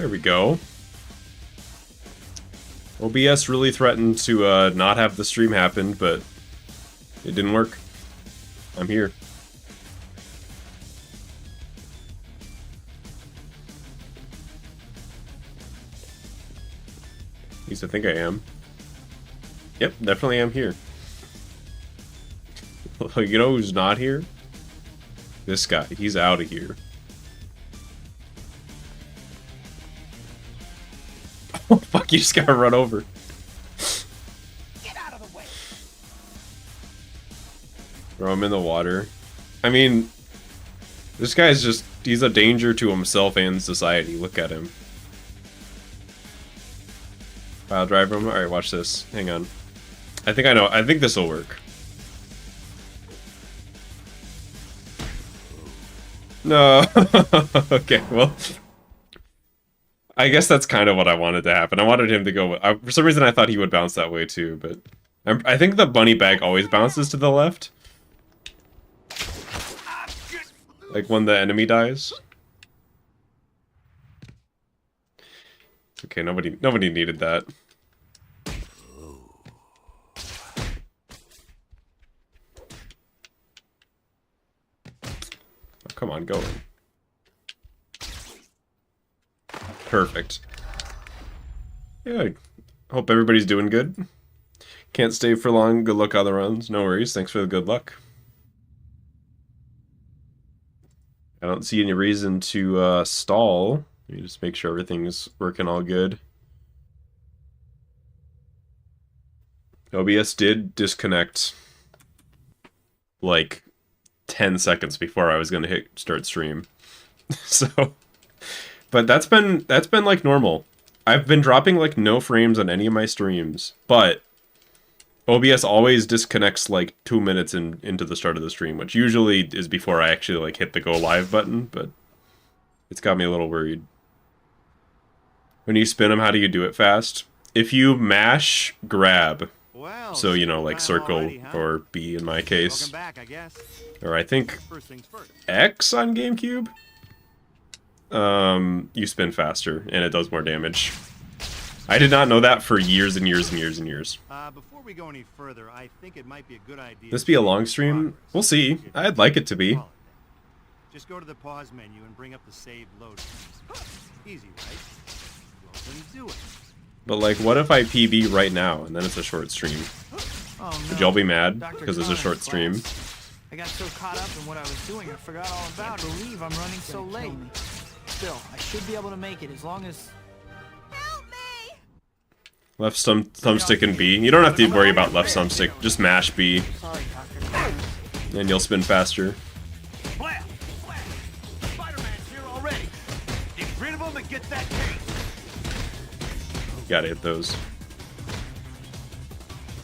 There we go. OBS really threatened to not have the stream happen, but it didn't work. I'm here. At least I think I am. Yep, definitely am here. You know who's not here? This guy. He's out of here. Oh fuck, you just got run over. Get out of the way. Throw him in the water. I mean, this guy's just, he's a danger to himself and society. Look at him. Pile drive him. Alright, watch this. Hang on. I think I know. I think this will work. No. Okay, well. I guess that's kind of what I wanted to happen. I wanted him to go... for some reason I thought he would bounce that way too, but... I think the bunny bag always bounces to the left. Like when the enemy dies. Okay, nobody needed that. Oh, come on, go in. Perfect. Yeah, I hope everybody's doing good. Can't stay for long. Good luck on the runs. No worries. Thanks for the good luck. I don't see any reason to stall. Let me just make sure everything's working all good. OBS did disconnect like 10 seconds before I was going to hit start stream. So... But that's been like normal. I've been dropping like no frames on any of my streams, but OBS always disconnects like 2 minutes into the start of the stream, which usually is before I actually like hit the go live button, but it's got me a little worried. When you spin them, how do you do it fast? If you mash grab, so you know, like circle already, huh? Or B in my case, back, I guess. Or I think first. X on GameCube. You spin faster, and it does more damage. I did not know that for years and years and years and years. Before we go any further, I think it might be a good idea. This be a long stream? We'll see. I'd like it to be. Just go to the pause menu and bring up the save load. Easy, right? Well, then do it. But like, what if I PB right now, and then it's a short stream? Oh, no. Would y'all be mad because it's a short stream? I got so caught up in what I was doing, I forgot all about it. I can't believe I'm running so late. Still, I should be able to make it as long as... Help me! Left thumbstick and B. You don't have to worry about left thumbstick. Just mash B. Sorry, Doctor. And you'll spin faster. Blast! Spider-Man's here already! Get rid of him and get that case! Gotta hit those.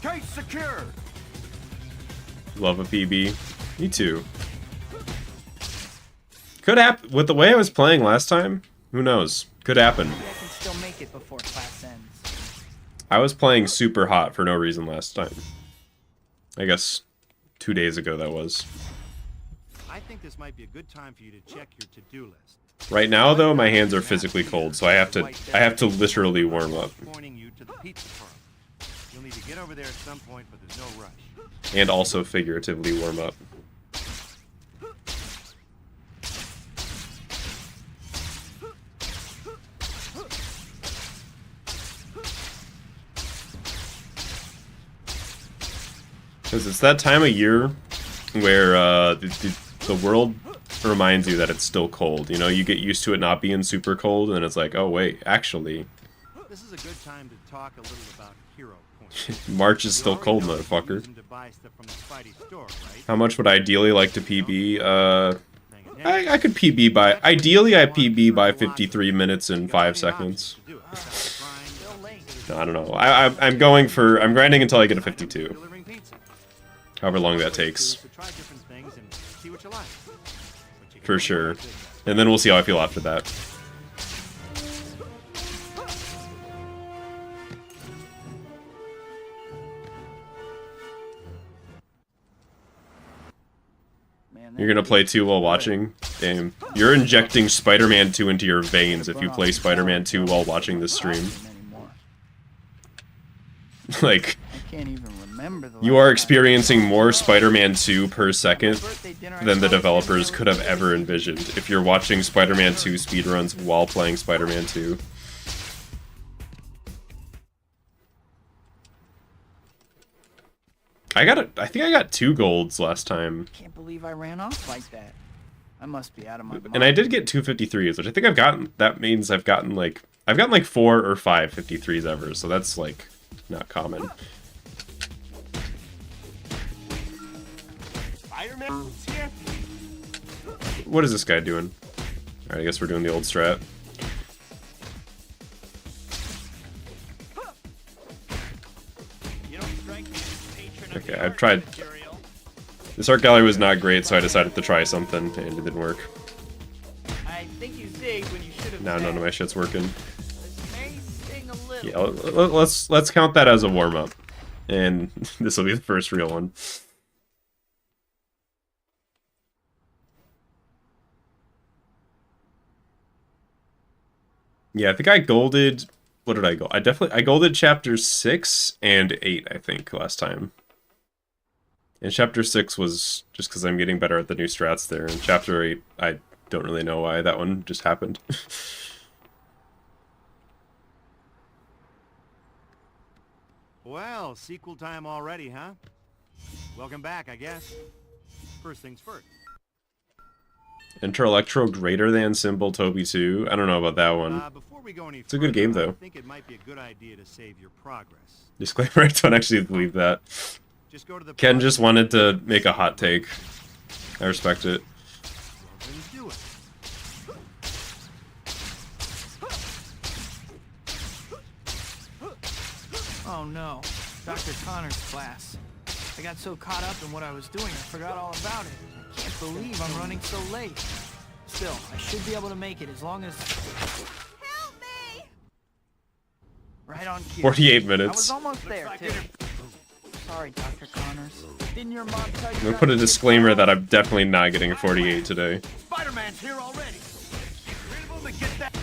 Case secured! Love a PB. Me too. Could happen. With the way I was playing last time, who knows? Could happen. Maybe I can still make it before class ends. I was playing super hot for no reason last time. I guess 2 days ago that was. I think this might be a good time for you to check your to-do list. Right now though, my hands are physically cold, so I have to literally warm up. Pointing you to the pizza parlor. You'll need to get over there at some point, but there's no rush. And also figuratively warm up. Because it's that time of year where the world reminds you that it's still cold. You know, you get used to it not being super cold, and it's like, oh wait, actually. This is a good time to talk a little about hero points. March is still cold, motherfucker. How much would I ideally like to PB? I could PB by... Ideally, I PB by 53 minutes and 5 seconds. No, I don't know. I'm going for... I'm grinding until I get a 52. However long that takes. For sure. And then we'll see how I feel after that. Man, You're gonna play 2 while watching? Damn. You're injecting Spider-Man 2 into your veins if you play Spider-Man 2 while watching this stream. Like, I can't even remember the you are experiencing more Spider-Man 2 per second than the developers could have ever envisioned if you're watching Spider-Man 2 speedruns while playing Spider-Man 2. I think I got 2 golds last time. Can't believe I ran off like that. I must be out of my mind. And I did get 2 53s, which I think I've gotten. That means I've gotten like 4 or 5 53s ever, so that's like not common. Spider-Man's here. What is this guy doing? Alright, I guess we're doing the old strat. You don't strike me as patron of Okay, the I've art tried. material. This art gallery was not great, so I decided to try something, and it didn't work. I think you zigged when you should have. Now none of my shit's working. This may sting a little. Yeah, let's count that as a warm-up. And this will be the first real one. Yeah, I think I golded... What did I gold? I golded chapters 6 and 8, I think, last time. And chapter 6 was just because I'm getting better at the new strats there. And chapter 8, I don't really know why that one just happened. Well, sequel time already, huh? Welcome back, I guess. First things first. Enter Electro greater than symbol Toby 2. I don't know about that one. Before we go any It's a good game, though. I think it might be a good idea to save your progress. Disclaimer, I don't actually believe that. Just go to the Ken just wanted to make a hot take. I respect it. Well, then do it. Oh no, Dr. Connor's class. I got so caught up in what I was doing, I forgot all about it. I can't believe I'm running so late. Still, I should be able to make it as long as... Help me! Right on cue. 48 I was minutes. almost there, too. Sorry, Dr. Connors. Didn't your mom tell you... I'm gonna put a disclaimer that I'm definitely not getting a 48 today. Spider-Man's here already. Rid of him and get that.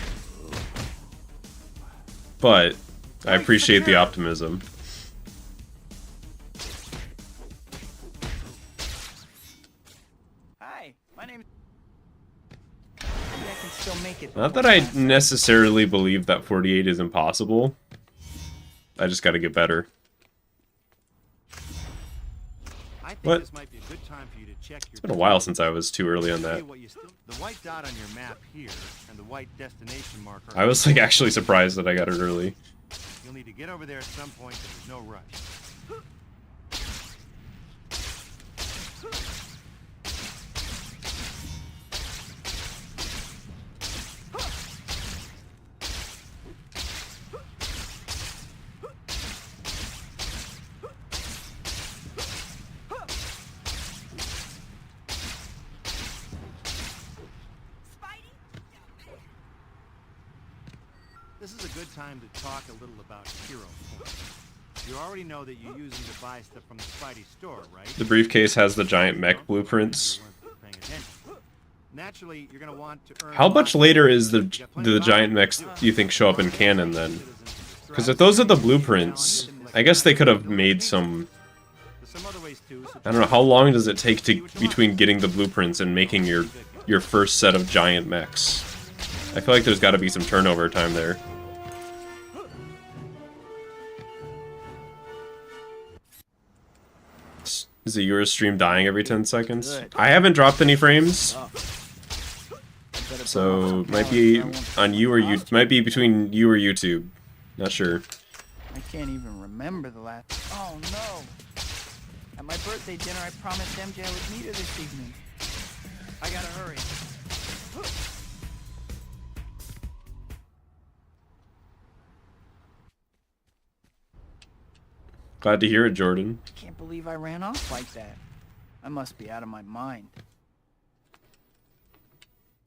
But I appreciate the optimism. Hi, my name... Maybe I can still make it. Not before that I class. necessarily believe that 48 is impossible. I just gotta get better. I think What? this might be a good time for you to check your... It's been a while since I was too early on Tell that. you what you still... The white dot on your map here and the white destination marker... I was like actually surprised that I got it early. You'll need to get over there at some point, but there's no rush. This is a good time to talk a little about hero points. You already know that you use them to buy stuff from the Spidey store, right? The briefcase has the giant mech blueprints. You weren't paying attention. Naturally, you're going to want to earn How much lots- later is You got plenty the of giant options mechs to do it. do you think show up in canon then? Because Because if those are the blueprints, I guess they could have made some... There's some other ways too, so I don't know, how long does it take to between getting the blueprints and making your first set of giant mechs? I feel like there's got to be some turnover time there. Is the yours stream dying every 10 seconds? I haven't dropped any frames, so it might be on you or you. Might be between you or YouTube. Not sure. I can't even remember the last... Oh no! At my birthday dinner, I promised MJ I would meet her this evening. I gotta hurry. Glad to hear it, Jordan. I can't believe I ran off like that. I must be out of my mind.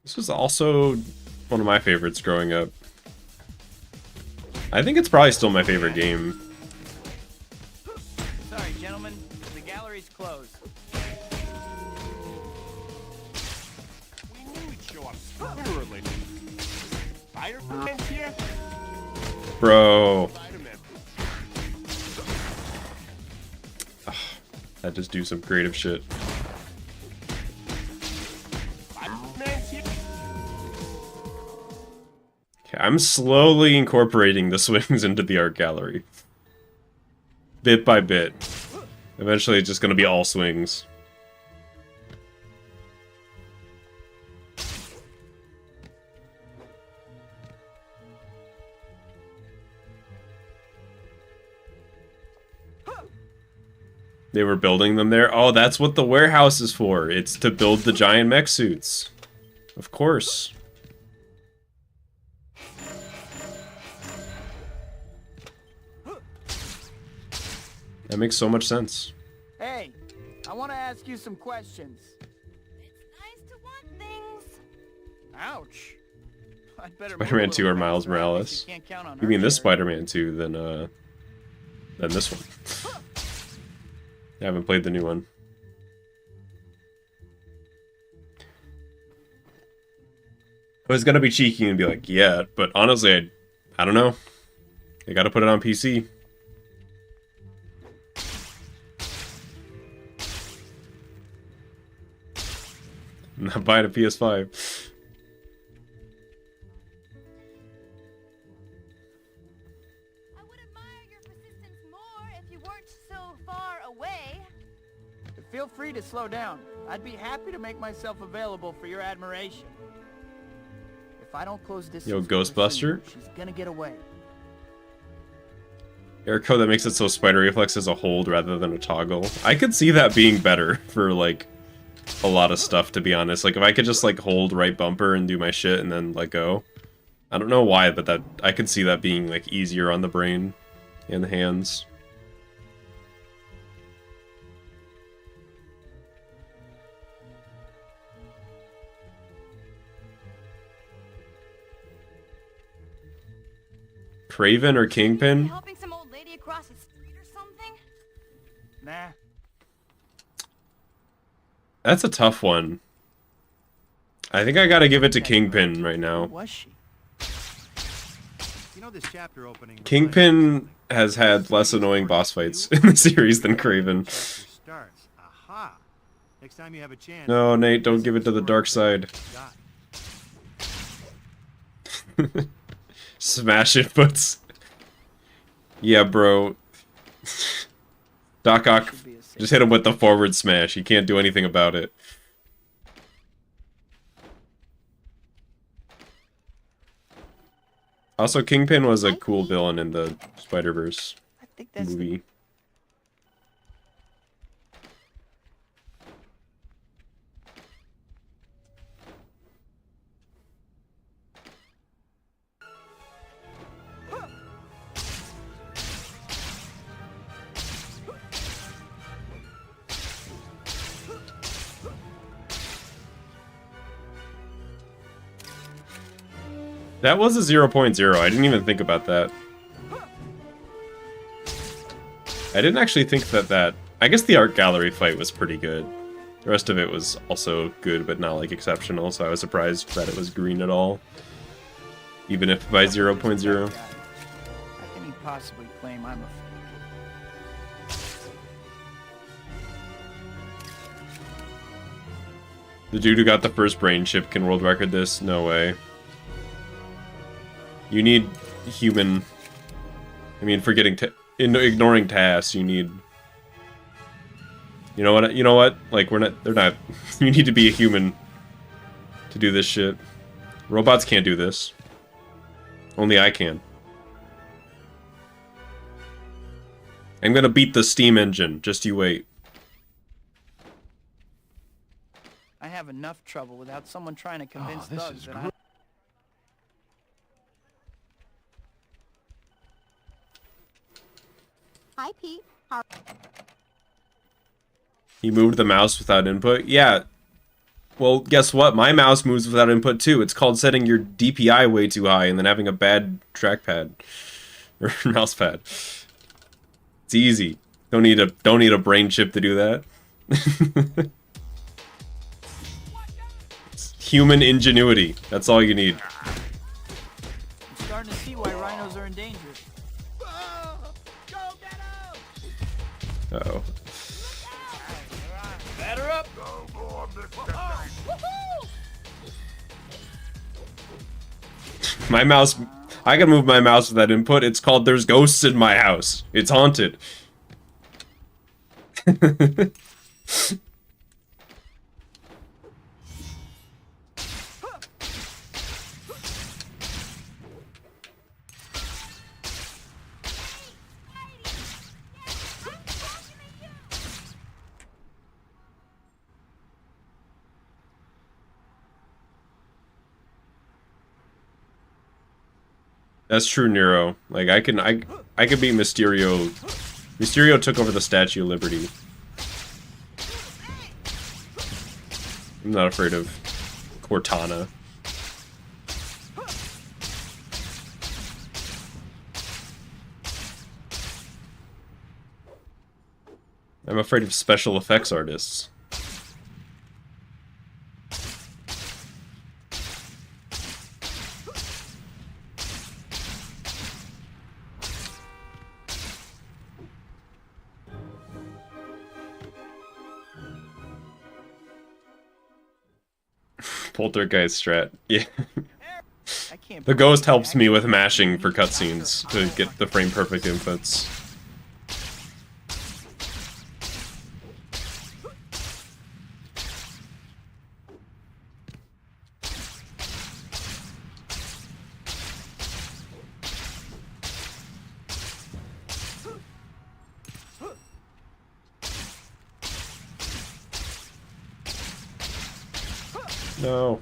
This was also one of my favorites growing up. I think it's probably still my favorite game. Sorry, gentlemen. The gallery's closed. Spider-Man here? Bro. Spider-Man. I just do some creative shit. Spider-Man here? Okay, I'm slowly incorporating the swings into the art gallery. Bit by bit. Eventually it's just gonna be all swings. They were building them there? Oh, that's what the warehouse is for. It's to build the giant mech suits. Of course. That makes so much sense. Hey, I want to ask you some questions. It's nice to want things. Ouch. I'd better Spider-Man move a 2 or little Miles faster, otherwise Morales? you can't count on You her mean this share. Spider-Man 2 than this one? I haven't played the new one. I was gonna be cheeky and be like, yeah, but honestly, I don't know. They gotta put it on PC. I'm not buying a PS5. I would admire your persistence more if you weren't so far away. Feel free to slow down. I'd be happy to make myself available for your admiration. If I don't close this, Yo, Ghostbuster? she's gonna get away. Air code that makes it so spider reflex is a hold rather than a toggle. I could see that being better for, like, a lot of stuff, to be honest. Like, if I could just, like, hold right bumper and do my shit and then let go. I don't know why, but that I could see that being, like, easier on the brain and the hands. Craven or Kingpin? Helping some old lady across the street or something? Nah. That's a tough one. I think I gotta give it to Kingpin right now. Who was she? You know this chapter opening. Kingpin has had less annoying boss fights in the series than Craven. Starts. Aha. Next time you have a chance. No, Nate, don't give it to the dark side. Smash inputs. Yeah, bro. Doc Ock, Should be a safe- just hit him with the forward smash. He can't do anything about it. Also, Kingpin was a cool villain in the Spider-Verse I think that's the movie. That was a 0.0. I didn't even think about that. I didn't actually think that... I guess the art gallery fight was pretty good. The rest of it was also good, but not, like, exceptional, so I was surprised that it was green at all. Even if by 0.0. How can he possibly claim I'm a fake? The dude who got the first brain chip can world record this? No way. You need human... I mean, forgetting ignoring tasks, you need... You know what? You know what? Like, we're not... They're not... You need to be a human to do this shit. Robots can't do this. Only I can. I'm gonna beat the steam engine. Just you wait. I have enough trouble without someone trying to convince thugs that I... Hi, Pete. How He moved the mouse without input? Yeah. Well, guess what? My mouse moves without input too. It's called setting your DPI way too high and then having a bad trackpad. Or mouse pad. It's easy. Don't need a brain chip to do that. human ingenuity. That's all you need. I'm starting to see why rhinos are endangered. Uh-oh. Batter up. My mouse... I can move my mouse with that input. It's called There's Ghosts in My House. It's haunted. That's true, Nero. Like I could beat Mysterio. Mysterio took over the Statue of Liberty. I'm not afraid of Cortana. I'm afraid of special effects artists. Poltergeist strat. Yeah. I can't The believe ghost I helps me with actually mashing for beat Dr. cutscenes to Connor. get the frame perfect inputs. No.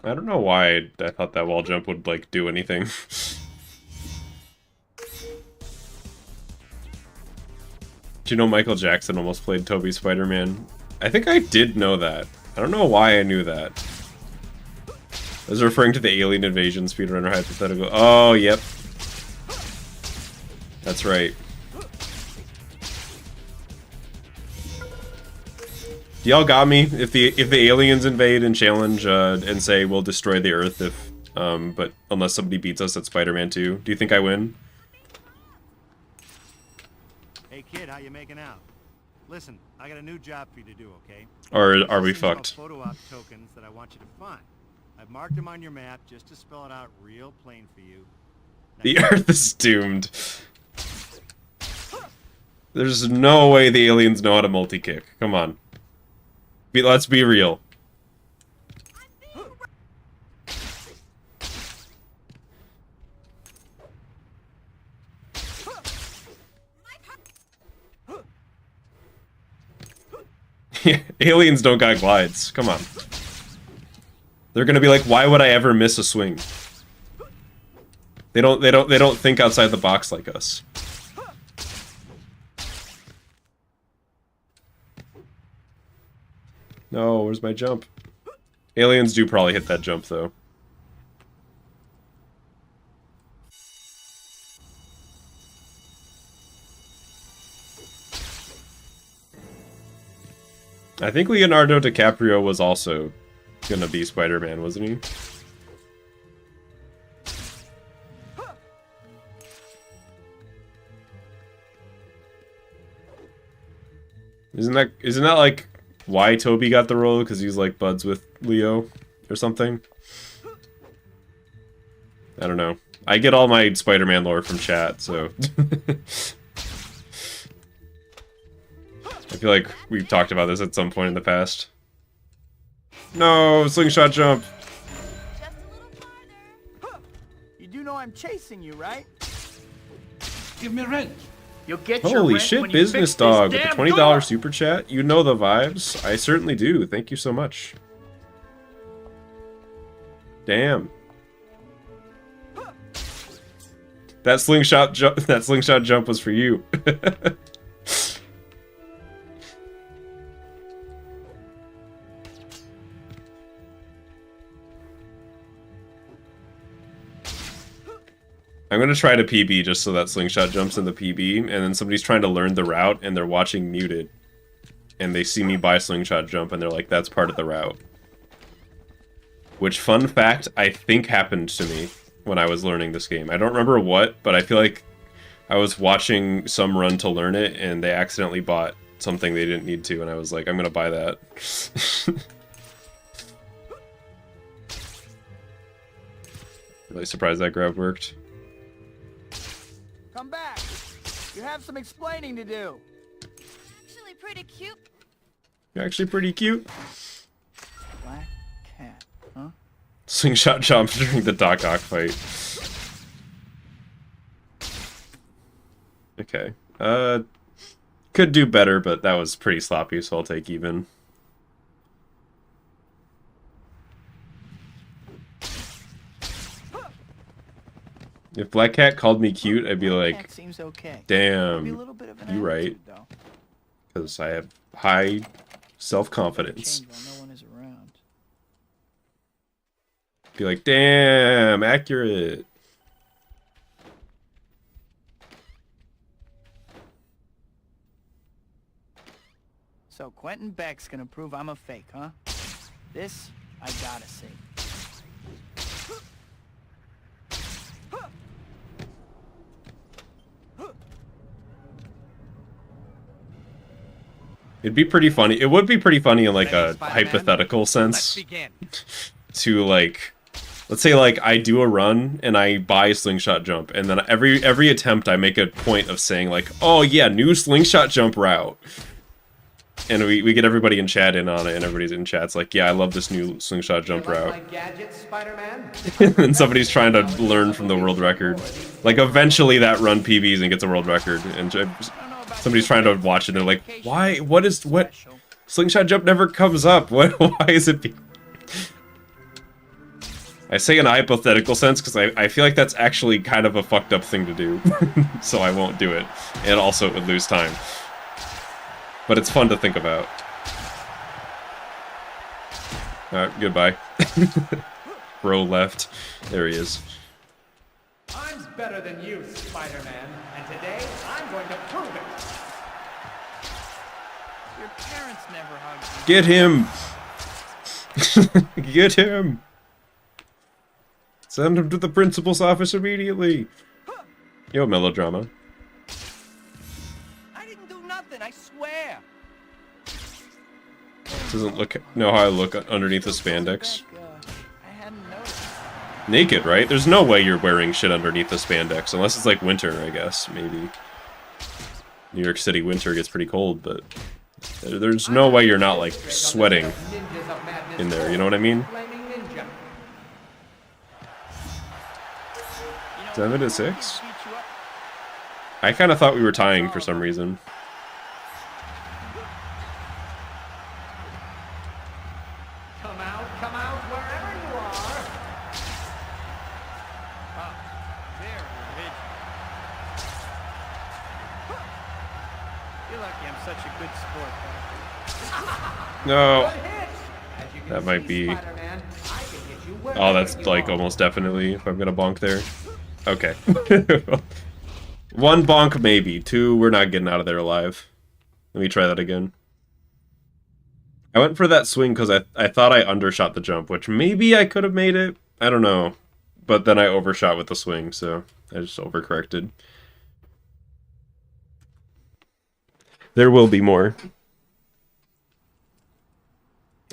I don't know why I thought that wall jump would, like, do anything. Do you know Michael Jackson almost played Toby Spider-Man? I think I did know that. I don't know why I knew that. I was referring to the alien invasion speedrunner hypothetical. Oh, yep. That's right. Y'all got me. If the aliens invade and challenge and say we'll destroy the Earth if but unless somebody beats us at Spider-Man 2, do you think I win? Hey kid, how you making out? Listen, I got a new job for you to do, okay? Or are we These are fucked? photo op tokens that I want you to find. I've marked them on your map just to spell it out real plain for you. Now, The Earth is doomed. There's no way the aliens know how to multi-kick. Come on. Let's be real. Aliens don't got glides. Come on. They're gonna be like, why would I ever miss a swing? They don't think outside the box like us. No, where's my jump? Aliens do probably hit that jump, though. I think Leonardo DiCaprio was also gonna be Spider-Man, wasn't he? Isn't that like why Toby got the role? Because he's like buds with Leo or something? I don't know. I get all my Spider-Man lore from chat, so... I feel like we've talked about this at some point in the past. No, slingshot jump! Just a little farther. You do know I'm chasing you, right? Give me rent. You'll get your Holy rent shit, when you Business fix this Dog with the damn $20 door. super chat. You know the vibes. I certainly do. Thank you so much. Damn. That slingshot jump was for you. I'm gonna try to PB just so that slingshot jumps in the PB, and then somebody's trying to learn the route, and they're watching muted. And they see me buy slingshot jump, and they're like, that's part of the route. Which, fun fact, I think happened to me when I was learning this game. I don't remember what, but I feel like I was watching some run to learn it, and they accidentally bought something they didn't need to, and I was like, I'm gonna buy that. Really surprised that grab worked. Come back. You have some explaining to do. Actually pretty cute. You're actually pretty cute. Black cat, huh? Slingshot jump during the Doc Ock fight. Okay. Could do better, but that was pretty sloppy, so I'll take even. If Black Cat called me cute, I'd be like, Seems okay. damn, Maybe a little bit of an you right. attitude, though. Because I have high self-confidence. Change while no one is around. Be like, damn, accurate. So Quentin Beck's gonna prove I'm a fake, huh? This I gotta see. It'd be pretty funny. It would be pretty funny in like a hypothetical sense to like, let's say like I do a run and I buy slingshot jump, and then every attempt I make a point of saying like, oh yeah, new slingshot jump route. And we get everybody in chat in on it, and everybody's in chat's like, yeah, I love this new slingshot jump route. And somebody's trying to learn from the world record. Like, eventually that run PBs and gets a world record. And somebody's trying to watch it, and they're like, why? What? Slingshot jump never comes up. Why is it... I say in a hypothetical sense, because I feel like that's actually kind of a fucked up thing to do. So I won't do it. And also, it would lose time. But it's fun to think about. Goodbye. Bro left. There he is. I'm better than you, Spider-Man, and today I'm going to prove it. Your parents never hugged you. Get him! Get him! Send him to the principal's office immediately! Yo, melodrama. I swear. Doesn't know how I look underneath the spandex. I hadn't noticed. Naked, right? There's no way you're wearing shit underneath the spandex, unless it's like winter, I guess, maybe. New York City winter gets pretty cold, but there's no way you're not like sweating in there, you know what I mean? 7-6? I kind of thought we were tying for some reason. Come out, wherever you are. There, you're lucky I'm such a good sport, though. No. That might be... Oh, that's like almost definitely if I'm gonna bonk there. Okay. One bonk maybe. Two, we're not getting out of there alive. Let me try that again. I went for that swing because I thought I undershot the jump, which maybe I could have made it. I don't know. But then I overshot with the swing, so I just overcorrected. There will be more.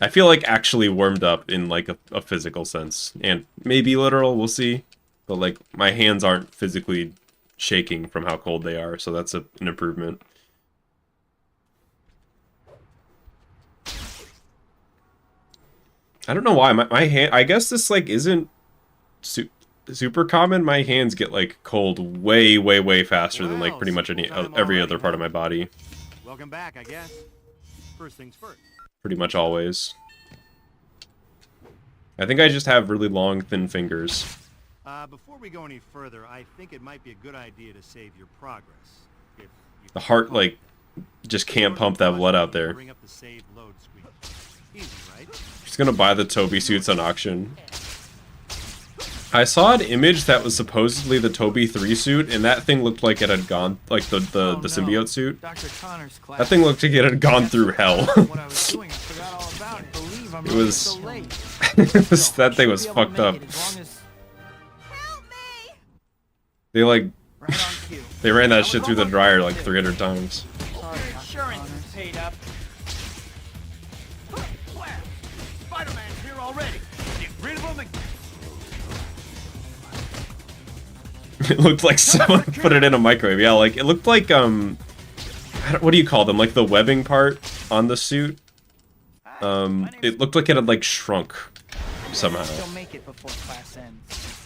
I feel like actually warmed up in like a physical sense. And maybe literal, we'll see. But like my hands aren't physically shaking from how cold they are, so that's an improvement. I don't know why my hand. I guess this like isn't super common. My hands get like cold way faster than like pretty much every other part of my body. Welcome back, I guess. First things first. Pretty much always. I think I just have really long, thin fingers. Before we go any further, I think it might be a good idea to save your progress. If you The heart like just can't pump that blood out there. Bring up the save load screen. Easy, right? Just gonna buy the Toby suits on auction. I saw an image that was supposedly the Toby 3 suit, and that thing looked like it had gone, like the symbiote suit. Dr. Connor's class. That thing looked like it had gone through hell. What I was doing, I forgot all about it. Believe I'm It was- so late. That thing was fucked up. Help me! They like, Right on cue. they ran that shit through the dryer like 300 times. Sorry, Dr. Insurance Connors. is paid up. Spider-Man's here already. Get rid of him and It looked like someone put it in a microwave. Yeah, like it looked like what do you call them? Like the webbing part on the suit. It looked like it had like shrunk somehow. Still make it before class ends.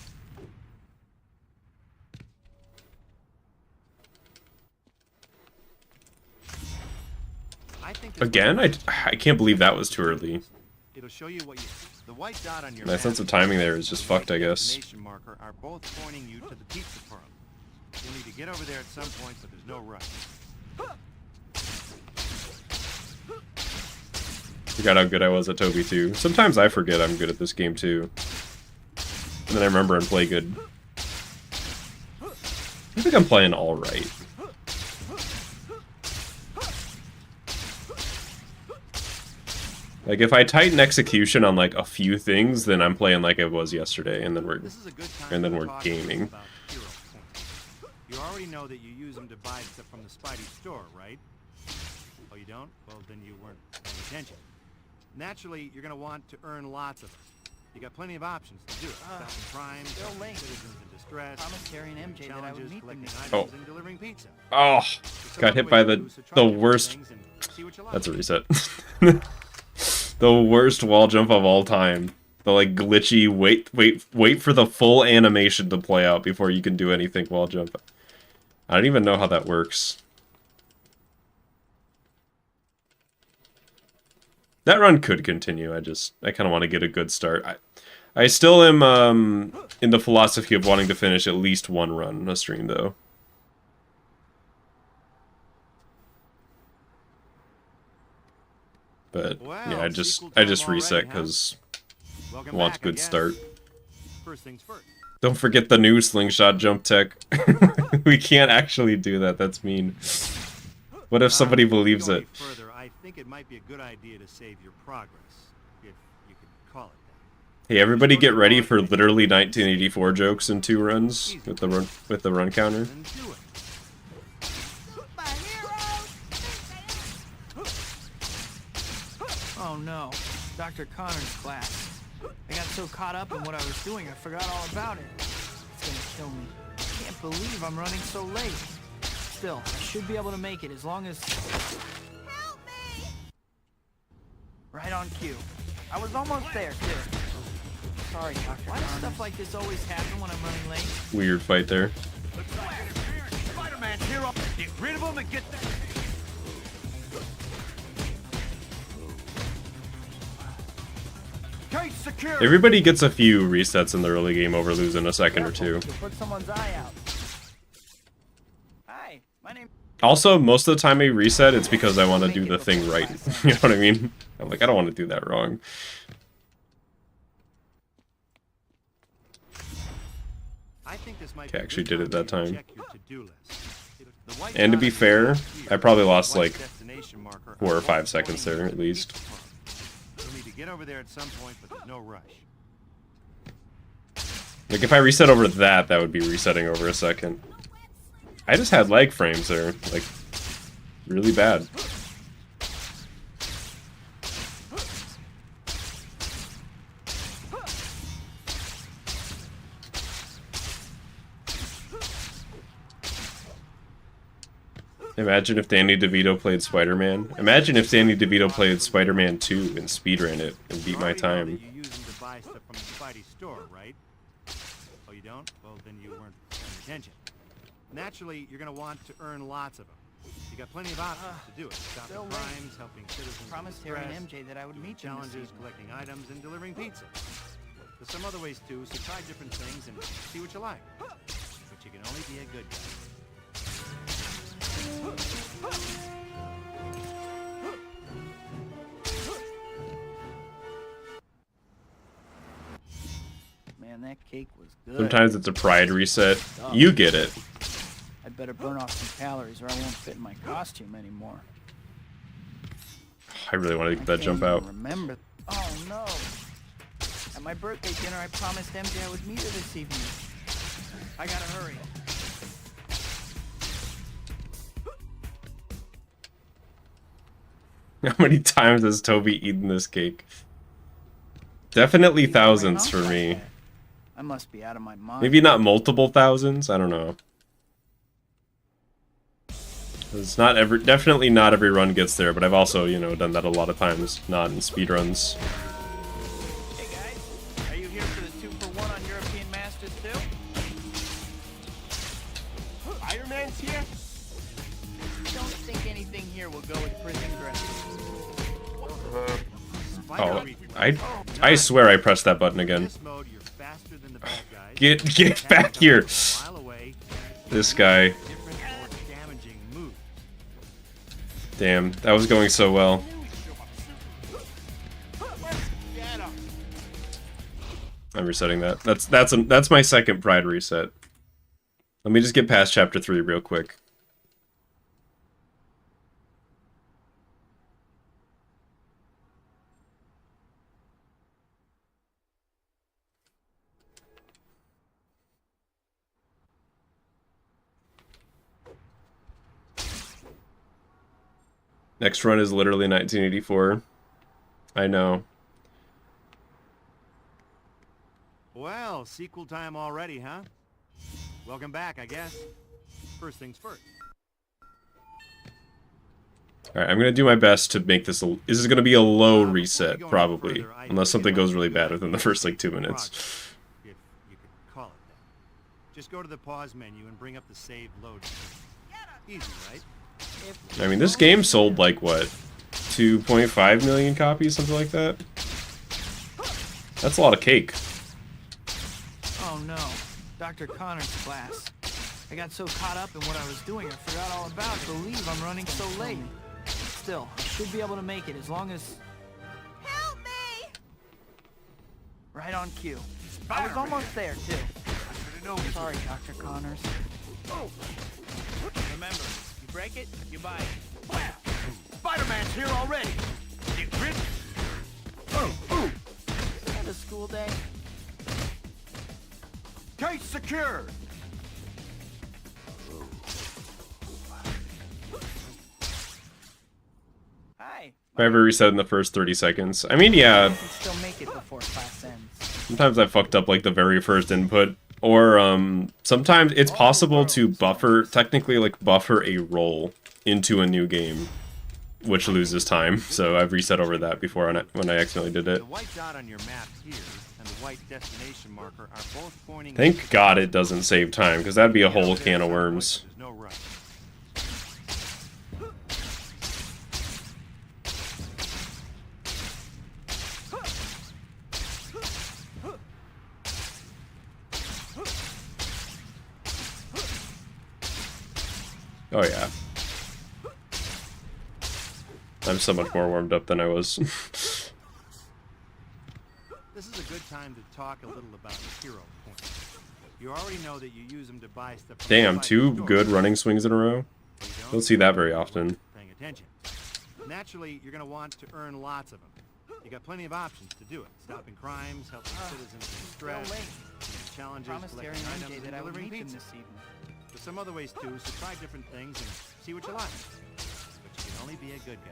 I think this Again, might- I can't believe that was too early. It'll show you what you. The white dot on your My map sense of timing there is just and the fucked, I guess. destination marker are both pointing you to the pizza parlor. You'll need to get over there at some point, but there's no rush. Forgot how good I was at Toby 2. Sometimes I forget I'm good at this game too. And then I remember and play good. I think I'm playing alright. Like if I tighten execution on like a few things, then I'm playing like I was yesterday, and then we're This is a good time and then to we're talk gaming. about hero points. You already know that you use them to buy stuff from the Spidey store, right? Oh, you don't? Well, then you weren't paying attention. Naturally, you're gonna want to earn lots of them. You got plenty of options to do it. Stopping crime, still helping late. citizens in distress, Promised Harry and MJ that I would challenges, meet them collecting this items, Oh. and delivering pizza. Oh, There's some got other hit by ways the too, so try the different worst. things and see what you like. That's a reset. The worst wall jump of all time. The like glitchy wait for the full animation to play out before you can do anything wall jump. I don't even know how that works. That run could continue. I kind of want to get a good start. I still am in the philosophy of wanting to finish at least one run a stream though. But yeah, I just reset because Welcome I want a back, I good guess. start. First things first. Don't forget the new slingshot jump tech. We can't actually do that. That's mean. What if somebody Before we believes go it? any Further, I think it might be a good idea to save your progress, if you could call it that. Hey, everybody, get ready for literally 1984 jokes in 2 runs with the run counter. Then do it. Superheroes! Oh no, Dr. Connor's class. I got so caught up in what I was doing, I forgot all about it. It's gonna kill me. I can't believe I'm running so late. Still, I should be able to make it as long as... Help me! Right on cue. I was almost there, too. Sorry, Dr. Why does stuff like this always happen when I'm running late? Weird fight there. looks like interference. Spider-Man's here. Get rid of him and get the... Gate secure. Everybody gets a few resets in the early game over losing a second or two. You'll put someone's eye out. Hi, my name... Also, most of the time I reset, it's because I want to do the thing right. You know what I mean? I'm like, I don't want to do that wrong. I think this might Okay, be a actually good did it that for you to time. check your to-do list. The white And to dot be on your fair, map here, I probably lost, white like, destination marker 4 or are 5 both seconds pointing there, you at to the least. pizza parlor. You'll need to get over there at some point, but there's no rush. Like, if I reset over that, that would be resetting over a second. I just had lag frames there. Like, really bad. Imagine if Danny DeVito played Spider-Man. Imagine if Danny DeVito played Spider-Man 2 and speedran it and beat You my already know time. that you use them to buy stuff from the Spidey store, right? Oh, you don't? Well, then you weren't paying attention. Naturally, you're gonna want to earn lots of them. You got plenty of options to do it. Stopping still late. crimes, helping citizens in Promised Harry distress, and MJ that I would meet them this challenges, evening. collecting items, and delivering pizza. There's some other ways too, so try different things and see what you like. But you can only be a good guy. Man, Man, that cake was good. Sometimes it's a pride reset. You get it. I'd better burn off some calories or I won't fit in my costume anymore. I really want to get that jump Can't out. even remember. Oh no. At my birthday dinner, I promised MJ I would meet her this evening. I gotta hurry. How many times has Toby eaten this cake? Definitely thousands for me. I must be out of my mind. Maybe not multiple thousands. I don't know. It's not every, definitely not every run gets there, but I've also, you know, done that a lot of times, not in speedruns. Hey guys, are you here for the 2-for-1 on European Masters too? Iron Man's here? Don't think anything here will go with prison dress. Oh, I swear I pressed that button again. This mode, you're faster than the bad guys. Get back here. Mile away, This guy. different, more damaging moves. Damn, that was going so well. I'm resetting that. That's my second pride reset. Let me just get past chapter 3 real quick. Next run is literally 1984. I know. Well, sequel time already, huh? Welcome back, I guess. First things first. Alright, I'm gonna do my best to make this a... This is gonna be a low reset, probably. Unless something goes really bad within the first, like, 2 minutes. If you could call it that. Just go to the pause menu and bring up the save load. Easy, right? I mean, this game sold, like, what? 2.5 million copies? Something like that? That's a lot of cake. Oh no, Dr. Connor's class. I got so caught up in what I was doing, I forgot all about it. Believe I'm running so late. Still, I should be able to make it as long as... Help me! Right on cue. I was almost there, too. Sorry, Dr. Connors. Remember, you break it, you buy it. Spider-Man's here already! Get rid... Have a school day. Case secured! Hi. If I ever reset in the first 30 seconds. I mean, yeah, I can still make it before class ends. sometimes I fucked up, like, the very first input. Or, sometimes it's possible to buffer, technically, like, buffer a roll into a new game, which loses time. So I've reset over that before when I accidentally did it. The white dot on your map here and the white destination marker are both pointing... Thank God it doesn't save time, because that'd be a whole can of worms. There's no rush. Oh yeah. I'm so much more warmed up than I was. This is a good time to talk a little about the hero points. You already know that you use them to buy stuff from Damn, the 2 store. good running swings in a row. You Don't see that very often. Paying attention. Naturally, you're going to want to earn lots of them. You got plenty of options to do it. Stopping crimes, helping citizens in distress, challenges, Promised Harry collecting and items, MJ and that I would delivering meet them pizza. this evening. There's some other ways too, so try different things and see what you like. But you can only be a good guy.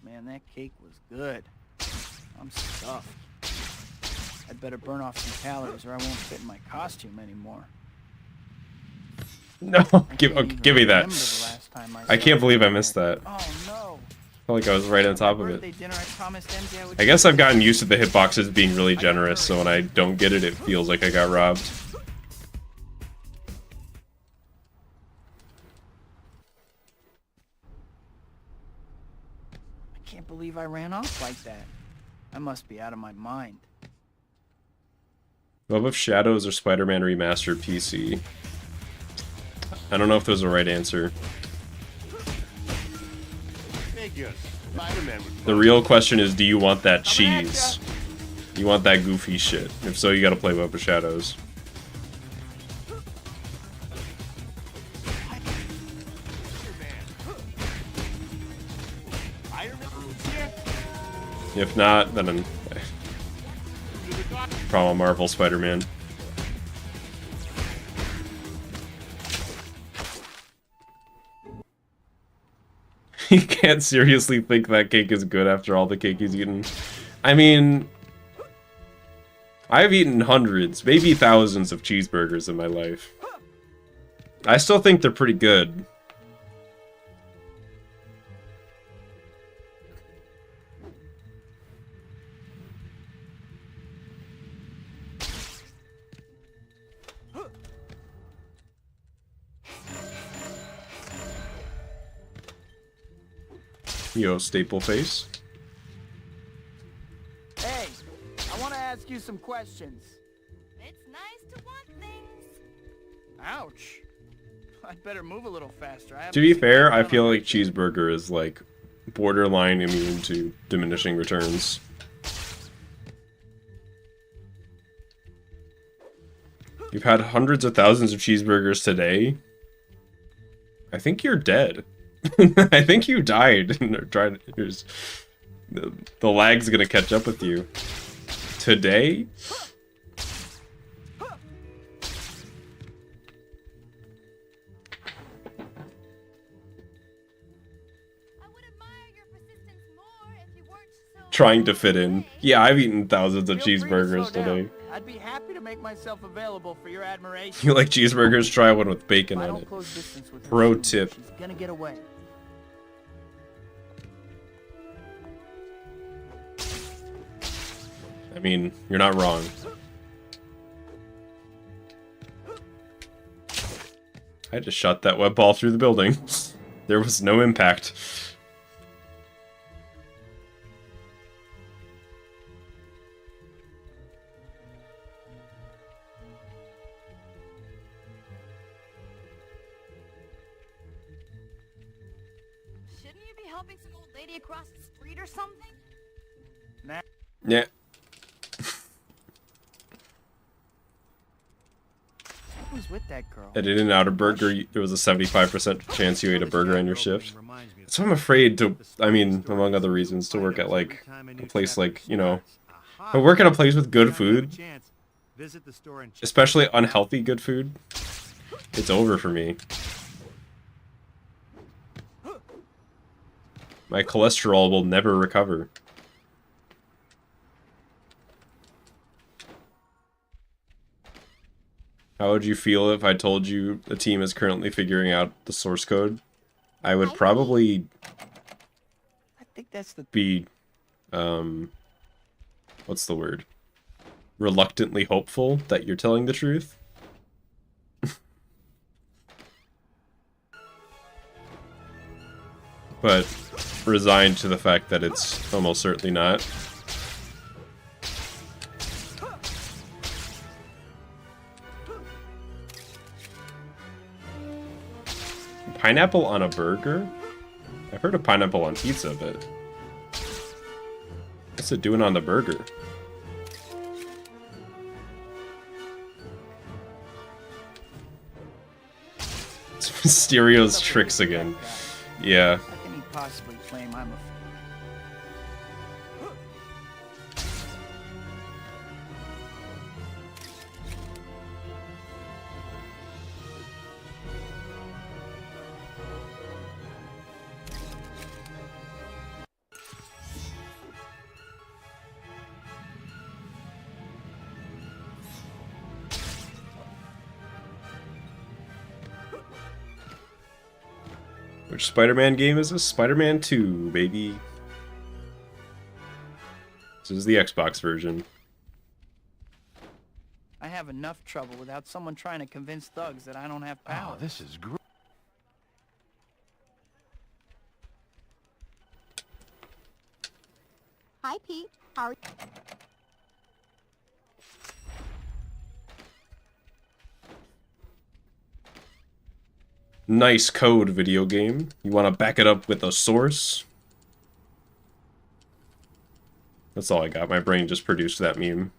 Man, that cake was good. I'm stuffed. I'd better burn off some calories or I won't fit in my costume anymore. No, give Can't even me that. remember the last time I can't saw believe I it. missed that. Oh no. I felt like I was right on top of Birthday it. dinner, I promised MJ I would I guess I've gotten used to the hitboxes being really generous, so when I don't get it, it feels like I got robbed. I can't believe I ran off like that. I must be out of my mind. Web of Shadows or Spider-Man Remastered PC? I don't know if there's a right answer. The real question is, do you want that cheese? You want that goofy shit? If so, you gotta play Web of Shadows. If not, then I'm probably Marvel Spider-Man. He can't seriously think that cake is good after all the cake he's eaten. I mean, I've eaten hundreds, maybe thousands of cheeseburgers in my life. I still think they're pretty good. Yo, staple face. Hey, I want to ask you some questions. It's nice to want things. Ouch. I'd better move a little faster. To be fair, I feel like cheeseburger is like borderline immune to diminishing returns. You've had hundreds of thousands of cheeseburgers today. I think you're dead. I think you died. The lag's gonna catch up with you. Today? Trying to fit in. Yeah, I've eaten thousands of cheeseburgers today. I'd be happy to make myself available for your admiration. You like cheeseburgers? Try one with bacon on it. Pro tip. She's gonna get away. I mean, you're not wrong. I just shot that web ball through the building. There was no impact. Shouldn't you be helping some old lady across the street or something? Nah. Yeah. Who's with that girl? At In-N-Out, a burger, there was a 75% chance you ate a burger on your shift. So I'm afraid to, I mean, among other reasons, to work at like a place like, you know, if I work at a place with good food, especially unhealthy good food, it's over for me. My cholesterol will never recover. How would you feel if I told you the team is currently figuring out the source code? I would probably I think that's the be, what's the word? Reluctantly hopeful that you're telling the truth. But resigned to the fact that it's almost certainly not. Pineapple on a burger? I've heard of pineapple on pizza, but what's it doing on the burger? It's Mysterio's tricks again. Yeah. How can he possibly claim I'm a... Which Spider-Man game is this? Spider-Man 2, baby. This is the Xbox version. I have enough trouble without someone trying to convince thugs that I don't have power. Oh, this is great. Hi, Pete. How are you? Nice code, video game. You want to back it up with a source? That's all I got. My brain just produced that meme.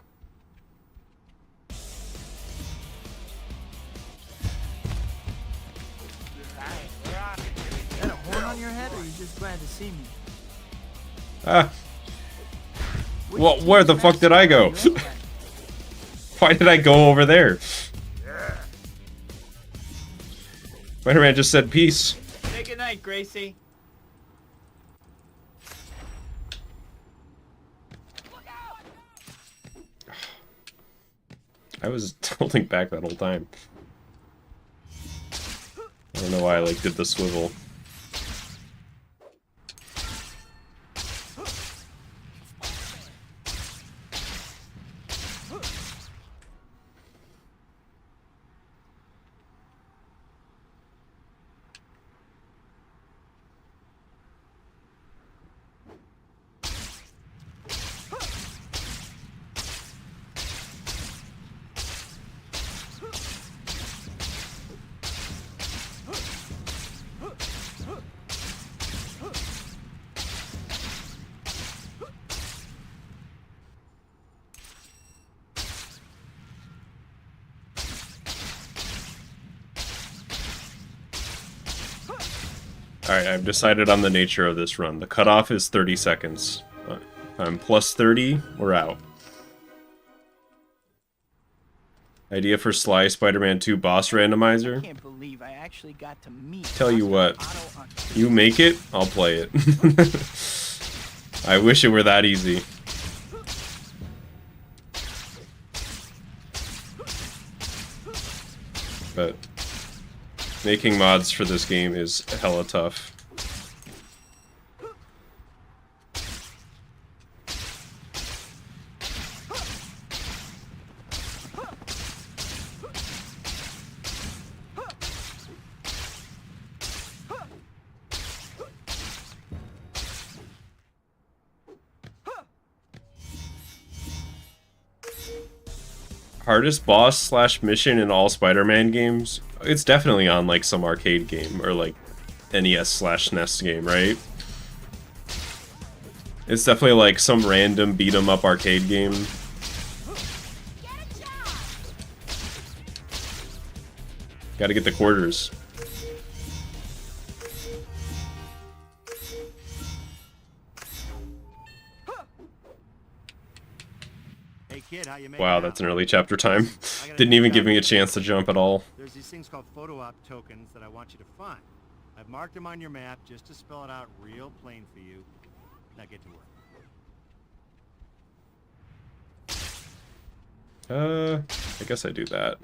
Is that a horn on your head, or are you just glad to see me? Ah. Well, where the fuck did I go? Why did I go over there? Spider-Man just said peace. Say goodnight, Gracie. I was holding back that whole time. I don't know why I like did the swivel. Alright, I've decided on the nature of this run. The cutoff is 30 seconds. If I'm plus 30, we're out. Idea for Sly Spider-Man 2 boss I randomizer? can't believe I actually got to meet. Tell you what, Otto on- you make it, I'll play it. I wish it were that easy. But making mods for this game is hella tough. Hardest boss slash mission in all Spider-Man games? It's definitely on like some arcade game or like NES slash SNES game, right? It's definitely like some random beat 'em up arcade game. Gotta get the quarters. Hey kid, how you Wow, that's an early chapter time. Didn't even give me a chance to jump at all. There's these things called photo op tokens that I want you to find. I've marked them on your map just to spell it out real plain for you. Now get to work. I guess I do that.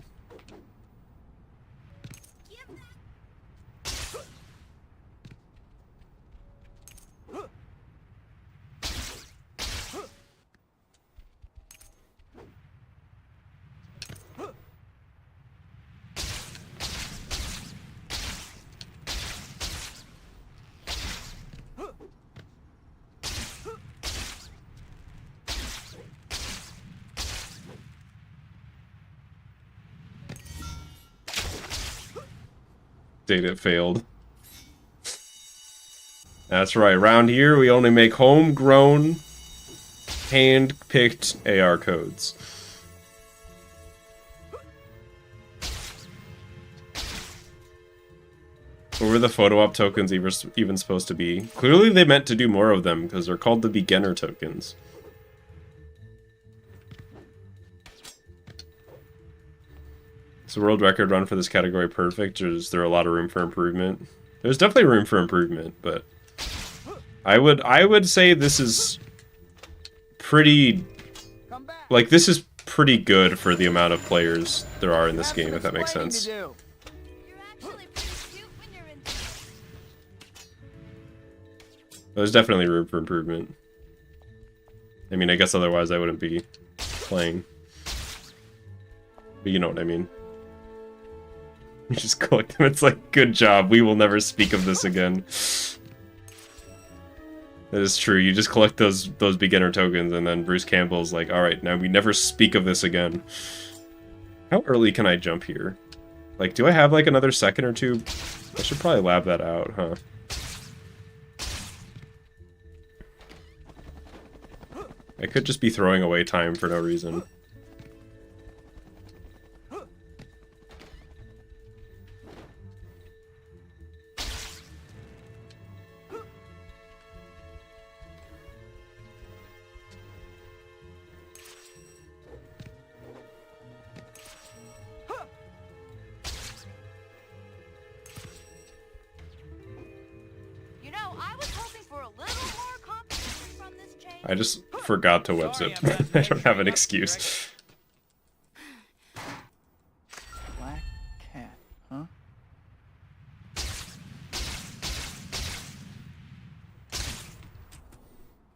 It failed. That's right, around here we only make homegrown, hand-picked AR codes. What were the photo op tokens even supposed to be? Clearly they meant to do more of them, because they're called the beginner tokens. Is the world record run for this category perfect, or is there a lot of room for improvement? There's definitely room for improvement, but I would say this is pretty, like, this is pretty good for the amount of players there are in this game, if that makes sense. You're actually pretty cute when you're in. There's definitely room for improvement. I mean, I guess otherwise I wouldn't be playing. But you know what I mean. You just collect them. It's like, good job. We will never speak of this again. That is true. You just collect those beginner tokens, and then Bruce Campbell's like, all right, now we never speak of this again. How early can I jump here? Like, do I have like another second or two I should probably lab that out, huh? I could just be throwing away time for no reason. You know, I was hoping for a little more competition from this chain. I just forgot to web zip. I don't have an excuse. Black cat, huh?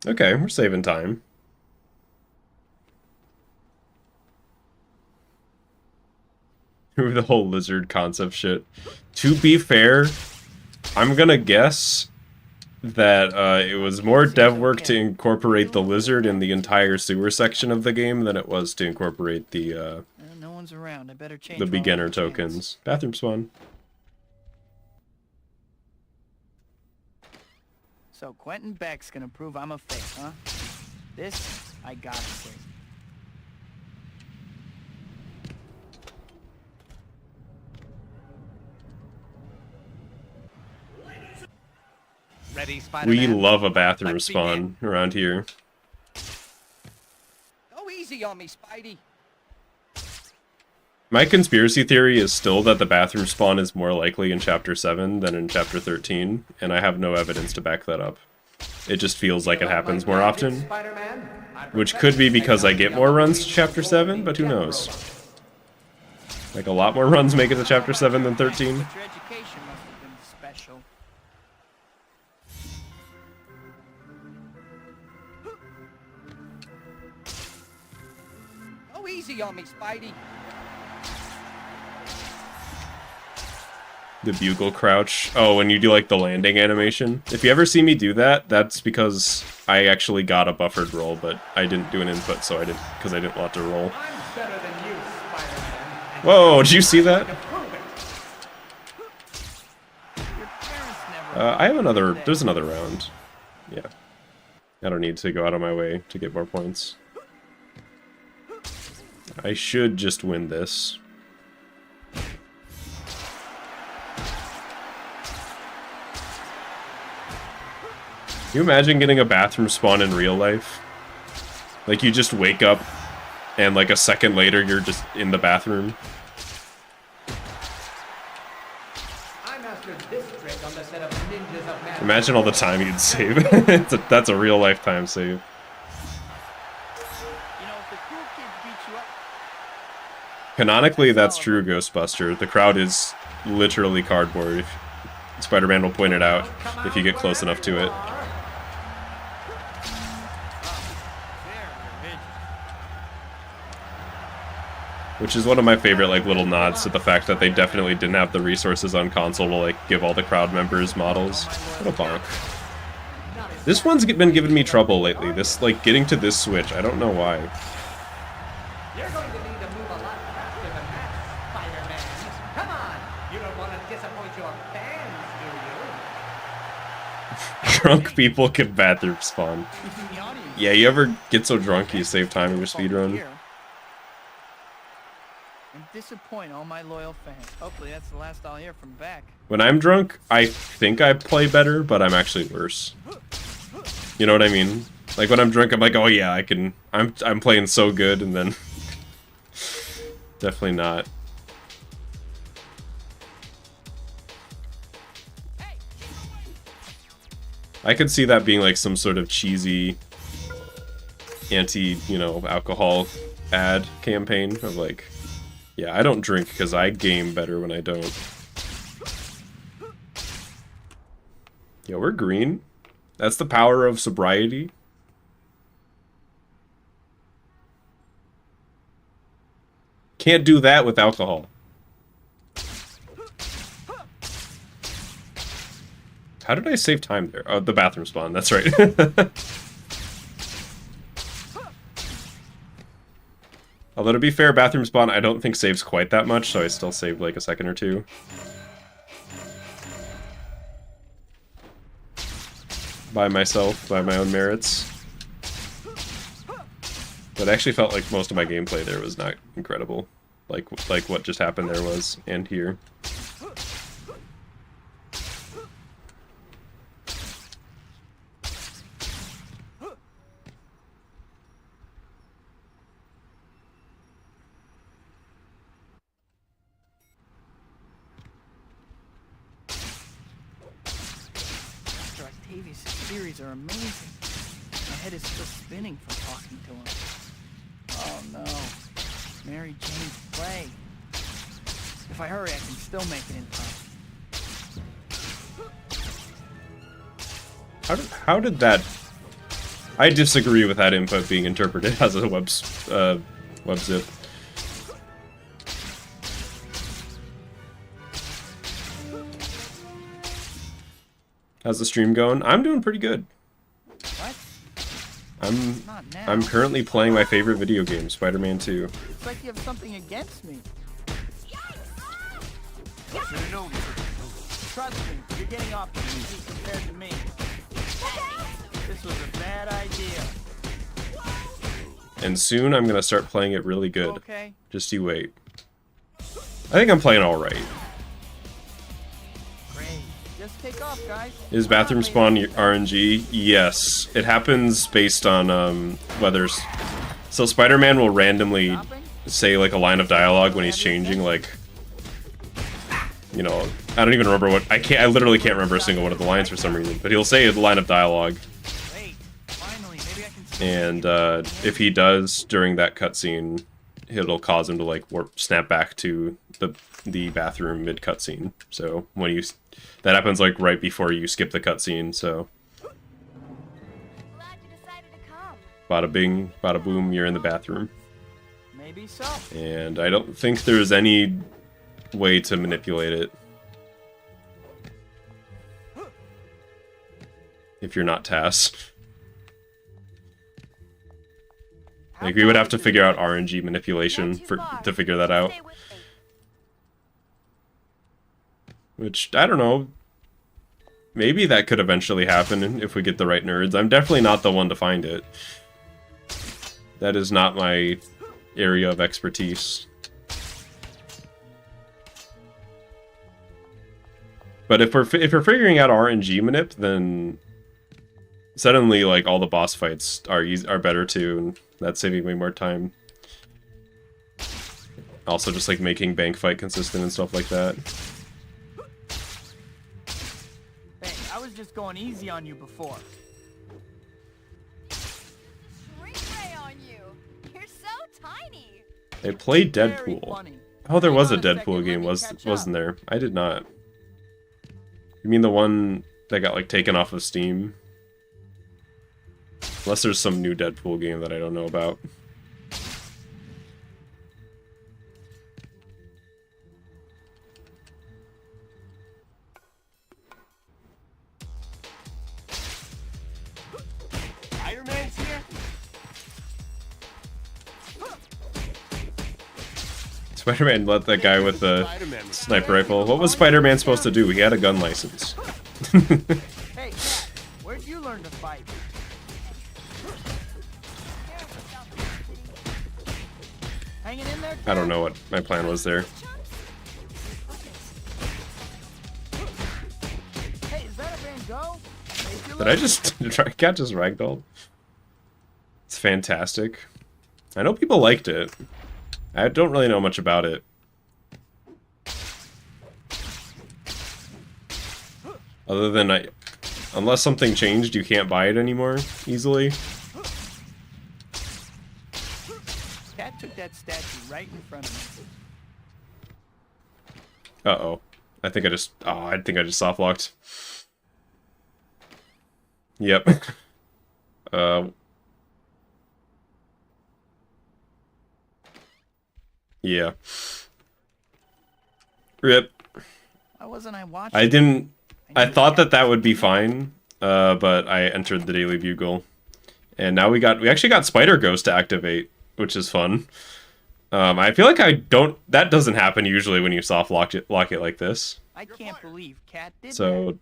Okay, we're saving time. The whole lizard concept shit. To be fair, I'm gonna guess that it was more dev work to incorporate the lizard in the entire sewer section of the game than it was to incorporate the No one's around. I better change the while I beginner have a chance. tokens. Bathroom spawn. So Quentin Beck's gonna prove I'm a fake, huh? This I gotta see. Ready, Spider-Man? We love a bathroom Let's spawn around here. Go easy on me, Spidey. My conspiracy theory is still that the bathroom spawn is more likely in Chapter 7 than in Chapter 13, and I have no evidence to back that up. It just feels like it happens more often, which could be because I get more runs to Chapter 7, but who knows. Like, a lot more runs make it to Chapter 7 than 13. But your education must have been special. Go easy on me, Spidey. The bugle crouch. Oh, when you do like the landing animation. If you ever see me do that, that's because I actually got a buffered roll, but I didn't do an input, so I didn't, because I didn't want to roll. I'm better than you, Spider-Man. Whoa, did you see that? Your parents never. I have another, there's another round. Yeah. I don't need to go out of my way to get more points. I should just win this. Can you imagine getting a bathroom spawn in real life? Like, you just wake up, and like a second later, you're just in the bathroom. I mastered this trick on the set of Ninjas of Madness. Imagine all the time you'd save. That's a real lifetime save. You know, if the cool kids beat you up, Canonically, that's true, Ghostbuster. The crowd is literally cardboard. Spider-Man will point it out if you get close enough to it. Which is one of my favorite, like, little nods to the fact that they definitely didn't have the resources on console to, like, give all the crowd members models. What a bonk. This one's been giving me trouble lately. This, like, getting to this switch. I don't know why. You're going to need to move a lot faster than that, Spider-Man. Come on! You don't want to disappoint your fans, do you? Drunk people can bathroom spawn. the audience. Yeah, you ever get so drunk you save time in your speedrun? And disappoint all my loyal fans. Hopefully that's the last I'll hear from Beck. When I'm drunk, I think I play better, but I'm actually worse. You know what I mean? Like, when I'm drunk, I'm like, oh yeah, I can... I'm playing so good, and then... definitely not. I could see that being like some sort of cheesy anti-alcohol ad campaign of like, yeah, I don't drink because I game better when I don't. Yeah, we're green. That's the power of sobriety. Can't do that with alcohol. How did I save time there? Oh, the bathroom spawn, that's right. Although, to be fair, bathroom spawn I don't think saves quite that much, so I still saved like a second or two. by myself, by my own merits. But it actually felt like most of my gameplay there was not incredible. Like what just happened there was, and here. Dr. Octavius' theories are amazing. My head is still spinning from talking to him. Oh no. Mary Jane's play. If I hurry, I can still make it in time. How did that... I disagree with that input being interpreted as a web zip. How's the stream going? I'm doing pretty good. What? Not now. I'm currently playing my favorite video game, Spider-Man 2. It's like you have something against me. Trust me, you're getting off easy compared to me. This was a bad idea. And soon I'm gonna start playing it really good. Okay. Just you wait. I think I'm playing alright. Great. Just take off, guys. Is bathroom spawn RNG? Yes. It happens based on whether... So Spider-Man will randomly say like a line of dialogue when he's changing, like... You know, I don't even remember what... I literally can't remember a single one of the lines for some reason, but he'll say a line of dialogue. Wait, finally, maybe I can And if he does during that cutscene, it'll cause him to like snap back to the bathroom mid cutscene. So when you that happens like right before you skip the cutscene. So Glad you decided to come. bada bing, bada boom, you're in the bathroom. Maybe so. And I don't think there's any way to manipulate it if you're not Tass. Like, we would have to figure out RNG manipulation to figure that out. Stay with me. Which, I don't know. Maybe that could eventually happen if we get the right nerds. I'm definitely not the one to find it. That is not my area of expertise. But if we're figuring out RNG manip, then suddenly like all the boss fights are better too, and that's saving me more time. Also, just like making bank fight consistent and stuff like that. Hey, I was just going easy on you before. Shrink ray on you. You're so tiny. They played Very Deadpool. funny. Oh, there was a Hang on a second, Deadpool let game, me catch up. wasn't there? I did not. You mean the one that got like taken off of Steam? Unless there's some new Deadpool game that I don't know about. Spider-Man's here? Spider-Man let that guy with the sniper rifle. What was Spider-Man supposed to do? He had a gun license. Hey, Cat, where'd you learn to fight? Hanging in there, I don't know what my plan was there. Hey, is that a Van Gogh? Hey, Did I just... Cat just ragdolled? It's fantastic. I know people liked it. I don't really know much about it. Other than unless something changed, you can't buy it anymore easily. Cat took that statue right in front of me. Uh-oh. I think I just soft locked. Yep. Yeah. Rip. Why wasn't I watching? I thought that would be fine, but I entered the Daily Bugle. And now we actually got Spider Ghost to activate, which is fun. I feel like that doesn't happen usually when you soft lock it like this. I can't believe Cat did that. So,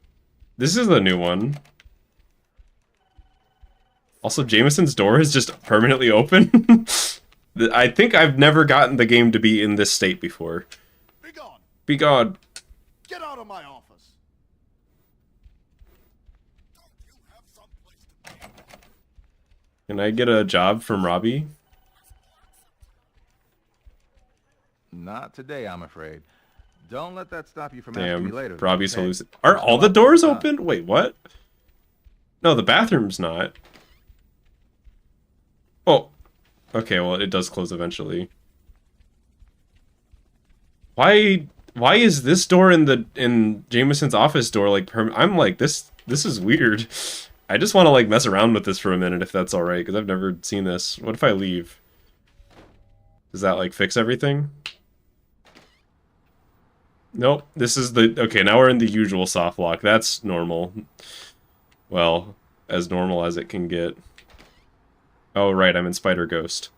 this is the new one. Also, Jameson's door is just permanently open. I think I've never gotten the game to be in this state before. Be gone. Be gone. Get out of my office. Can I get a job from Robbie? Not today, I'm afraid. Don't let that stop you from asking me Damn, later. Robbie's okay? hallucinating. Are all the doors open? Wait, what? No, the bathroom's not. Oh. Okay, well, it does close eventually. Why is this door in Jameson's office door like I'm like this is weird. I just want to like mess around with this for a minute if that's all right, because I've never seen this. What if I leave? Does that like fix everything? Nope. This is the okay. Now we're in the usual soft lock. That's normal. Well, as normal as it can get. Oh right, I'm in Spider Ghost.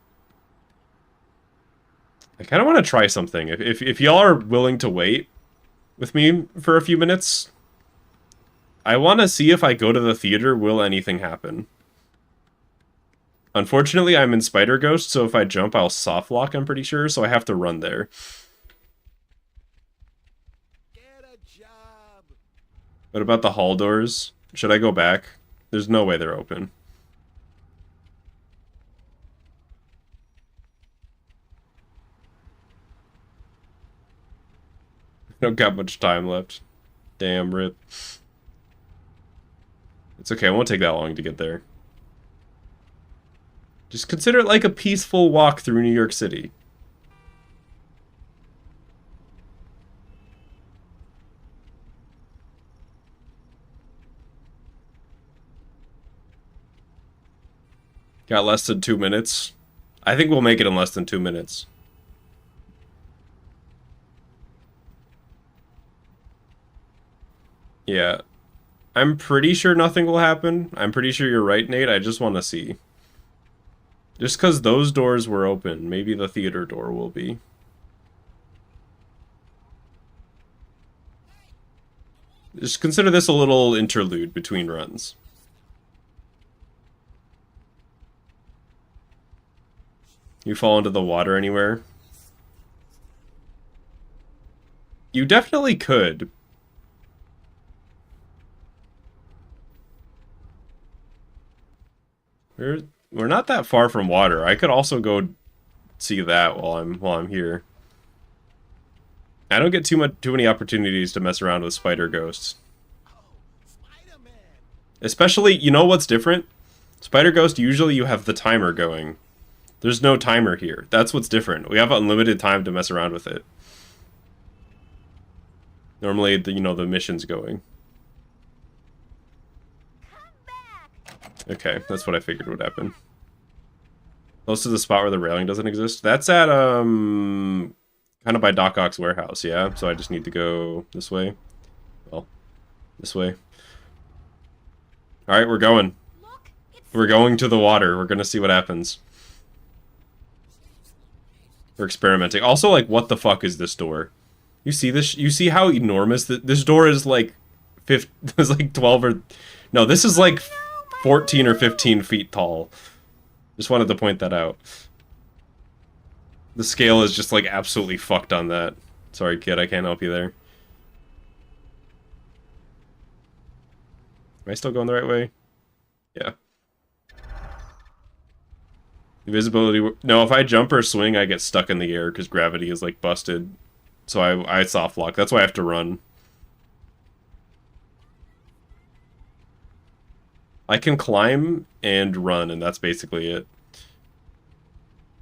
I kind of want to try something. If y'all are willing to wait with me for a few minutes, I want to see if I go to the theater, will anything happen? Unfortunately, I'm in Spider Ghost, so if I jump, I'll soft lock, I'm pretty sure, so I have to run there. Get a job. What about the hall doors? Should I go back? There's no way they're open. I don't got much time left. Damn, rip. It's okay, it won't take that long to get there. Just consider it like a peaceful walk through New York City. Got less than 2 minutes. I think we'll make it in less than 2 minutes. Yeah. I'm pretty sure nothing will happen. I'm pretty sure you're right, Nate. I just want to see. Just because those doors were open, maybe the theater door will be. Just consider this a little interlude between runs. You fall into the water anywhere? You definitely could. We're not that far from water. I could also go see that while I'm here. I don't get too many opportunities to mess around with spider ghosts. Especially, you know what's different? Spider Ghost, usually you have the timer going. There's no timer here. That's what's different. We have unlimited time to mess around with it. Normally, the mission's going. Okay, that's what I figured would happen. Close to the spot where the railing doesn't exist. That's at, kind of by Doc Ock's warehouse, yeah? So I just need to go this way. Well, this way. Alright, we're going. We're going to the water. We're gonna see what happens. We're experimenting. Also, like, what the fuck is this door? You see this? You see how enormous this door is? Like, is like 12 or... No, this is like 14 or 15 feet tall. Just wanted to point that out. The scale is just, like, absolutely fucked on that. Sorry, kid, I can't help you there. Am I still going the right way? Yeah. Invisibility... No, if I jump or swing, I get stuck in the air because gravity is, like, busted. So I soft lock. That's why I have to run. I can climb and run, and that's basically it.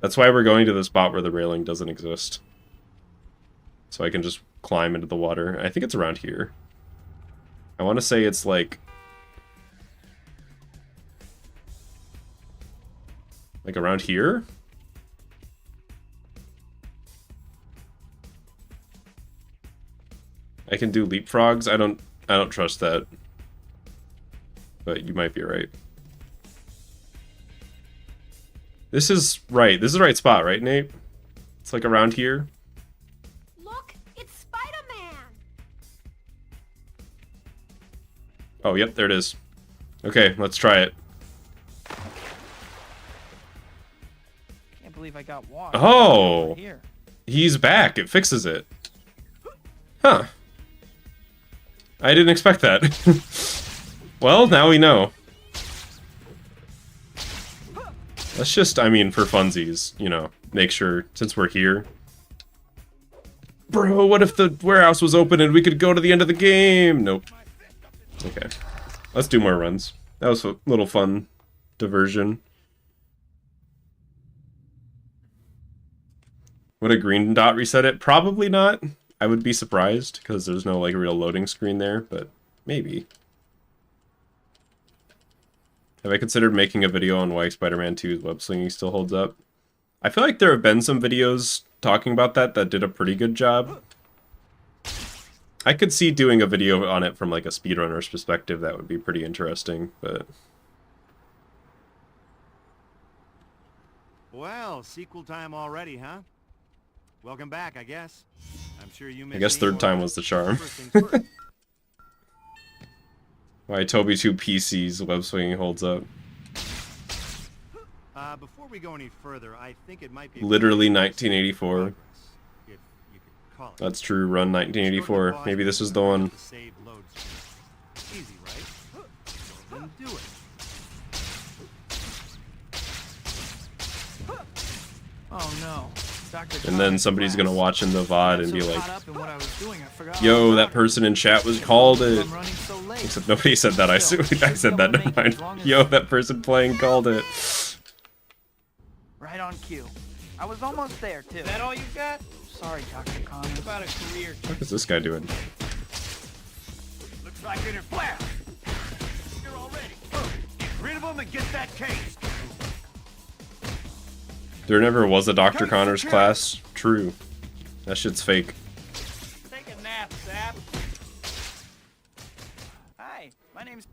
That's why we're going to the spot where the railing doesn't exist. So I can just climb into the water. I think it's around here. I want to say it's like... Like around here? I can do leapfrogs. I don't trust that. But you might be right. This is right. This is the right spot, right, Nate? It's like around here. Look, it's Spider-Man. Oh, yep, there it is. Okay, let's try it. believe I got washed. Oh! Over here. He's back. It fixes it. Huh. I didn't expect that. Well, now we know. Let's just, I mean, for funsies, you know, make sure, since we're here. Bro, what if the warehouse was open and we could go to the end of the game? Nope. Okay. Let's do more runs. That was a little fun diversion. Would a green dot reset it? Probably not. I would be surprised, because there's no, like, real loading screen there, but maybe. Have I considered making a video on why Spider-Man 2's web slinging still holds up? I feel like there have been some videos talking about that did a pretty good job. I could see doing a video on it from, like, a speedrunner's perspective. That would be pretty interesting, but... Well, sequel time already, huh? Welcome back, I guess. I'm sure you missed I guess me third more. time was the charm. First things first. Why Toby 2 PC's web swinging holds up. Before we go any further, I think it might be Literally 1984. if you could call it. That's true, run 1984. Maybe this is the one. The save load screen. Easy, right? Well, then do it. Oh no. Dr. And then somebody's gonna watch in the VOD and be like, "Yo, yo, that person in chat was called it. So Except nobody said that. I said that. Never mind. Yo, that person playing called it. Right on cue. I was almost there too. Is that all you got? Sorry, Dr. Connors. About a career. What is this guy doing? Looks like it in flash. You're all ready. Get rid of them and get that case. There never was a Dr. Connors class. True. That shit's fake. Take a nap, Sap. Hi, my name's...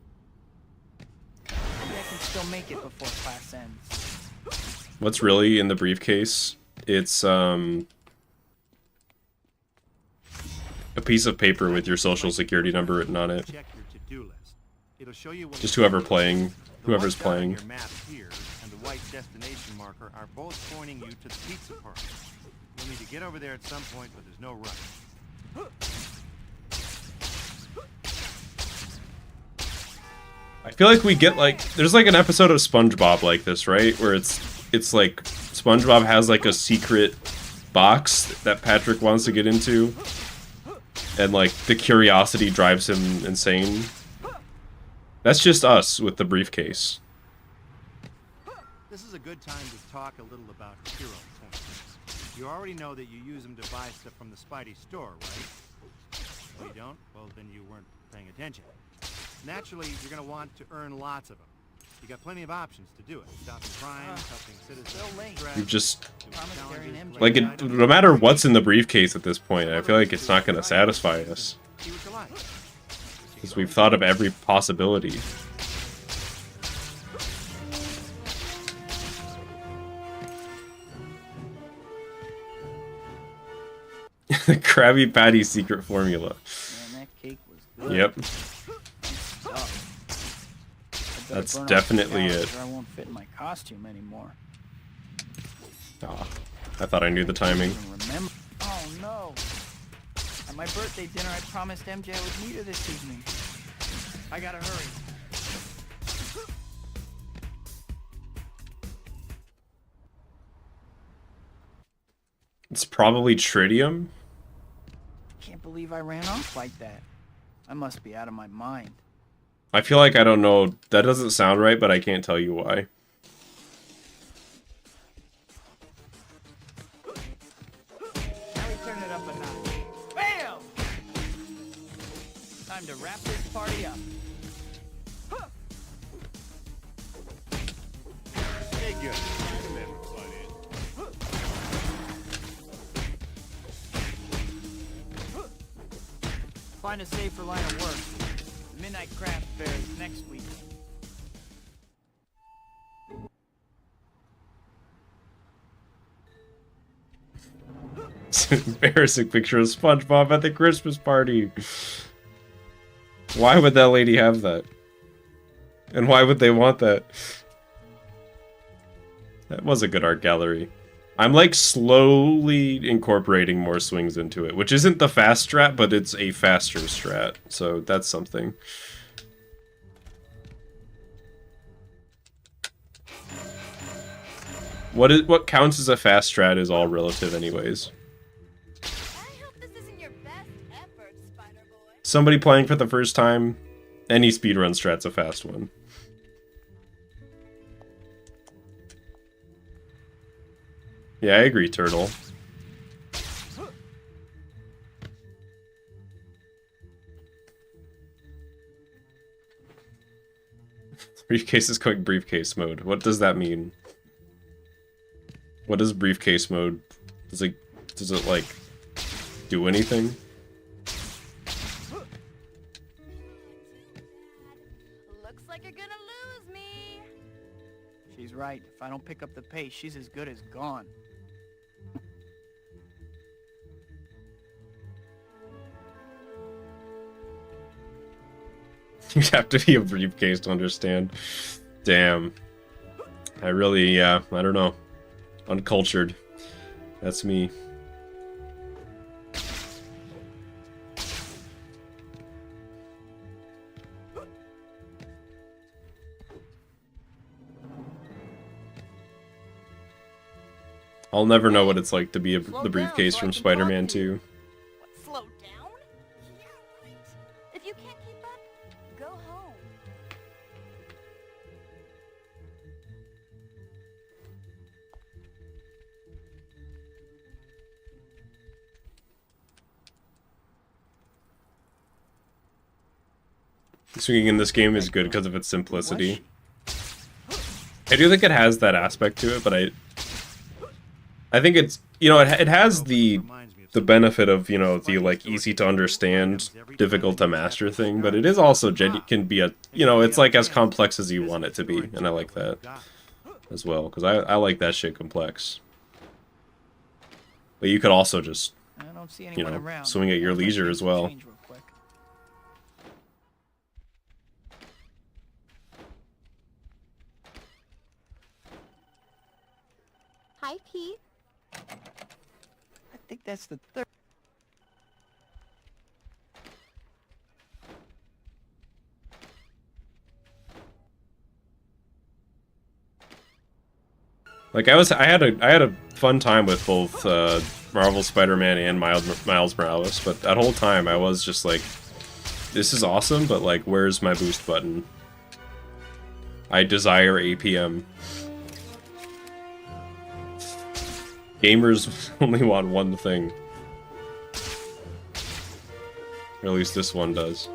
Maybe I can still make it before class ends. What's really in the briefcase? It's, a piece of paper with your social security number written on it. Check your to-do list. It'll show you what Just whoever's playing. The white dot on your map here and the white destination marker are both pointing you to the pizza parlor. You'll need to get over there at some point, but there's no rush. I feel like we get like there's like an episode of SpongeBob like this, right? Where it's like SpongeBob has like a secret box that Patrick wants to get into, and like the curiosity drives him insane. That's just us with the briefcase. This is a good time to talk a little about hero points. You already know that you use them to buy stuff from the Spidey store, right? Oh, you don't? Well, then you weren't paying attention. Naturally, you're going to want to earn lots of them. You got plenty of options to do it. Stopping crime, helping citizens. You just like it. No matter what's in the briefcase at this point, I feel like it's not going to satisfy us because we've thought of every possibility. The Krabby Patty secret formula. Man, that cake was good. Yep. That's definitely it. I won't fit in my costume anymore. Oh, I thought I knew the timing. Remember? Oh no! At my birthday dinner, I promised MJ I would meet her this evening. I gotta hurry. It's probably tritium. Can't believe I ran off like that. I must be out of my mind. I feel like I don't know. That doesn't sound right, but I can't tell you why. Now we turn it up a notch. Bam! Time to wrap this party up. Hey, good. Find a safer line of work. The Midnight Craft Fair is next week. It's an embarrassing picture of SpongeBob at the Christmas party. Why would that lady have that? And why would they want that? That was a good art gallery. I'm like slowly incorporating more swings into it, which isn't the fast strat, but it's a faster strat, so that's something. What counts as a fast strat is all relative anyways. I hope this isn't your best effort, Spider-Boy. Somebody playing for the first time, any speedrun strat's a fast one. Yeah, I agree, Turtle. Briefcase is going briefcase mode. What does that mean? What is briefcase mode? Does it like do anything? Looks like you're gonna lose me. She's right. If I don't pick up the pace, she's as good as gone. You'd have to be a briefcase to understand. Damn. I really, I don't know. Uncultured. That's me. I'll never know what it's like to be the briefcase from Spider-Man 2. What, slow down? Yeah, right. If you can't keep up, go home. Swinging in this game is good because of its simplicity. I do think it has that aspect to it, but I think it's, you know, it has the benefit of, you know, the like easy to understand, difficult to master thing, but it is also can be a, you know, it's like as complex as you want it to be, and I like that as well, because I like that shit complex. But you could also just, I don't see you anyone know, around. swing at your leisure as well. Change real quick. Hi, Pete. I think that's the third. Like I had a fun time with both Marvel Spider-Man and Miles Morales, but that whole time I was just like, this is awesome, but like, where's my boost button? I desire APM. Gamers only want one thing. Or at least this one does.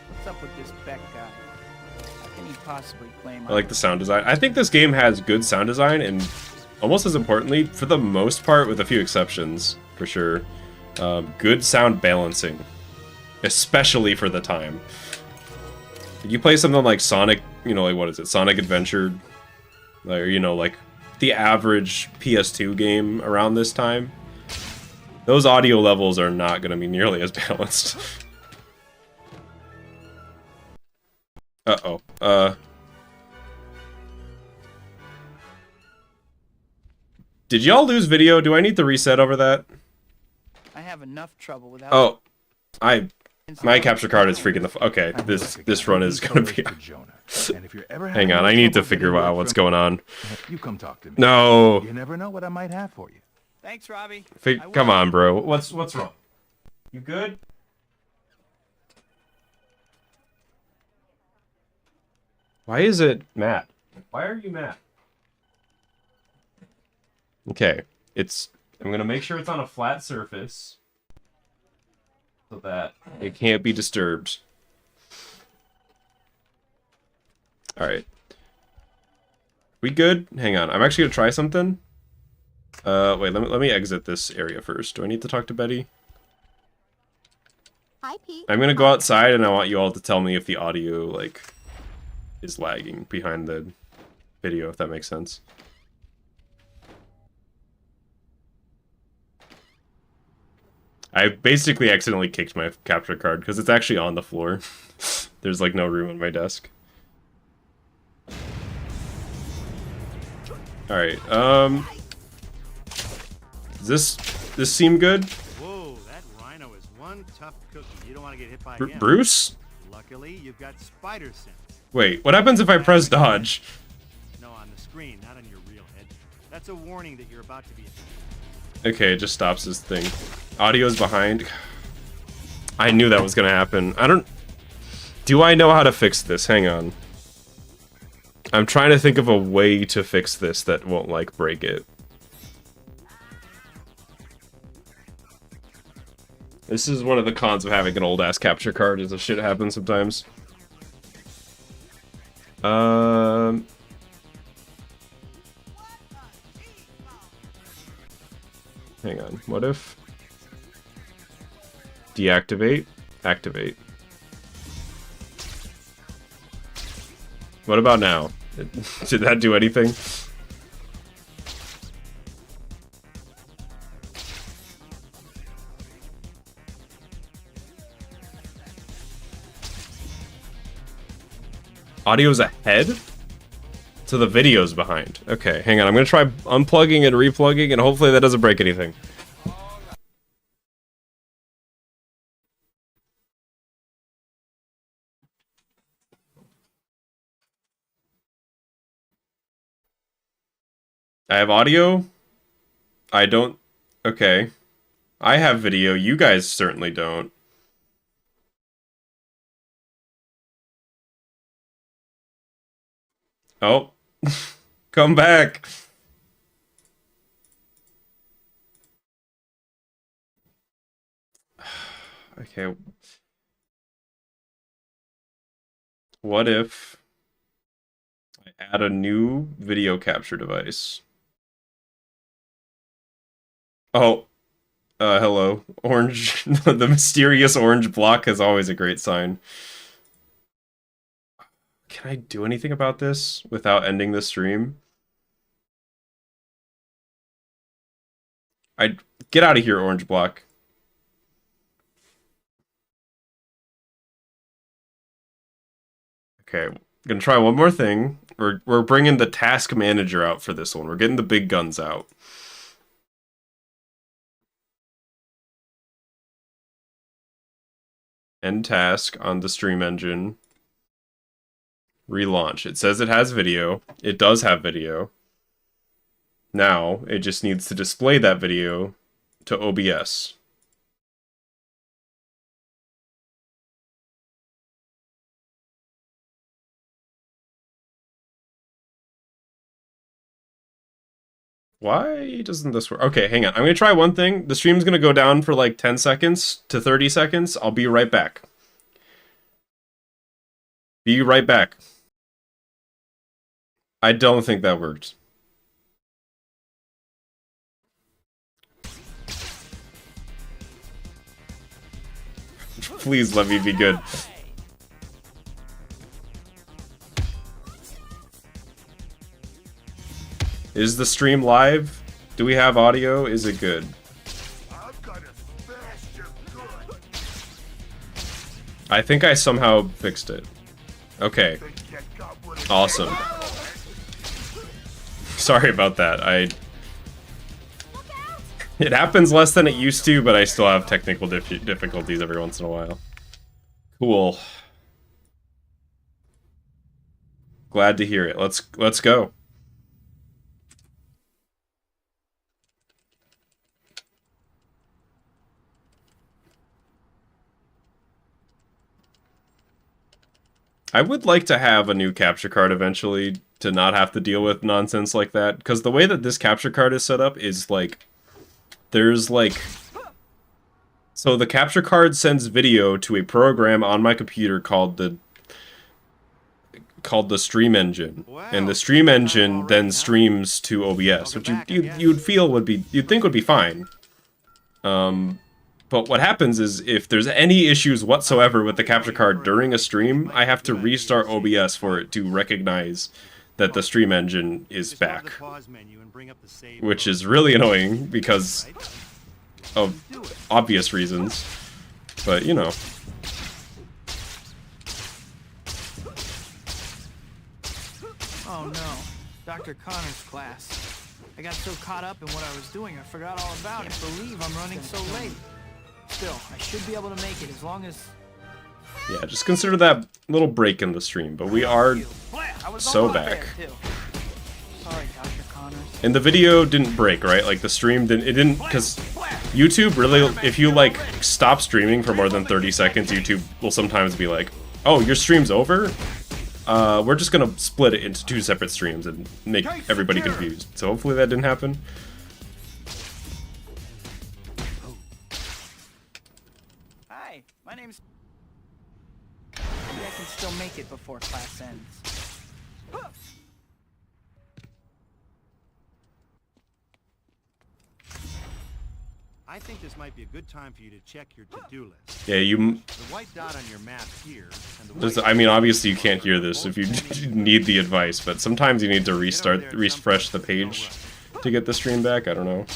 What's up with this Beck guy? How can he possibly claim? I like the sound design. I think this game has good sound design, and almost as importantly, for the most part, with a few exceptions, for sure, good sound balancing. Especially for the time. You play something like Sonic, you know, like what is it, Sonic Adventure, or you know, like the average PS2 game around this time, those audio levels are not going to be nearly as balanced. Uh-oh. Did y'all lose video? Do I need to reset over that? I have enough trouble without. Oh, my capture card is freaking the okay, this run is gonna be. Hang on, I need to figure out what's going on. You come talk to me. No. You never know what I might have for you. Thanks, Robbie. Come on, bro. What's wrong? You good? Why is it Matt? Why are you Matt? Okay, I'm gonna make sure it's on a flat surface so that it can't be disturbed. Alright. We good? Hang on. I'm actually gonna try something. Wait, let me exit this area first. Do I need to talk to Betty? Hi, Pete. I'm gonna go outside and I want you all to tell me if the audio, like, is lagging behind the video, if that makes sense. I basically accidentally kicked my capture card because it's actually on the floor. There's like no room on my desk. Alright, does this seem good? Whoa, that rhino is one tough cookie. You don't want to get hit by him. Bruce? Luckily, you've got spider sense. Wait, what happens if I press dodge? No, on the screen, not on your real head. That's a warning that you're about to be attacked. Okay, it just stops this thing. Audio's behind. I knew that was gonna happen. Do I know how to fix this? Hang on. I'm trying to think of a way to fix this that won't, like, break it. This is one of the cons of having an old-ass capture card, is the shit happens sometimes. Hang on. What if... Deactivate? Activate. What about now? Did that do anything? Audio's ahead? So the video's behind. Okay, hang on. I'm gonna try unplugging and replugging, and hopefully that doesn't break anything. I have audio. I don't... Okay. I have video. You guys certainly don't. Oh. Come back. Okay. What if I add a new video capture device? Oh. Hello. Orange. The mysterious orange block is always a great sign. Can I do anything about this without ending the stream? Get out of here, orange block. Okay, I'm gonna try one more thing. We're bringing the task manager out for this one. We're getting the big guns out. End task on the stream engine. Relaunch. It says it has video. It does have video. Now, it just needs to display that video to OBS. Why doesn't this work? Okay, hang on. I'm going to try one thing. The stream's going to go down for like 10 seconds to 30 seconds. I'll be right back. Be right back. I don't think that worked. Please let me be good. Is the stream live? Do we have audio? Is it good? I think I somehow fixed it. Okay. Awesome. Sorry about that. It happens less than it used to, but I still have technical difficulties every once in a while. Cool. Glad to hear it. Let's go. I would like to have a new capture card eventually to not have to deal with nonsense like that, because the way that this capture card is set up is like, there's like, so the capture card sends video to a program on my computer called the stream engine, and the stream engine then streams to OBS, which you'd feel would be, you'd think would be fine. But what happens is, if there's any issues whatsoever with the capture card during a stream, I have to restart OBS for it to recognize that the stream engine is back. Which is really annoying because of obvious reasons. But, you know. Oh no. Dr. Connor's class. I got so caught up in what I was doing, I forgot all about it. I can't believe I'm running so late. Still, I should be able to make it as long as... Yeah, just consider that little break in the stream, but we are so back. Sorry, Dr. Connors. And the video didn't break, right? Like the stream didn't, because YouTube really, if you like stop streaming for more than 30 seconds, YouTube will sometimes be like, oh, your stream's over? We're just gonna split it into 2 separate streams and make everybody confused. So hopefully that didn't happen. Hi, my name's... Maybe I can still make it before class ends. I think this might be a good time for you to check your to-do list. Yeah, you... The white dot on your map here, and the I mean, obviously you can't hear this if you need the advice, but sometimes you need to refresh the page to get the stream back. I don't know.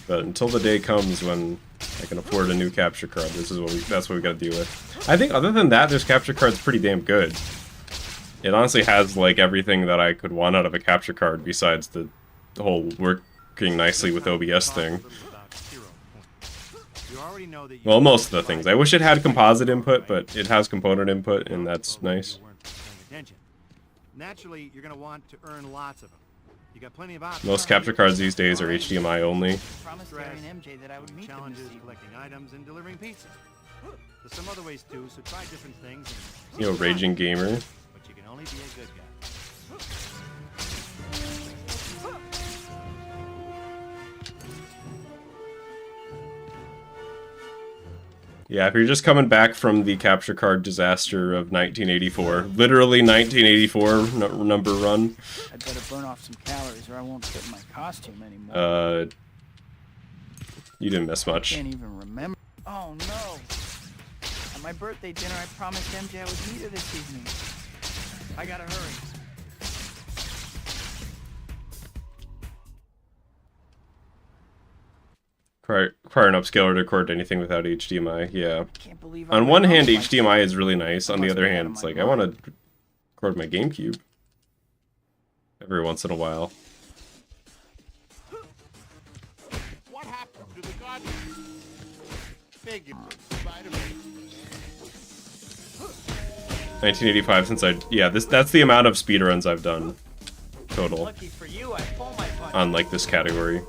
But until the day comes when I can afford a new capture card, that's what we gotta deal with. I think other than that, this capture card's pretty damn good. It honestly has like everything that I could want out of a capture card besides the whole working nicely with OBS thing. Well, most of the things. I wish it had composite input, but it has component input, and that's nice. Naturally, you're going to want to earn lots of them. You got plenty of options. Most capture cards these days are HDMI only. Promised Gary and MJ that I would meet them Challenges, this evening. collecting items, and delivering pizza. There's some other ways too, so try different things. You know, Raging Gamer. But you can only be a good guy. Yeah, if you're just coming back from the capture card disaster of 1984, literally 1984 number run. I'd better burn off some calories or I won't fit in my costume anymore. You didn't miss much. I can't even remember. Oh no! At my birthday dinner, I promised MJ I would meet her this evening. I gotta hurry. Require an upscaler to record anything without HDMI, yeah. Can't believe On one hand, HDMI is really nice. On the other hand, it's like, I want to record my GameCube every once in a while. What happened to the garden? Begging for Spider-Man. 1985 since that's the amount of speedruns I've done total Lucky for you, I pull my punch. on like this category.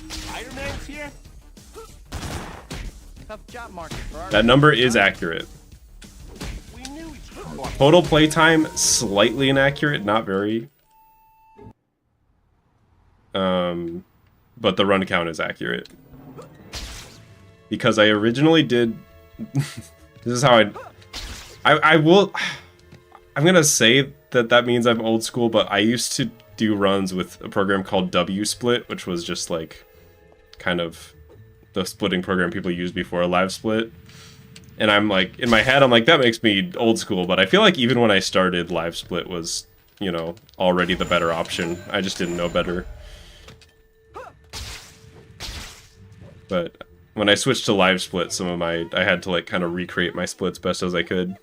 Spider-Man's here? Tough job market for our... That number is accurate. We knew each other. Total playtime slightly inaccurate, not very. But the run count is accurate. Because I originally did this is how I'm gonna say that means I'm old school, but I used to do runs with a program called W-Split, which was just like kind of the splitting program people used before a live split. And I'm like, in my head, I'm like, that makes me old school, but I feel like even when I started, live split was, you know, already the better option. I just didn't know better. But when I switched to live split, I had to like kind of recreate my splits best as I could.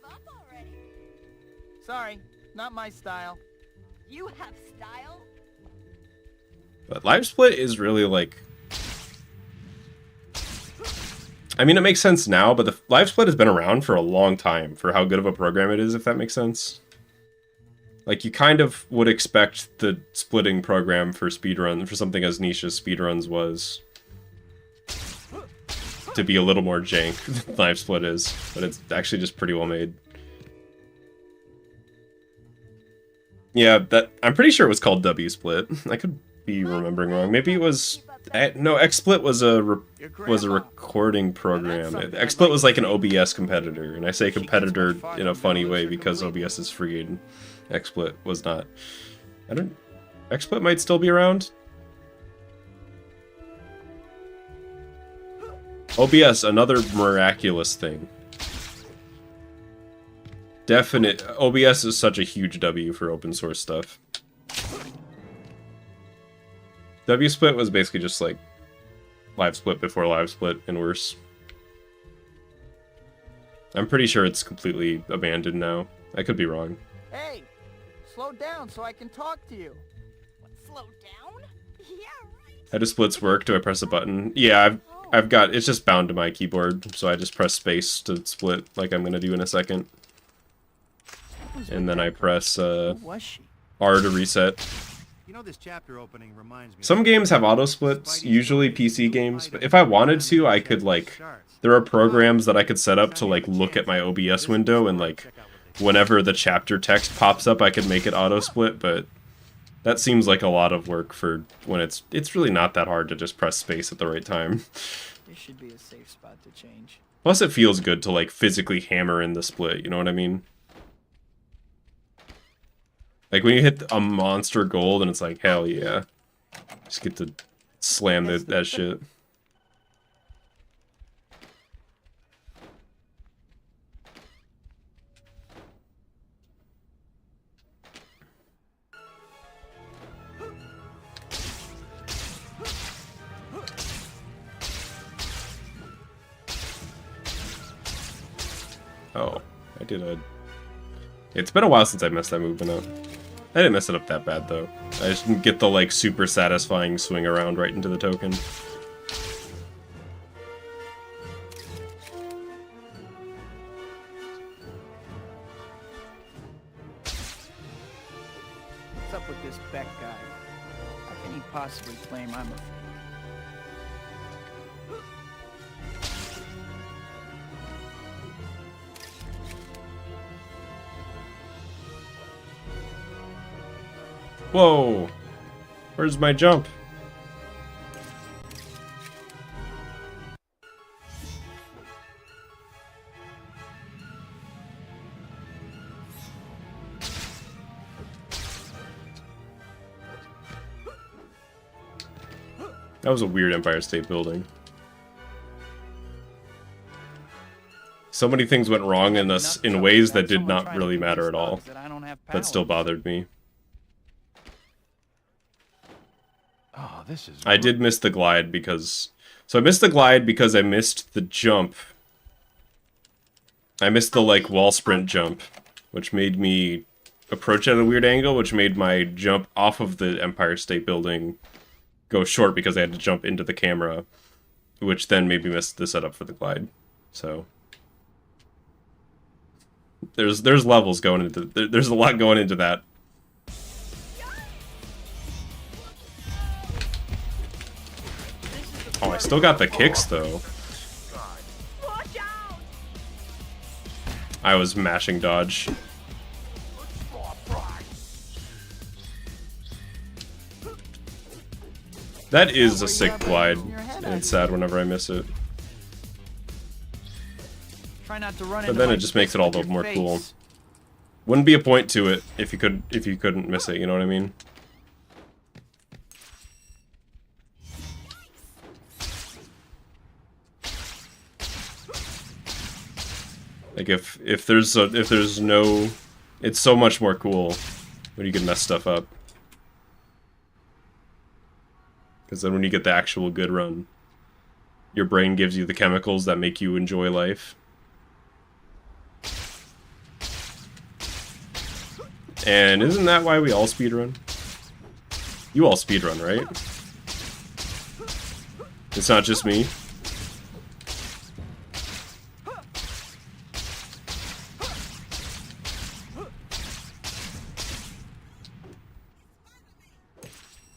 Sorry, not my style. You have style? But live split is really like, I mean, it makes sense now, but the live split has been around for a long time for how good of a program it is, if that makes sense. Like, you kind of would expect the splitting program for speedrun, for something as niche as speedruns was, to be a little more jank than live split is, but it's actually just pretty well made. Yeah, I'm pretty sure it was called W-Split. I could be remembering wrong. Maybe it was... No, XSplit was a recording program. XSplit was like an OBS competitor, and I say competitor in a funny way because OBS is free and XSplit was not. XSplit might still be around. OBS, another miraculous thing. OBS is such a huge W for open source stuff. W-Split was basically just like live split before live split and worse. I'm pretty sure it's completely abandoned now. I could be wrong. Hey, slow down so I can talk to you. What, slow down? Yeah, right. How do splits work? Do I press a button? Yeah, I've got, it's just bound to my keyboard, so I just press space to split, like I'm gonna do in a second. And then I press Who was she? R to reset. You know, this chapter opening reminds me. Some games have auto splits, usually PC games, but if I wanted to, I could, like, there are programs that I could set up to, like, look at my OBS window and, like, whenever the chapter text pops up, I could make it auto split, but that seems like a lot of work for when it's really not that hard to just press space at the right time. This should be a safe spot to change. Plus it feels good to, like, physically hammer in the split, you know what I mean? Like, when you hit a monster gold and it's like, hell yeah. Just get to slam that shit. Oh, I did a... It's been a while since I messed that movement up. I didn't mess it up that bad, though. I just didn't get the, like, super satisfying swing around right into the token. What's up with this Beck guy? How can he possibly claim I'm a... Whoa! Where's my jump? That was a weird Empire State Building. So many things went wrong in this in ways that did not really matter at all. That still bothered me. Oh, this is... I did miss the glide because... So I missed the glide because I missed the jump. I missed the, like, wall sprint jump, which made me approach at a weird angle, which made my jump off of the Empire State Building go short because I had to jump into the camera, which then made me miss the setup for the glide. So... There's levels going into... There's a lot going into that. Oh, I still got the kicks, though. Watch out! I was mashing dodge. That is a sick glide, and it's sad whenever I miss it. Try not to run But then it just makes it all the more cool. Wouldn't be a point to it if you couldn't miss it, you know what I mean? Like if there's no, it's so much more cool when you can mess stuff up. Because then when you get the actual good run, your brain gives you the chemicals that make you enjoy life. And isn't that why we all speedrun? You all speedrun, right? It's not just me.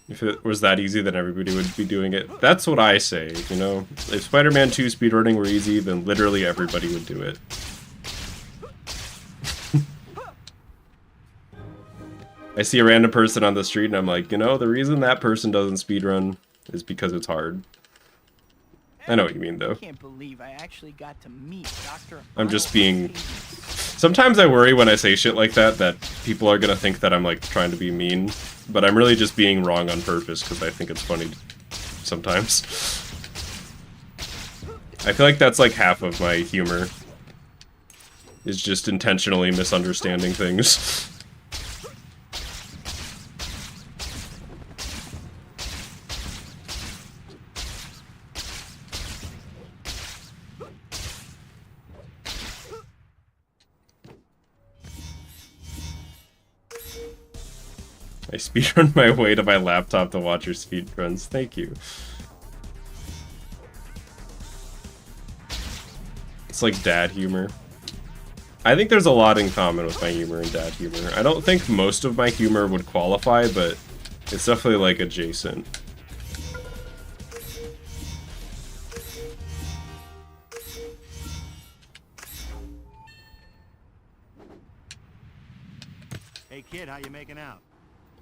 If it was that easy, then everybody would be doing it. That's what I say, you know? If Spider-Man 2 speedrunning were easy, then literally everybody would do it. I see a random person on the street and I'm like, you know, the reason that person doesn't speedrun is because it's hard. I know what you mean, though. I can't believe I actually got to meet Dr. I'm just being... Sometimes I worry when I say shit like that people are gonna think that I'm, like, trying to be mean. But I'm really just being wrong on purpose because I think it's funny sometimes. I feel like that's, like, half of my humor. Is just intentionally misunderstanding things. I speedrun my way to my laptop to watch your speedruns. Thank you. It's like dad humor. I think there's a lot in common with my humor and dad humor. I don't think most of my humor would qualify, but it's definitely like adjacent. Hey kid, how you making out?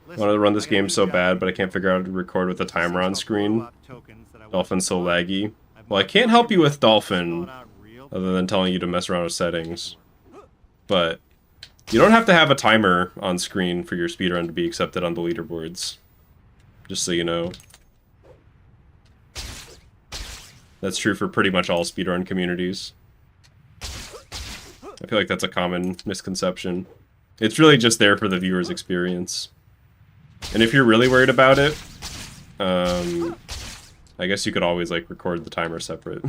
I wanted to run this game so bad, but I can't figure out how to record with the timer on screen. Dolphin's so laggy. Well, I can't help you with Dolphin, other than telling you to mess around with settings. But you don't have to have a timer on screen for your speedrun to be accepted on the leaderboards. Just so you know. That's true for pretty much all speedrun communities. I feel like that's a common misconception. It's really just there for the viewer's experience. And if you're really worried about it, I guess you could always like record the timer separate.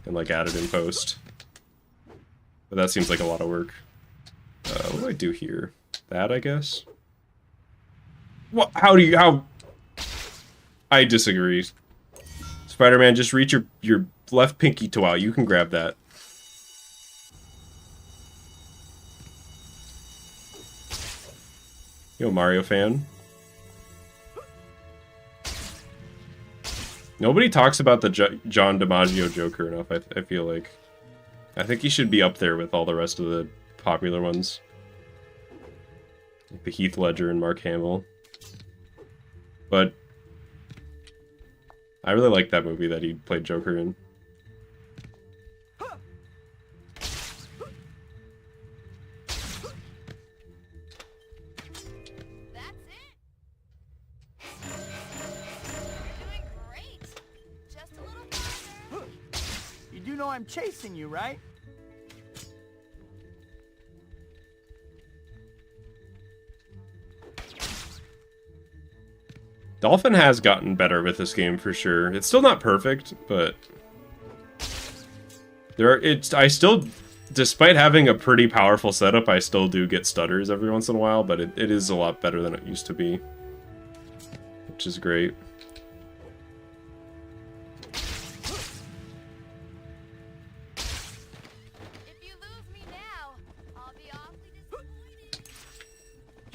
And like add it in post. But that seems like a lot of work. What do I do here? That, I guess? What? How? I disagree. Spider-Man, just reach your left pinky toe out. You can grab that. Yo, Mario fan. Nobody talks about the John DiMaggio Joker enough, I feel like. I think he should be up there with all the rest of the popular ones. Like the Heath Ledger and Mark Hamill. But I really like that movie that he played Joker in. You do know I'm chasing you, right? Dolphin has gotten better with this game for sure. It's still not perfect, but I still, despite having a pretty powerful setup, I still do get stutters every once in a while, but it is a lot better than it used to be, which is great.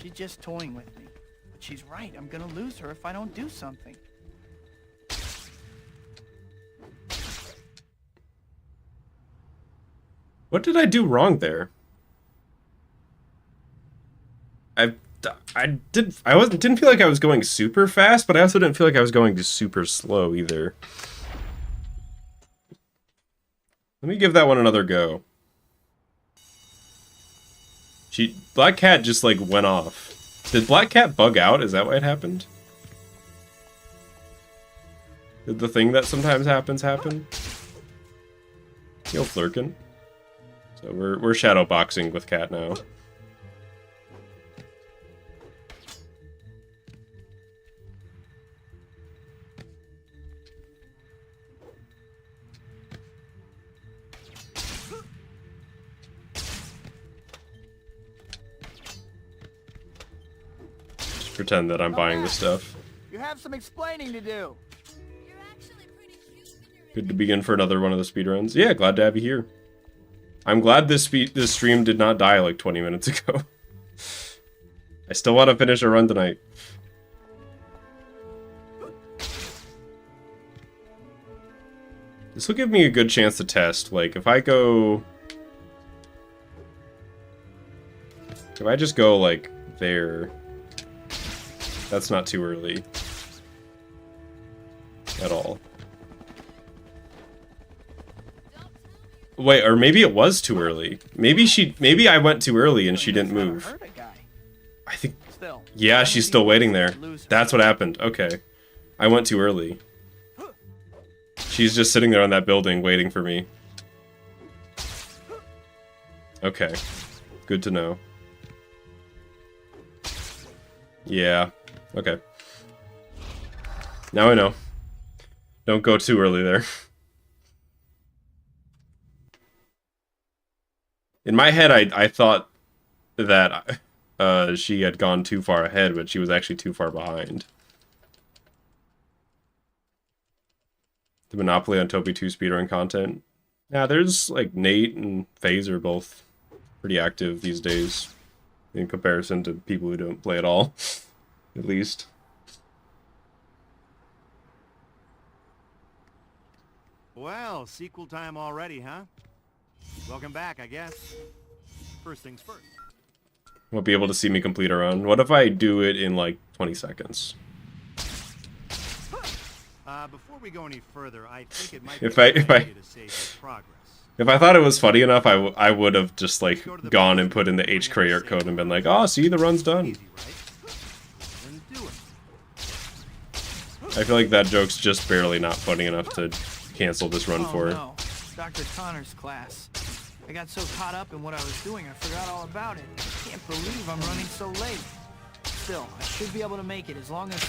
She's just toying with me. But she's right. I'm gonna lose her if I don't do something. What did I do wrong there? didn't feel like I was going super fast, but I also didn't feel like I was going super slow either. Let me give that one another go. Black Cat just like went off. Did Black Cat bug out? Is that why it happened? Did the thing that sometimes happens happen? Yo, Flurkin. So we're shadow boxing with Cat now. Just pretend that I'm buying the stuff. You have some explaining to do. Good to begin for another one of the speedruns. Yeah, glad to have you here. I'm glad this stream did not die like 20 minutes ago. I still want to finish a run tonight. This will give me a good chance to test. Like, if I just go, like, there... That's not too early. At all. Wait, or maybe it was too early. Maybe I went too early and she didn't move. I think... Yeah, she's still waiting there. That's what happened. Okay. I went too early. She's just sitting there on that building waiting for me. Okay. Good to know. Yeah. Okay. Now I know. Don't go too early there. In my head, I thought that she had gone too far ahead, but she was actually too far behind. The monopoly on Toby 2 speedrun content. Yeah, there's like Nate and FaZe are both pretty active these days in comparison to people who don't play at all, at least. Well, sequel time already, huh? Welcome back, I guess. First things first. Won't be able to see me complete a run. What if I do it in like 20 seconds? Before we go any further, I think it might If be I- a good if I- idea to save your progress. If I thought it was funny enough, I would have just like gone and put in the H creator code and been like, oh, see, the run's done. Easy, right? Then do it. I feel like that joke's just barely not funny enough to cancel this run Oh for. no, Dr. Connor's class. I got so caught up in what I was doing, I forgot all about it. I can't believe I'm running so late. Still, I should be able to make it as long as...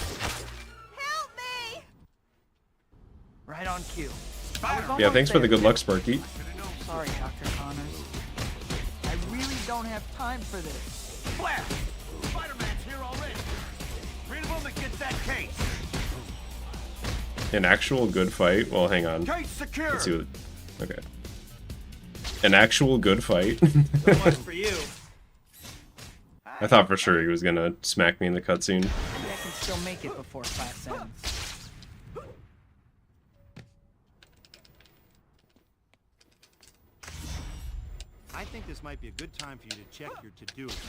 Help me! Right on cue. Yeah, thanks for the good luck, Sparky. Sorry, Dr. Connors. I really don't have time for this. Flash! Spider-Man's here already. Read him and get that case. An actual good fight? Well, hang on. Case secure. Let's see what... Okay. An actual good fight? So much for you. I thought for sure he was gonna smack me in the cutscene. Maybe I can still make it before class ends. I think this might be a good time for you to check your to-do list.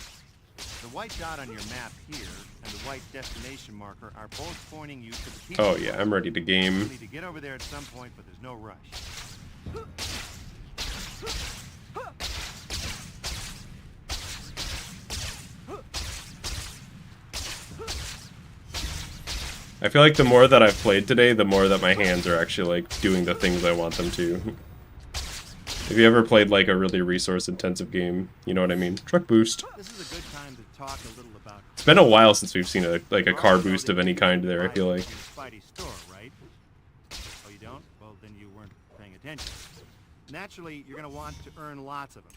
The white dot on your map here and the white destination marker are both pointing you to the pizza Oh yeah, I'm ready to You game. need to get over there at some point, but there's no rush. I feel like the more that I've played today, the more that my hands are actually like doing the things I want them to. If you ever played like a really resource-intensive game, you know what I mean. Truck boost. This is a good time to talk a little about... It's been a while since we've seen a car boost of any kind there, I feel like. Spidey store, right? Oh, you don't? Well, then you weren't paying attention. Naturally, you're going to want to earn lots of them.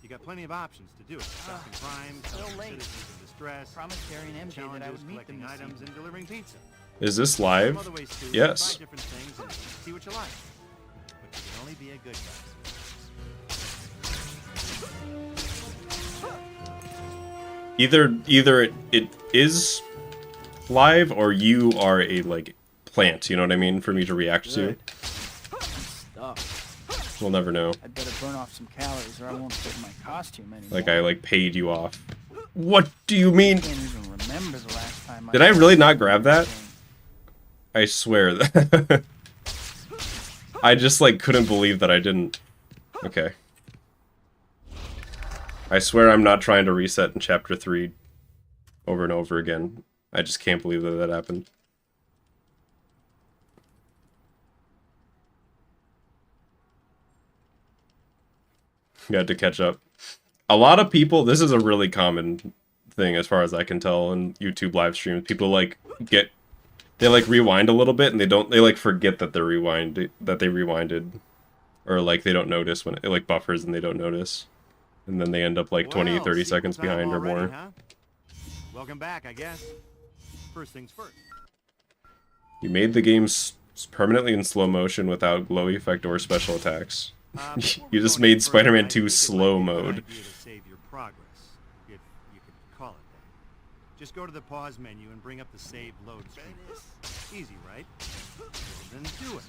You got plenty of options to do it. Stopping crime, so helping late. citizens in distress, Promised Gary and MJ that I challenges, would meet them collecting this items, evening. and delivering pizza. Is this Some live? other ways too. Yes. Try different things and see what you like. But you can only be a good guy. Either it is live or you are a like plant, you know what I mean, for me to react to. Stuff. We'll never know. I'd better burn off some calories or I won't fit in my costume anymore. Like I like paid you off. What do you mean? I can't even remember the last time Did I really not grab that? I swear that I just like couldn't believe that I didn't. Okay. I swear I'm not trying to reset in chapter 3 over and over again. I just can't believe that that happened. Got to catch up. A lot of people, this is a really common thing as far as I can tell in YouTube live streams. People like they like rewind a little bit and they like forget that they rewinded, or like they don't notice when it like buffers and they don't notice. And then they end up like 20, Well, 30 sequel seconds time behind or already, more. huh? Welcome back, I guess. First things first. You made the game permanently in slow motion without glow effect or special attacks. Before You we just go any made further, Spider-Man I 2 think it slow might be a good mode. idea to save your progress, if you could call it that. Just go to the pause menu and bring up the save load screen. Easy, right? Well, then do it.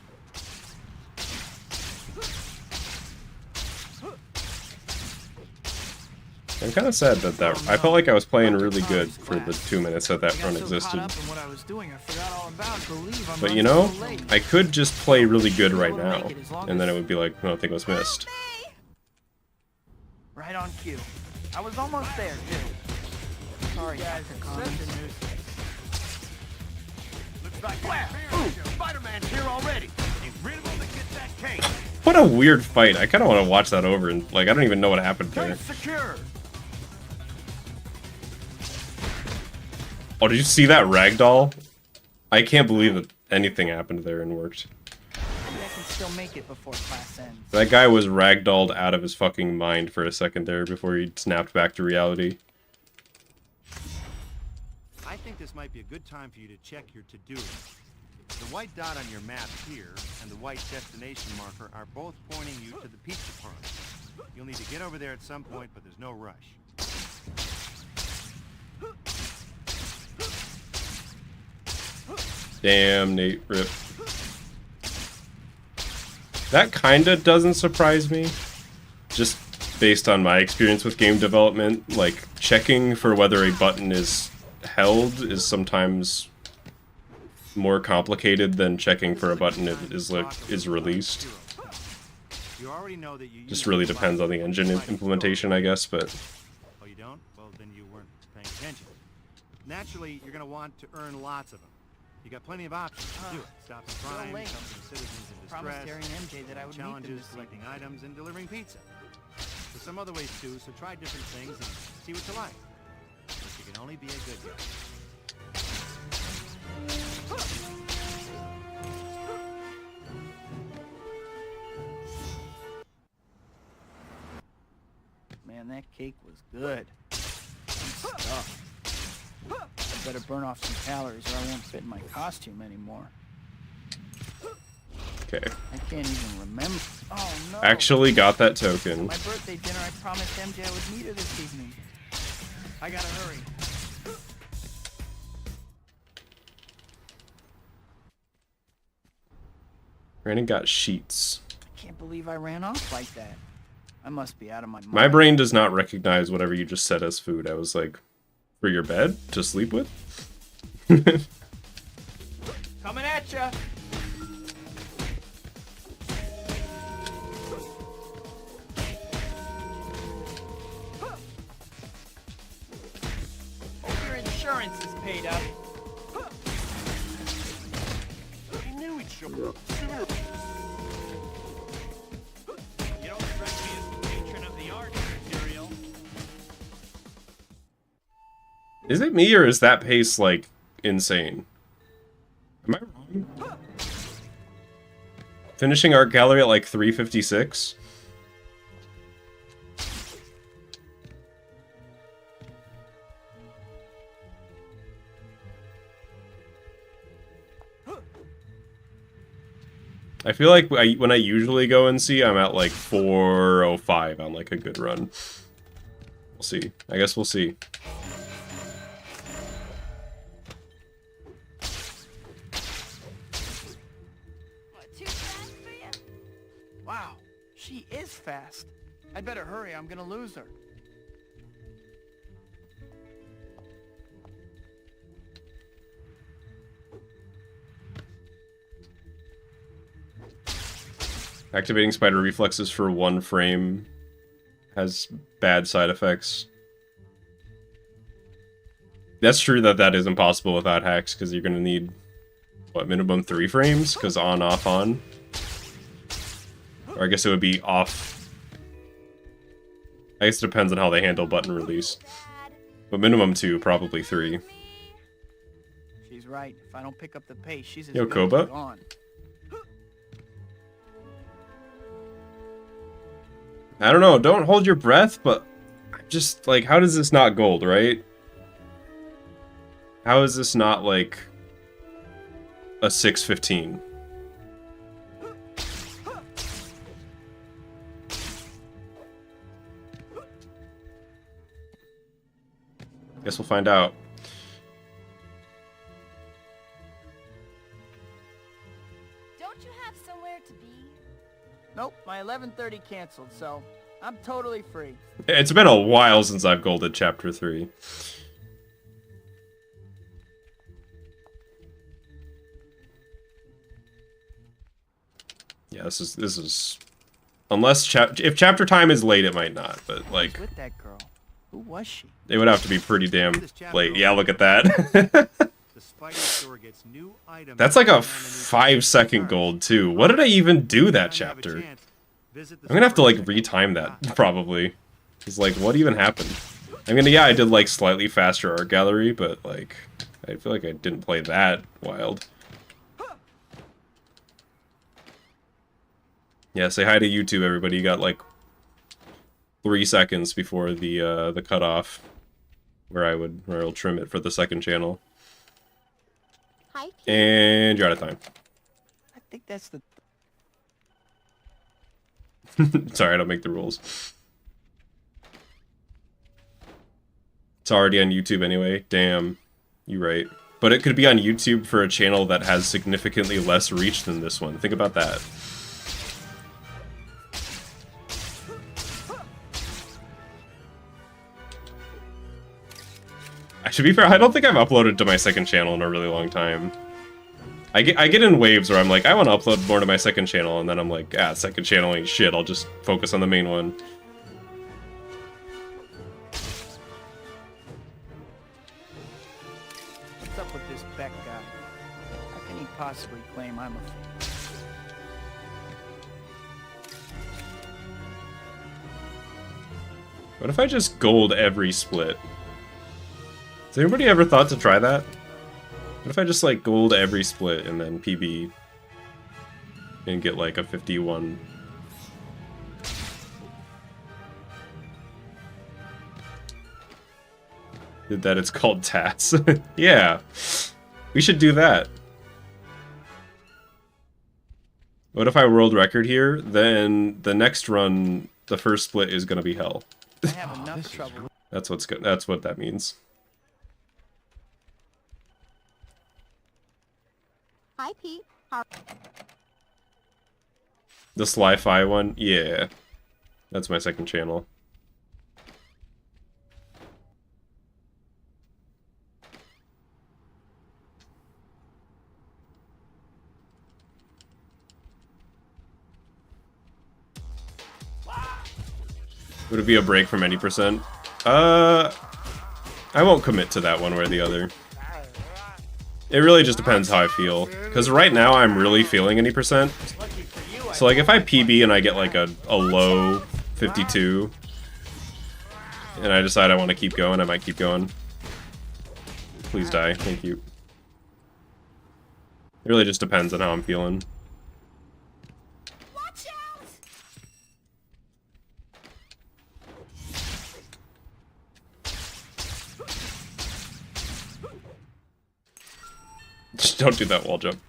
I'm kind of sad that I felt like I was playing really good for the 2 minutes that that I got run so existed. caught up in what I was doing, I forgot all about it. Believe I'm But you running know, so late. I could just play really good right now, and then it would be like nothing was missed. Me! Right on cue. I was almost there, too. Sorry, Dr. Connors. Looks like Spider-Man's here already. He's ready to get that case. What a weird fight. I kind of want to watch that over, and like I don't even know what happened there. Case secure. Oh, did you see that ragdoll? I can't believe that anything happened there and worked. Maybe I can still make it before class ends. That guy was ragdolled out of his fucking mind for a second there before he snapped back to reality. this might be a good time for you to check your to-do list. The white dot on your map here and the white destination marker are both pointing you to the pizza parlor. You'll need to get over there at some point, but there's no rush. Damn, Nate, rip. That kinda doesn't surprise me. Just based on my experience with game development, like, checking for whether a button is held is sometimes more complicated than checking for a button is released. You already know that you Just really depends on the engine implementation, I guess, but... Oh, you don't? Well, then you weren't paying attention. Naturally, you're going to want to earn lots of them. You got plenty of options to do it. Stopping crime, late. helping citizens in Promised distress, Terry and MJ that I would meet them challenges, this collecting evening. items, and delivering pizza. There's some other ways too, so try different things and see what you like. But you can only be a good guy. Man, that cake was good. Good stuff. I better burn off some calories or I won't fit in my costume anymore. Okay. I can't even remember. Oh no. Actually got that token. My birthday dinner, I promised MJ I would meet her this evening. I gotta hurry. Brandon got sheets. I can't believe I ran off like that. I must be out of my mind. My brain does not recognize whatever you just said as food. I was like, for your bed to sleep with? Coming at ya! Hope your insurance is paid up. We knew each other. You don't strike me as the patron of the arts, material. Is it me or is that pace, like, insane? Am I wrong? Finishing art gallery at like 3:56? I feel like when I usually go and see, I'm at like 4:05 on like a good run. We'll see. I guess we'll see. What, too fast for you? Wow, she is fast. I'd better hurry, I'm gonna lose her. Activating spider reflexes for 1 frame has bad side effects. That's true that that is impossible without hacks, because you're going to need, what, minimum 3 frames? Because on, off, on. Or I guess it would be off. I guess it depends on how they handle button release. But minimum 2, probably 3. She's right. If I don't pick up the pace, she's as Yo, good Koba? as gone. I don't know, don't hold your breath, but just, like, how does this not gold, right? How is this not, like, a 615? Guess we'll find out. Don't you have somewhere to be? Nope, my 11:30 canceled, so I'm totally free. It's been a while since I've golded Chapter 3. Yeah, this is unless if chapter time is late, it might not, but Who's like with that girl? Who was she? it would have to be pretty damn late. Yeah, look at that. The Spidey store gets new items. That's like a every time new 5-second gold too. What did I even do that Time you have a chapter? chance, visit the I'm gonna have to store like and check retime out that probably. Cause like what even happened? I mean, yeah, I did like slightly faster art gallery, but like I feel like I didn't play that wild. Yeah, say hi to YouTube, everybody. You got like 3 seconds before the cutoff, where I'll trim it for the second channel. Hi, Pete. And you're out of time. I think that's the... Sorry, I don't make the rules. It's already on YouTube anyway. Damn. You're right. But it could be on YouTube for a channel that has significantly less reach than this one. Think about that. To be fair, I don't think I've uploaded to my second channel in a really long time. I get in waves where I'm like, I want to upload more to my second channel, and then I'm like, ah, second channel ain't shit, I'll just focus on the main one. What's up with this Beck guy? How can he possibly claim I'm a... What if I just gold every split? Has anybody ever thought to try that? What if I just like gold every split and then PB and get like a 51? That it's called TAS. Yeah, we should do that. What if I world record here? Then the next run, the first split is gonna be hell. I have enough trouble. That's what's good. That's what that means. Hi, Pete. The Slyfi one? Yeah. That's my second channel. Would it be a break from any percent? I won't commit to that one way or the other. It really just depends how I feel. Because right now I'm really feeling any percent. So like if I PB and I get like a low 52, and I decide I want to keep going, I might keep going. Please die, thank you. It really just depends on how I'm feeling. Watch out! Just don't do that wall jump.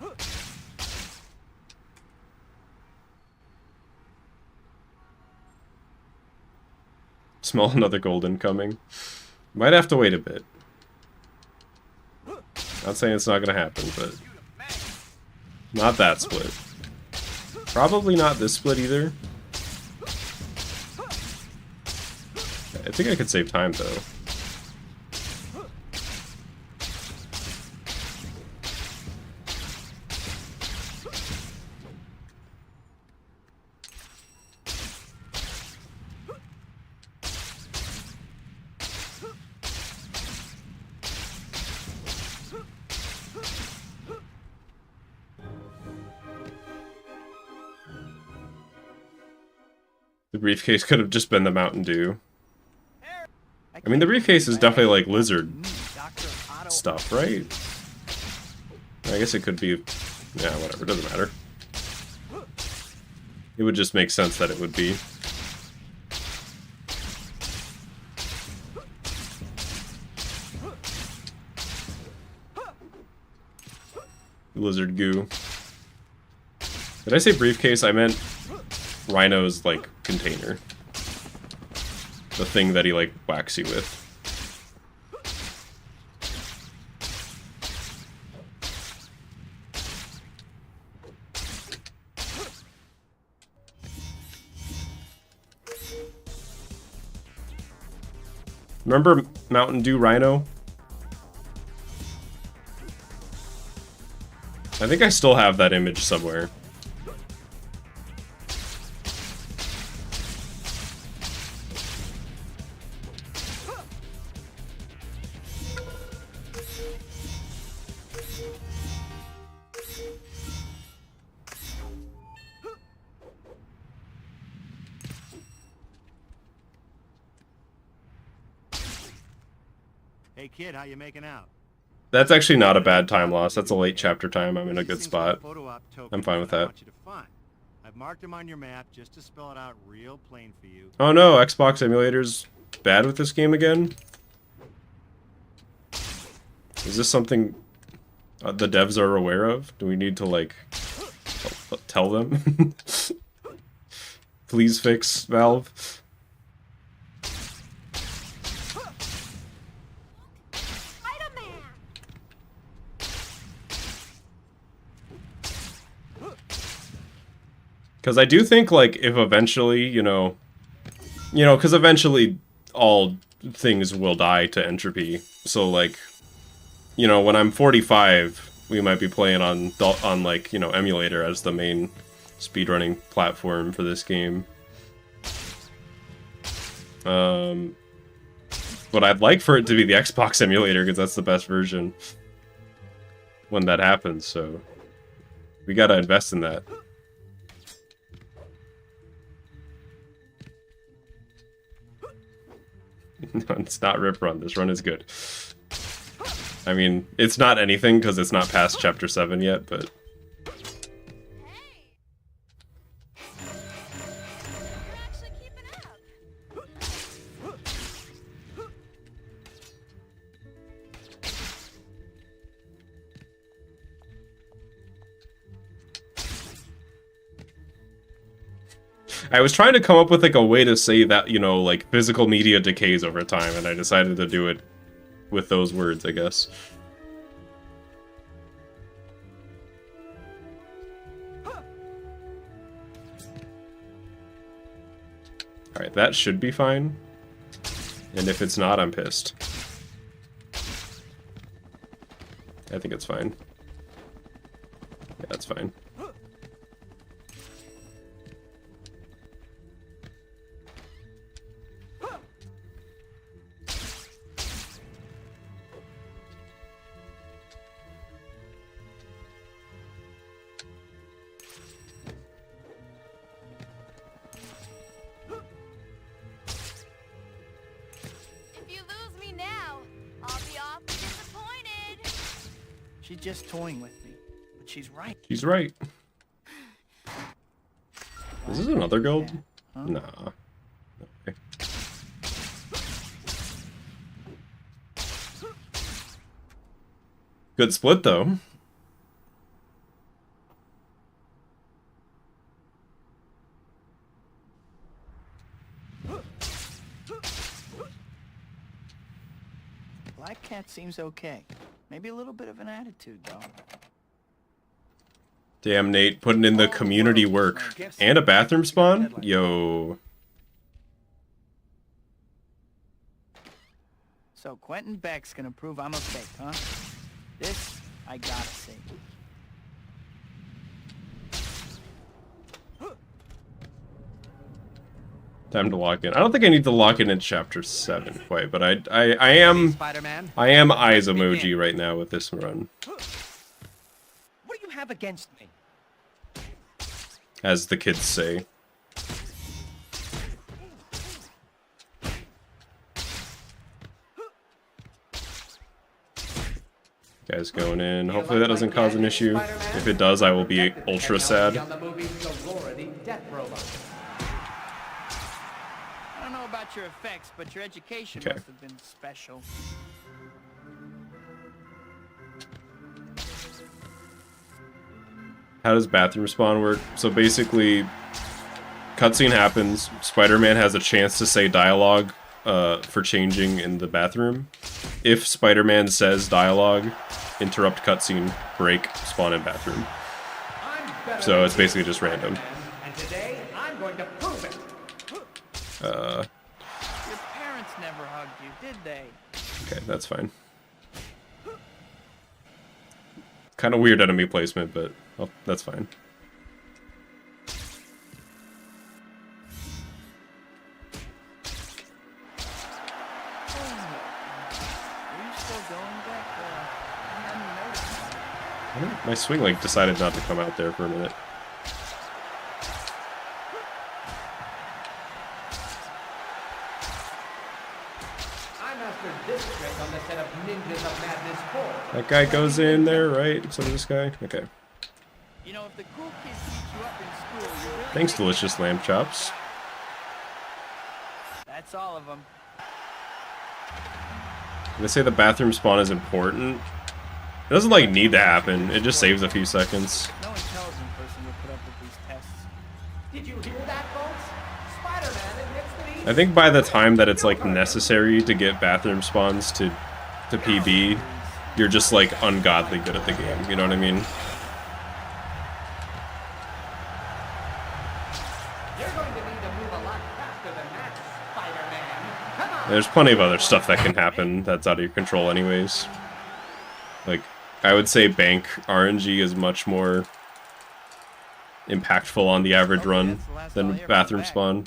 Smell another gold incoming. Might have to wait a bit. Not saying it's not gonna happen, but not that split. Probably not this split either. I think I could save time though. The briefcase could have just been the Mountain Dew. I mean, the briefcase is definitely like lizard stuff, right? I guess it could be... yeah, whatever, doesn't matter. It would just make sense that it would be. Lizard goo. Did I say briefcase? I meant Rhino's, like, container. The thing that he, like, whacks you with. Remember Mountain Dew Rhino? I think I still have that image somewhere. Hey kid, how you making out? That's actually not a bad time loss. That's a late chapter time. I'm in a good Seems like spot. photo op tokens I'm fine with I that. want you to find. I've marked them on your map just to spell it out real plain for you. Oh no, Xbox emulators bad with this game again? Is this something... the devs are aware of? Do we need to, like, tell them? Please fix Valve. Spider-Man! Because I do think, like, if eventually, you know, because eventually all things will die to entropy. So, like, you know, when I'm 45, we might be playing on like, you know, emulator as the main speedrunning platform for this game. But I'd like for it to be the Xbox emulator, because that's the best version when that happens, so we gotta invest in that. No, it's not Rip Run. This run is good. I mean, it's not anything because it's not past Chapter 7 yet, but... Hey! You're actually keeping up. I was trying to come up with, like, a way to say that, you know, like, physical media decays over time, and I decided to do it with those words, I guess. Alright, that should be fine. And if it's not, I'm pissed. I think it's fine. Yeah, that's fine. If you lose me now, I'll be awfully disappointed. She's just toying with me, but she's right. She's right. Is this another gold? Huh? Nah. Okay. Good split, though. Black Cat seems okay. Maybe a little bit of an attitude, though. Damn, Nate, putting in the community work. And a bathroom spawn? Yo. So Quentin Beck's gonna prove I'm a fake, huh? This, I gotta see. Time to lock in. I don't think I need to lock in Chapter 7 quite, but I am Spider-Man, eyes emoji right now with this run. what do you have against me? As the kids say. Guys going in. Hopefully that doesn't cause an issue. If it does, I will be ultra sad. On the movie Sorority Death Robot. I don't know about your effects, but your education Okay. must have been special. How does bathroom spawn work? So basically, cutscene happens, Spider-Man has a chance to say dialogue for changing in the bathroom. If Spider-Man says dialogue, interrupt cutscene, break, spawn in bathroom. So it's basically just random. And today, I'm going to prove it. Your parents never hugged you, did they? Okay, that's fine. Kind of weird enemy placement, but well, that's fine. Are you still going back? I hadn't noticed. I think my swing link decided not to come out there for a minute. I mastered this trick on the set of Ninjas of Madness 4. That guy goes in there, right? So does this guy? Okay. You know, if the cool kids beat you up in school, you really Thanks, make delicious lamb chops. That's all of them. They say the bathroom spawn is important. It doesn't like need to happen. It just saves a few seconds. No intelligent person would put up with these tests. Did you hear that, folks? Spider-Man admits that he's... I think by the time that it's like necessary to get bathroom spawns to PB, you're just like ungodly good at the game. You know what I mean? You're going to need to move a lot faster than that, Spider-Man. Come on! There's plenty of other stuff that can happen that's out of your control anyways. Like, I would say bank RNG is much more impactful on the average run than bathroom spawn.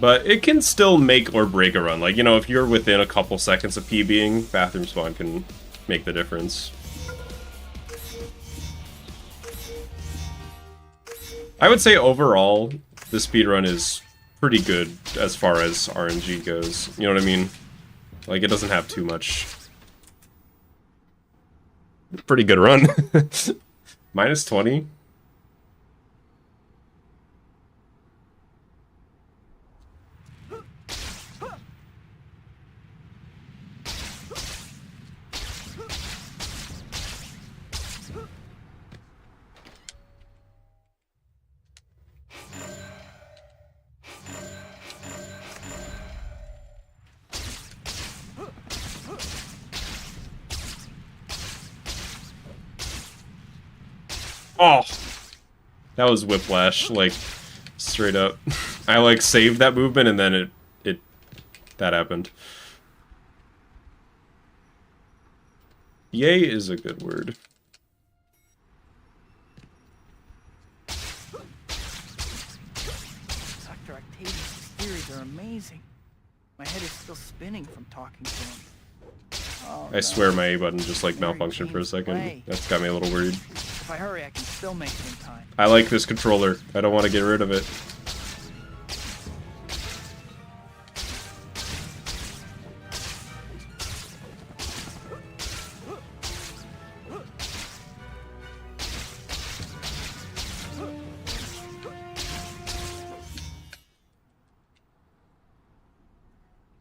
But it can still make or break a run. Like, you know, if you're within a couple seconds of PBing, bathroom spawn can make the difference. I would say overall, the speedrun is pretty good as far as RNG goes. You know what I mean? Like, it doesn't have too much. Pretty good run. Minus 20? Oh, that was whiplash, like, straight up. I, like, saved that movement, and then that happened. Yay is a good word. Dr. Octavius' theories are amazing. My head is still spinning from talking to him. Oh, I swear my A button just, like, malfunctioned for a second. That's got me a little worried. If I hurry, I can still make it in time. I like this controller. I don't want to get rid of it.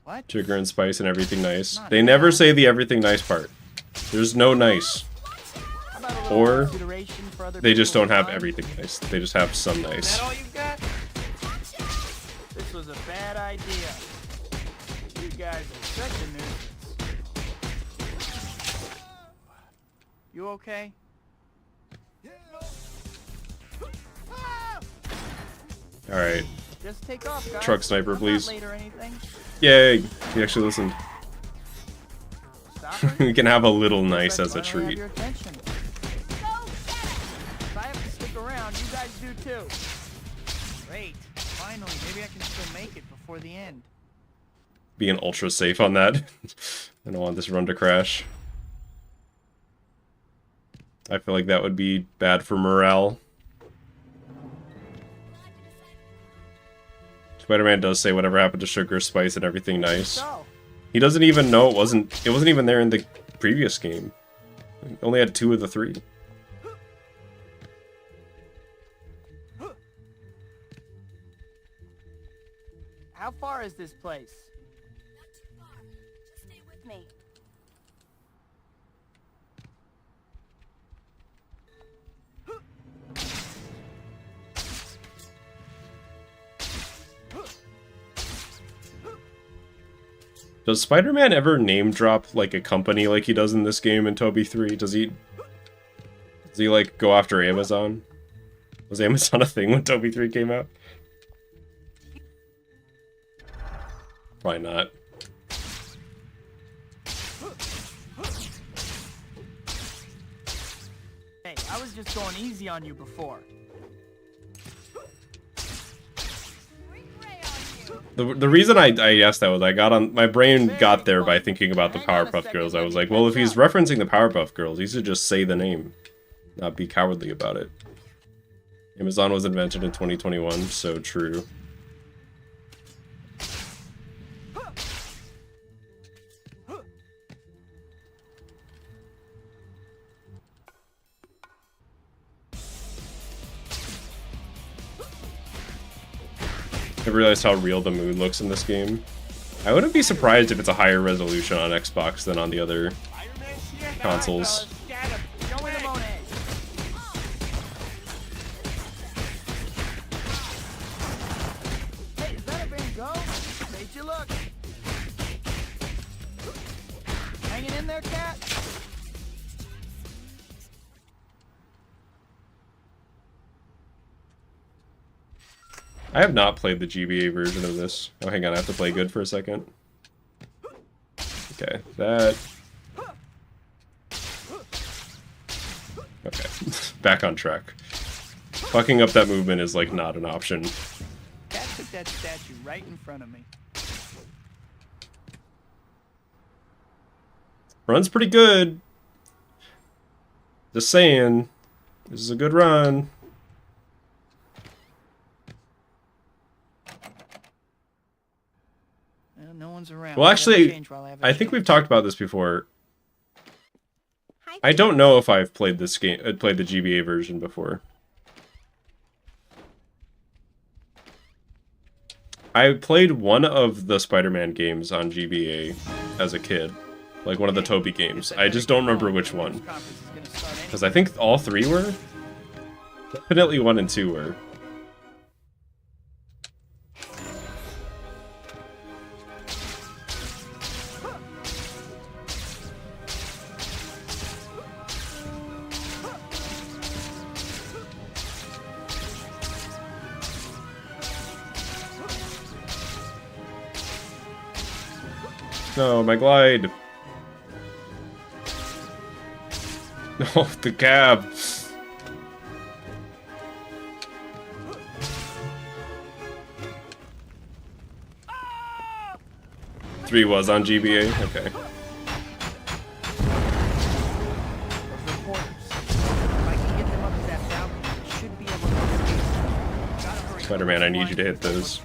What? Sugar and spice and everything nice. They never say the everything nice part. There's no nice. Or they just don't have everything nice. They just have some Is nice. that all you got? This was a bad idea. You guys are such a nuisance. You okay? Alright. Just take off, guys. Truck sniper, I'm please. Not late or anything. Yay! He actually listened. Stop her. We can have a little Looks nice like as a I finally have treat. your attention. If I have to stick around, you guys do too. Great. Finally, maybe I can still make it before the end. Being ultra safe on that. I don't want this run to crash. I feel like that would be bad for morale. Spider-Man does say whatever happened to sugar, spice, and everything nice. So, He doesn't even know it wasn't even there in the previous game. It only had 2 of the 3. how far is this place? Not too far. Just stay with me. Does Spider-Man ever name drop like a company like he does in this game in Toby 3? Does he like go after Amazon? Was Amazon a thing when Toby 3 came out? Probably not. Hey, I was just going easy on you before. Green gray on you. The reason I asked that was my brain got there by thinking about the Powerpuff Girls. I was like, well, if he's referencing the Powerpuff Girls, he should just say the name, not be cowardly about it. Amazon was invented in 2021, so true. I realized how real the moon looks in this game. I wouldn't be surprised if it's a higher resolution on Xbox than on the other consoles. Hey, is that a Van Gogh? Take your look. Hanging in there, cat? I have not played the GBA version of this. Oh, hang on, I have to play good for a second. Okay, that... Okay, back on track. Fucking up that movement is, like, not an option. Cat took that statue right in front of me. Run's pretty good. Just saying. This is a good run. No one's around. Well, actually, I think we've talked about this before. I don't know if I've played this game, played the GBA version before. I played one of the Spider-Man games on GBA as a kid, like one of the Toby games. I just don't remember which one, because I think all three were. Definitely 1 and 2 were. No, my glide. No, the cab. Three was on GBA? Okay. Spider-Man, I need you to hit those.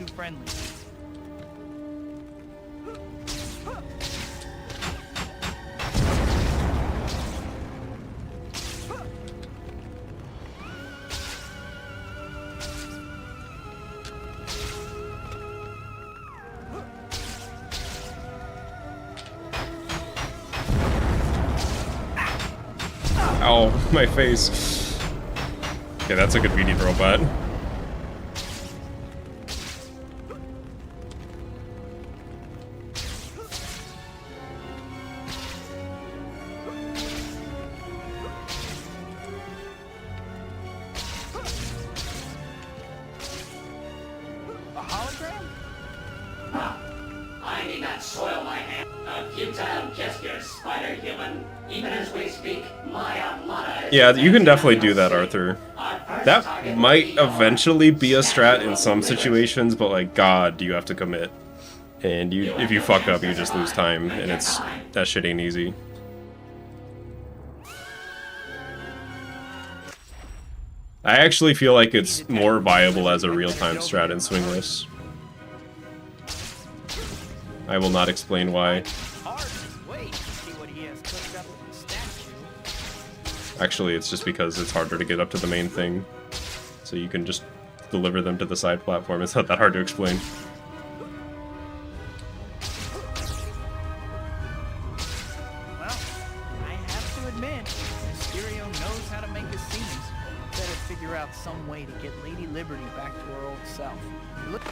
Ow, my face. Okay, that's a good beating robot. A hologram? I need not soil my hand. A futile gesture, spider-human. Even as we speak, my armada is... Yeah, you can definitely do that, Arthur. That might eventually be a strat in some situations, but like, God, you have to commit. And if you fuck up, you just lose time, and that shit ain't easy. I actually feel like it's more viable as a real-time strat in Swingless. I will not explain why. Actually, it's just because it's harder to get up to the main thing. So you can just deliver them to the side platform. It's not that hard to explain. Well, I have to admit, Mysterio knows how to make a scene. Better figure out some way to get Lady Liberty back to her old self. Look.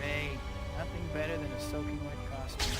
Hey, nothing better than a soaking wet costume.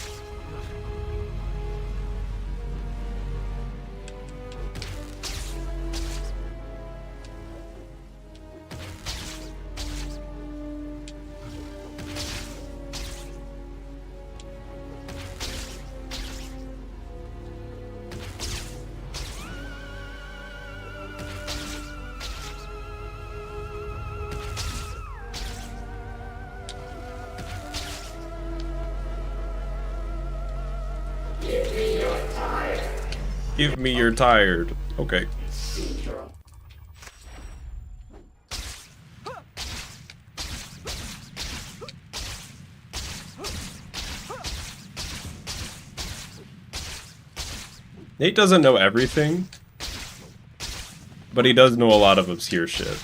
Give me your tired. Okay. Nate doesn't know everything, but he does know a lot of obscure shit.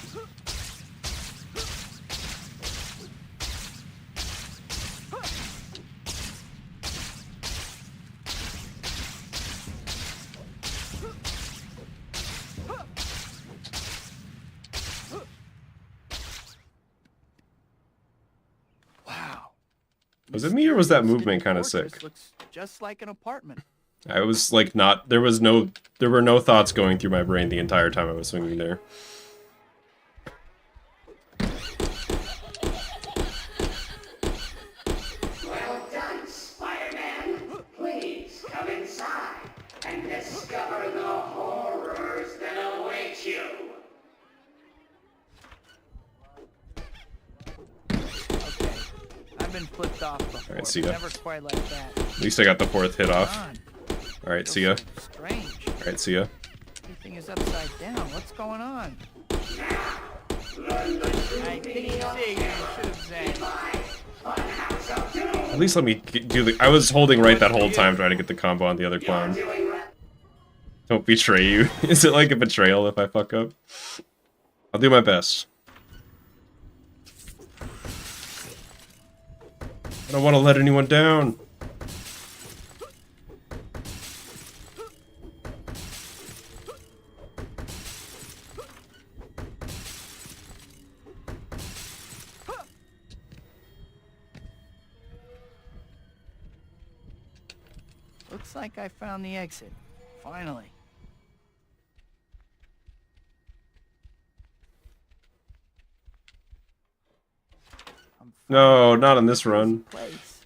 Was it me or was that Mysterious movement kind of fortress sick? Looks just like an apartment. I was like not, there were no thoughts going through my brain the entire time I was swinging there. Well done, Spider-Man. Please come inside and discover the horrors that await you. Okay, I've been flipped off before. Alright, see ya. Never quite like that. At least I got the 4th hit off. Come on. Alright, see ya. Feels so strange. Alright, see ya. Everything is upside down. What's going on? I think you should have said. At least let me do the... I was holding right that whole time trying to get the combo on the other clown. Don't betray you. Is it like a betrayal if I fuck up? I'll do my best. I don't want to let anyone down. Looks like I found the exit. Finally. No, not on this run. Place.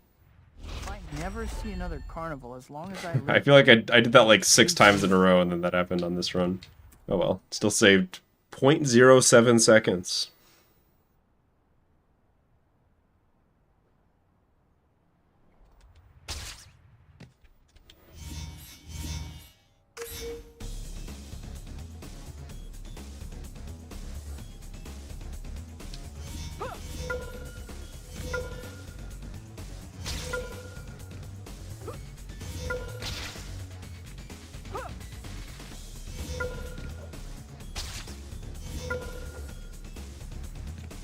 I never see another carnival as long as I live. I feel like I did that like 6 times in a row and then that happened on this run. Oh well. Still saved 0.07 seconds.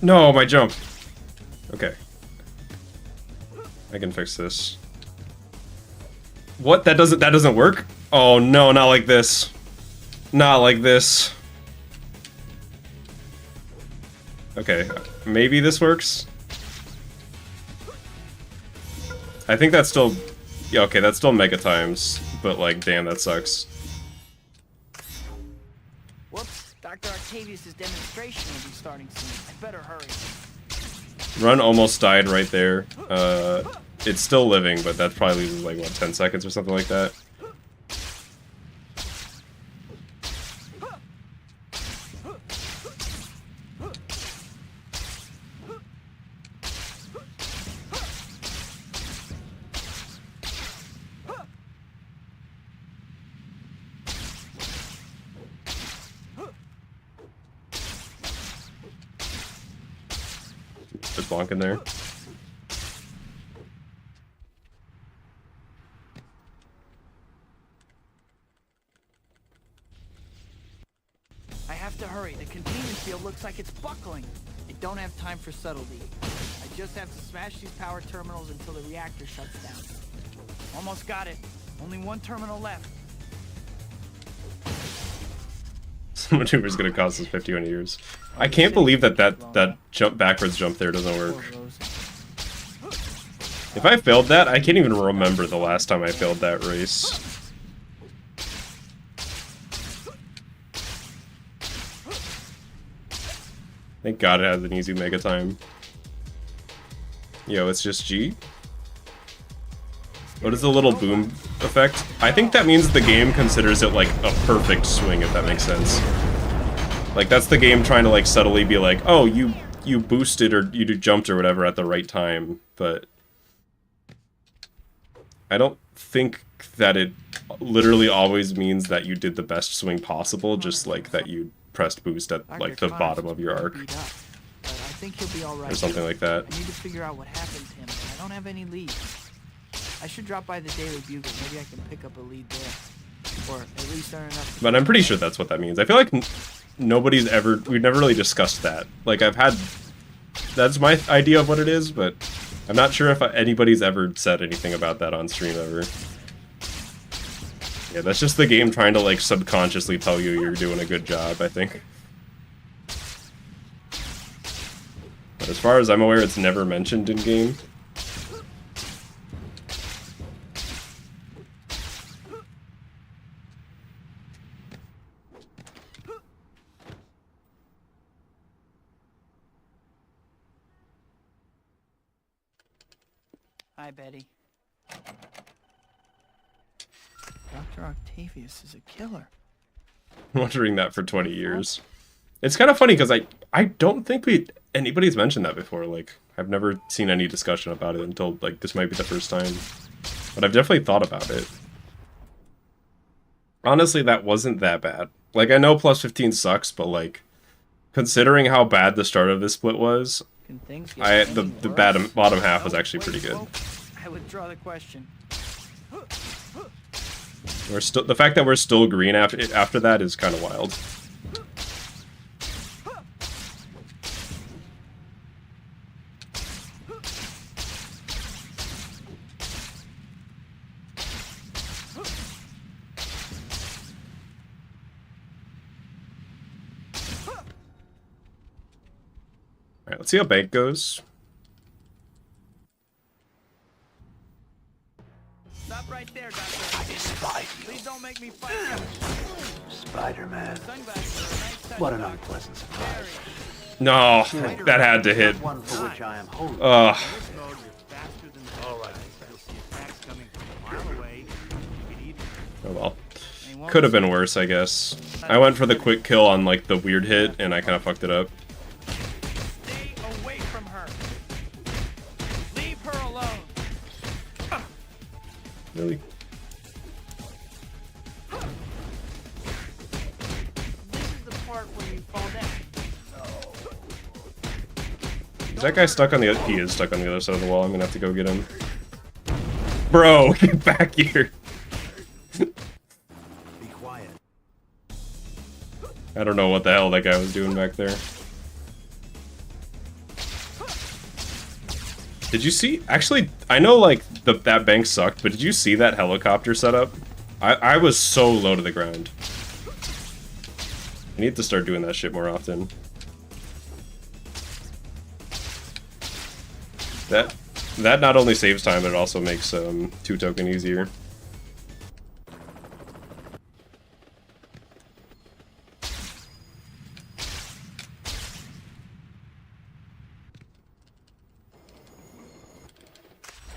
No, my jump. Okay. I can fix this. What? That doesn't work? Oh no, not like this. Not like this. Okay, maybe this works. I think that's still... Yeah, okay, that's still mega times, but like, damn, that sucks. Whoops, Dr. Octavius' demonstration will be starting soon. I better hurry. Run almost died right there. It's still living, but that probably loses like, what, 10 seconds or something like that? Just bonk in there. I have to hurry. The containment field looks like it's buckling. I don't have time for subtlety. I just have to smash these power terminals until the reactor shuts down. Almost got it. Only one terminal left. Some maneuver's gonna cost us 51 years. I can't believe that jump backwards jump there doesn't work. If I failed that, I can't even remember the last time I failed that race. Thank God it has an easy mega time. Yo, it's just G? What is the little boom effect? I think that means the game considers it like a perfect swing, if that makes sense. Like, that's the game trying to like subtly be like, oh, you boosted or you jumped or whatever at the right time, but I don't think that it literally always means that you did the best swing possible, just like that you pressed boost at like the bottom of your arc. But I think he'll be all right. Or something like that. I need to figure out what happened to him, but I don't have any leads. I should drop by the Daily Bugle. Maybe I can pick up a lead there. Or at least earn enough. But I'm pretty sure that's what that means. I feel like we've never really discussed that. Like, that's my idea of what it is, but I'm not sure if anybody's ever said anything about that on stream ever. Yeah, that's just the game trying to, like, subconsciously tell you you're doing a good job, I think. But as far as I'm aware, it's never mentioned in-game. Hi, Betty. Dr. Octavius is a killer. Wondering that for 20 years. It's kind of funny because I don't think anybody's mentioned that before. Like, I've never seen any discussion about it until, like, this might be the first time. But I've definitely thought about it. Honestly, that wasn't that bad. Like, I know plus 15 sucks, but, like, considering how bad the start of this split was, Can things get the any worse? bottom half was actually pretty good. I withdraw the question. We're still, the fact that we're still green after that is kind of wild. Alright, let's see how bank goes. Stop right there, Doctor. Please don't make me fight you. Spider-Man. Sunglasses are a nice touch, What an Doctor. unpleasant surprise. No, that had to hit. One for which I am wholly. In this mode, you're faster than the bad guys. You'll see attacks coming from a mile away. You can even Oh well. They won't Could have been worse, I guess. I went for the quick kill on, like, the weird hit, and I kind of fucked it up. stay away from her. Leave her alone. Really? This is the part where you fall down. Is that guy stuck on the other? He is stuck on the other side of the wall. I'm gonna have to go get him. Bro, get back here. be quiet. I don't know what the hell that guy was doing back there. Did you see? Actually, I know, like, that bank sucked, but did you see that helicopter setup? I was so low to the ground. I need to start doing that shit more often. That not only saves time, but it also makes 2-token easier.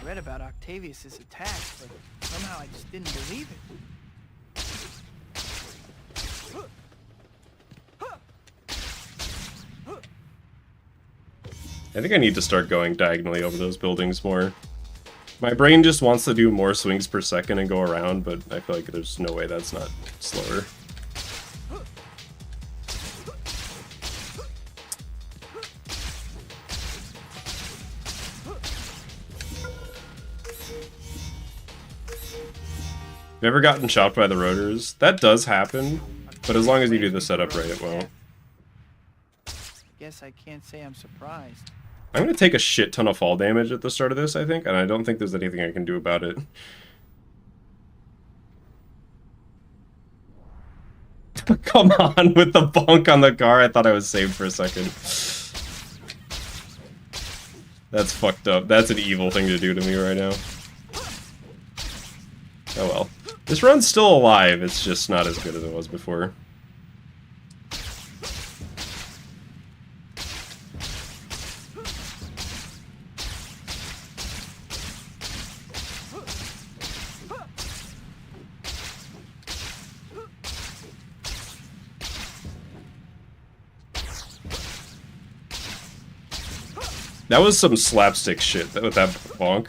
I read about Octavius's attack, but somehow I just didn't believe it. I think I need to start going diagonally over those buildings more. My brain just wants to do more swings per second and go around, but I feel like there's no way that's not slower. You ever gotten chopped by the rotors? That does happen, but as long as you do the setup right, it will. Guess I can't say I'm surprised. I'm gonna take a shit ton of fall damage at the start of this, I think, and I don't think there's anything I can do about it. Come on with the bonk on the car. I thought I was saved for a second. That's fucked up. That's an evil thing to do to me right now. Oh well. This run's still alive, it's just not as good as it was before. That was some slapstick shit with that bonk.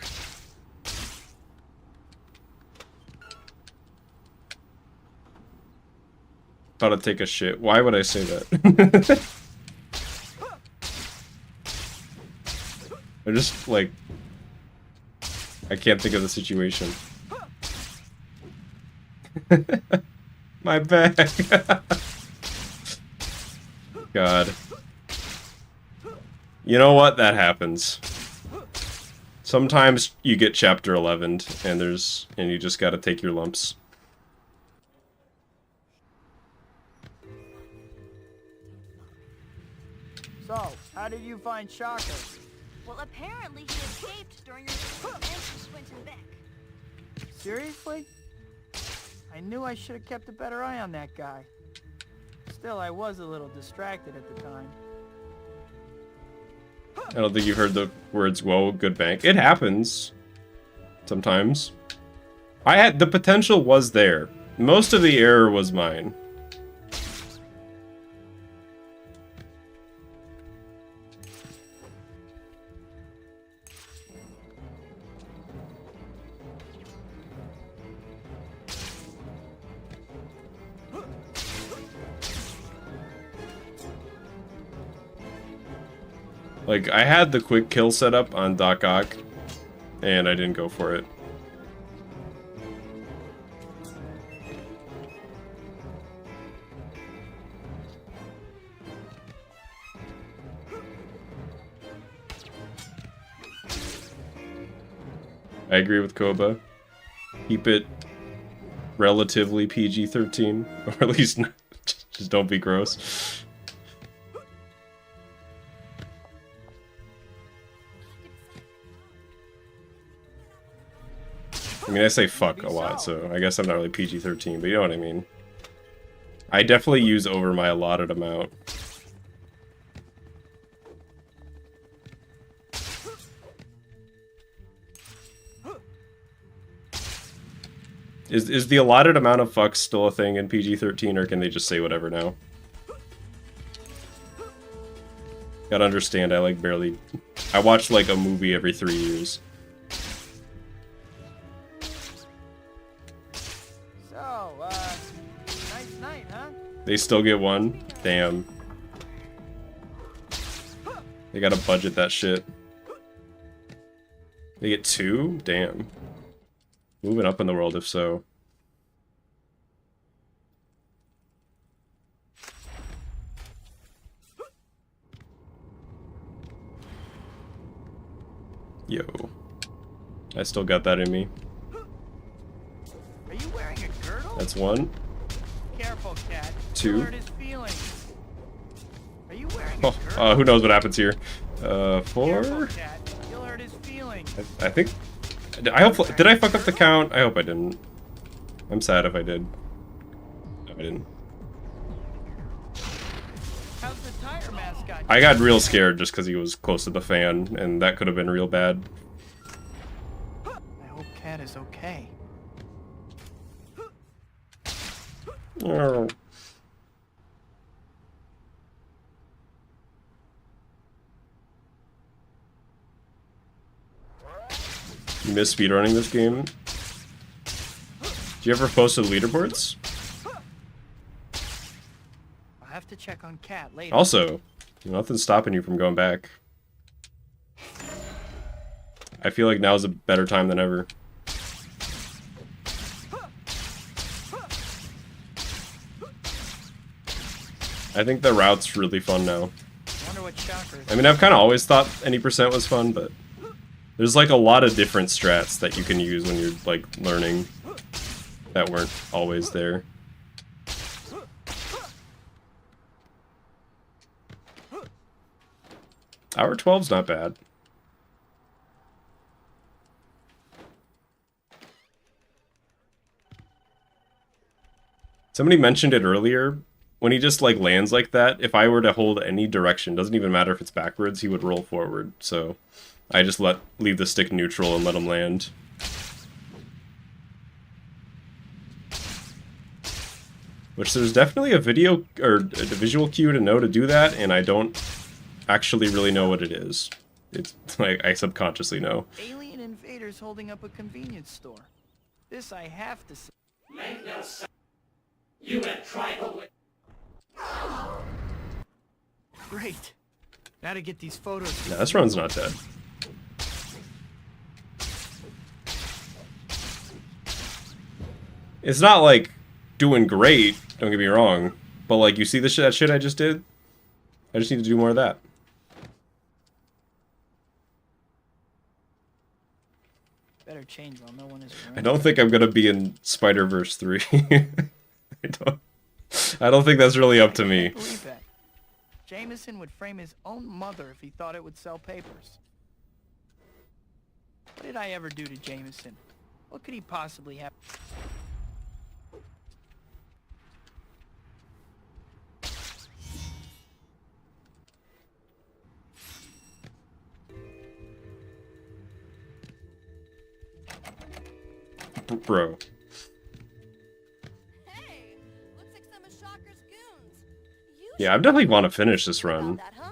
Thought I'd take a shit. Why would I say that? I just, like... I can't think of the situation. My bag. God. You know what? That happens. Sometimes you get chapter 11'd and you just gotta take your lumps. So, how did you find Shocker? Well, apparently he escaped during your event to Swinton Beck. Seriously? I knew I should have kept a better eye on that guy. Still, I was a little distracted at the time. I don't think you've heard the words, whoa, good bank. It happens. sometimes. The potential was there. Most of the error was mine. Like, I had the quick kill setup on Doc Ock, and I didn't go for it. I agree with Koba. Keep it relatively PG-13, or at least not, just don't be gross. I mean, I say fuck a lot, so I guess I'm not really PG-13, but you know what I mean. I definitely use over my allotted amount. Is the allotted amount of fucks still a thing in PG-13, or can they just say whatever now? Gotta understand, I like barely... I watch like a movie every 3 years. So, nice night, huh? They still get one? Damn. They gotta budget that shit. They get 2? Damn. Moving up in the world, if so. Yo. I still got that in me. Are you wearing a girdle? That's 1. Careful, cat. 2. You'll hurt his feelings. Are you wearing a girdle? Oh, who knows what happens here. 4? Careful, cat. You'll hurt his feelings. I think... Did I fuck up the count? I hope I didn't. I'm sad if I did. No, I didn't. How's the tire mascot? I got real scared just because he was close to the fan, and that could have been real bad. I hope Cat is okay. Oh. You miss speedrunning this game? Do you ever post to the leaderboards? I'll have to check on Cat later. Also, nothing's stopping you from going back. I feel like now's a better time than ever. I think the route's really fun now. Wonder what shockers. I mean, I've kind of always thought any percent was fun, but there's like a lot of different strats that you can use when you're like learning that weren't always there. Hour 12's not bad. Somebody mentioned it earlier. When he just like lands like that, if I were to hold any direction, doesn't even matter if it's backwards, he would roll forward. So I just leave the stick neutral and let him land. Which there's definitely a video or a visual cue to know to do that, and I don't actually really know what it is. It's like I subconsciously know. Alien invaders holding up a convenience store. This I have to say. Make no sense. You have tribal with... Great. Now to get these photos. No, this run's not dead. It's not like doing great, don't get me wrong, but like you see that shit I just did? I just need to do more of that. Better change while no one is around. I don't think I'm gonna be in Spider-Verse 3. I don't think that's really up to me. I can't believe that. Jameson would frame his own mother if he thought it would sell papers. What did I ever do to Jameson? What could he possibly have? bro. Hey, looks like some of Shocker's goons. You Yeah, I definitely want to finish this run. about that, huh?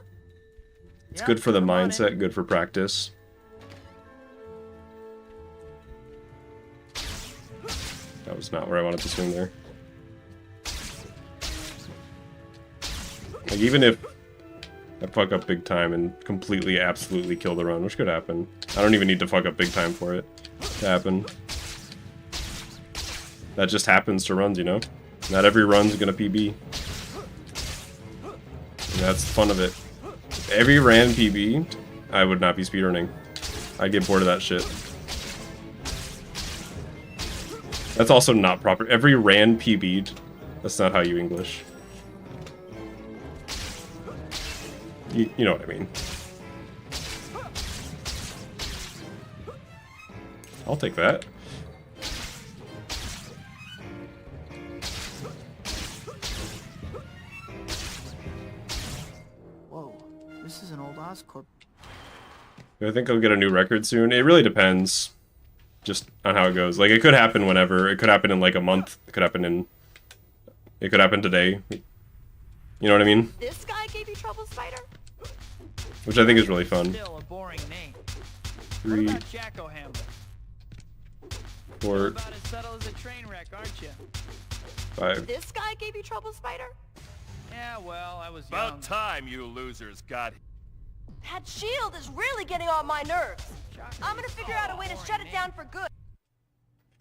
It's Yep, good for the I'm on it. mindset, good for practice. That was not where I wanted to swing there. Like, even if I fuck up big time and completely, absolutely kill the run, which could happen. I don't even need to fuck up big time for it to happen. That just happens to runs, you know? Not every run's gonna PB. And that's the fun of it. If every ran PB, I would not be speedrunning. I'd get bored of that shit. That's also not proper. Every ran PB'd. That's not how you English. You know what I mean. I'll take that. Whoa, this is an old Oscorp. Do I think I'll get a new record soon? It really depends. Just on how it goes. Like, it could happen whenever. It could happen in like a month. It could happen in... It could happen today. You know what I mean? This guy gave you trouble, Spider? Which I think is really fun. Still a boring name. 3, What about Jacko Hammer? 4, About as subtle as a train wreck, aren't you? 5. This guy gave you trouble, Spider? Yeah, well, I was young. About time you losers got That shield is really getting on my nerves. I'm gonna figure out a way to shut it down for good.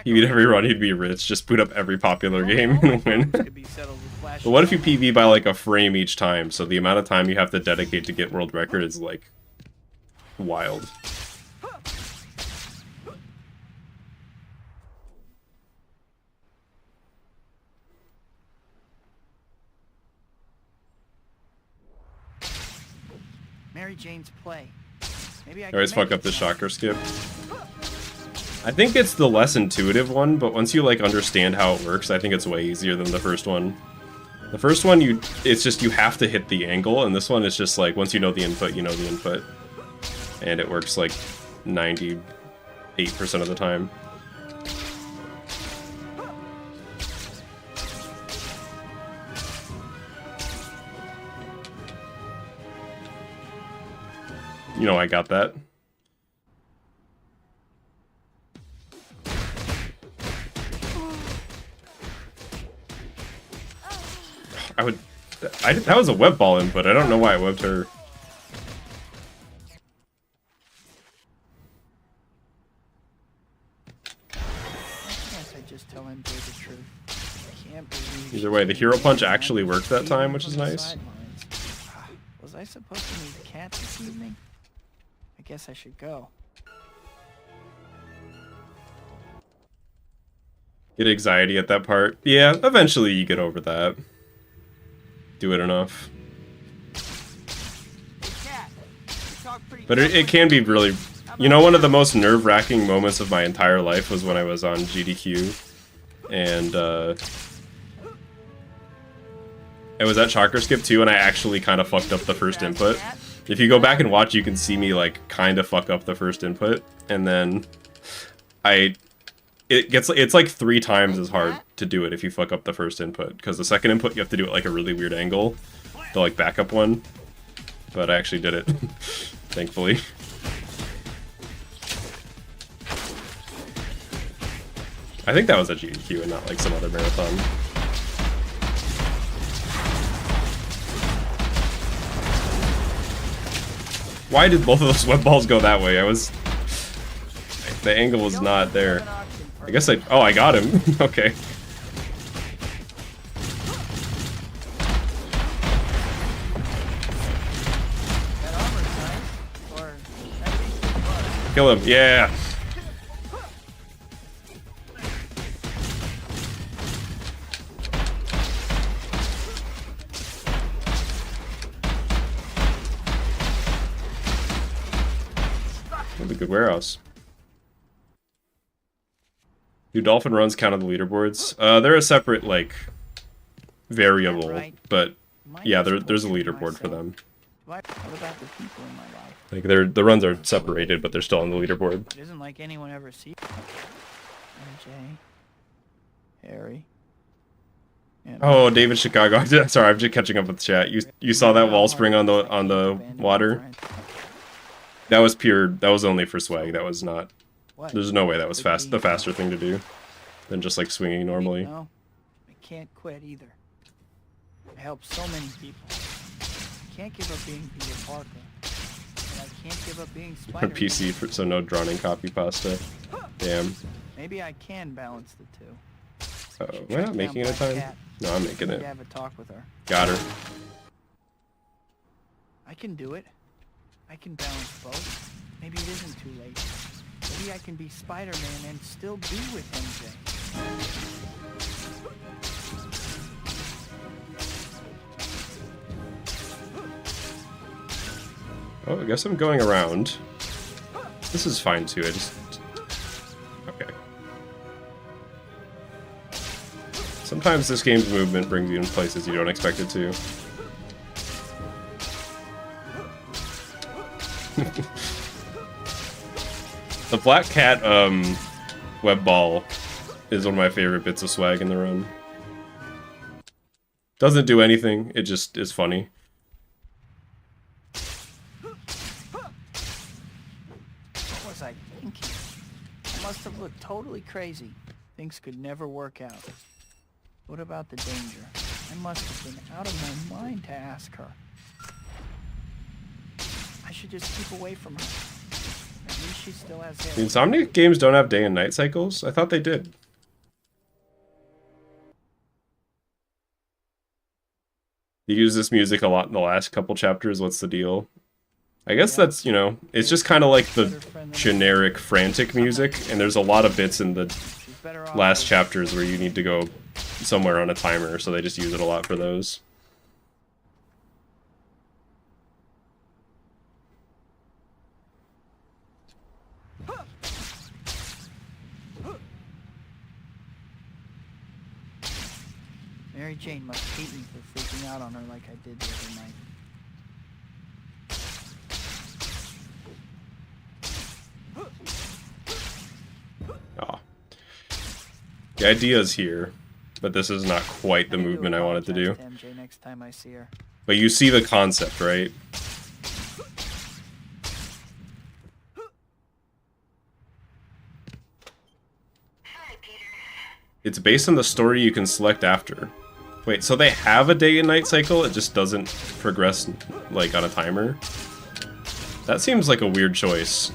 He beat every run, he'd be rich. Just boot up every popular game and win. Could be settled with flash. But what if you PB by like a frame each time? So the amount of time you have to dedicate to get world record is like wild. Mary Jane's play. Maybe I I always can make fuck up it the so. shocker skip. I think it's the less intuitive one, but once you like understand how it works, I think it's way easier than the first one. The first one, it's just you have to hit the angle, and this one is just like once you know the input, you know the input. And it works like 98% of the time. You know I got that. That was a web ball input. I don't know why I webbed her. Can't I just tell MJ the truth? I can't believe Either way, the hero punch actually worked that time, which is nice. Was I supposed to meet Cat this evening? I guess I should go. Get anxiety at that part. Yeah, eventually you get over that. Do it enough. Cat, you talk pretty But it can be really... You know, one of the most nerve-wracking moments of my entire life was when I was on GDQ. And, I was at Chakra Skip too, and I actually kind of fucked up the first input. If you go back and watch, you can see me, like, kind of fuck up the first input. And then... It's like 3 times as hard to do it if you fuck up the first input, because the second input you have to do it like a really weird angle, the like backup one. But I actually did it, thankfully. I think that was a GDQ and not like some other marathon. Why did both of those web balls go that way? The angle was not there. I guess oh, I got him. Okay. That armor's nice. Or at least it was. Kill him. Yeah. That'd be a good warehouse. Do dolphin runs count on the leaderboards? They're a separate, like, variable, Right. but Might yeah, be there's a supposed to leaderboard for myself. them. What about the people in my life? Like, the runs are separated, but they're still on the leaderboard. It isn't like anyone ever sees. And Harry. And Oh, David Chicago. Sorry, I'm just catching up with the chat. You saw that wall spring on the water? That was pure. That was only for swag. That was not. What? There's no way that was fast. The faster thing to do than just like swinging normally. No, I can't quit either. I help so many people. I can't give up being Peter Parker. And I can't give up being Spider-Man. PC, so no drawn-in copy pasta. Damn. Maybe I can balance the two. Uh-oh. We're not making it a time? No, I'm making I need it. to have a talk with her. Got her. I can do it. I can balance both. Maybe it isn't too late. Maybe I can be Spider-Man and still be with MJ. Oh, I guess I'm going around. This is fine too, I just... Okay. Sometimes this game's movement brings you in places you don't expect it to. The Black Cat, web ball is one of my favorite bits of swag in the run. Doesn't do anything, it just is funny. What was I thinking? I must have looked totally crazy. Things could never work out. What about the danger? I must have been out of my mind to ask her. I should just keep away from her. At least she still has hair. The Insomniac games don't have day and night cycles? I thought they did. You use this music a lot in the last couple chapters, what's the deal? I guess that's, you know, it's just kind of like the generic frantic music, and there's a lot of bits in the last chapters where you need to go somewhere on a timer, so they just use it a lot for those. Mary Jane must hate me for freaking out on her like I did the other night. Oh. The idea's here, but this is not quite the movement I wanted to do. MJ next time I see her. But you see the concept, right? It's based on the story you can select after. Wait, so they have a day and night cycle, it just doesn't progress, like, on a timer? That seems like a weird choice.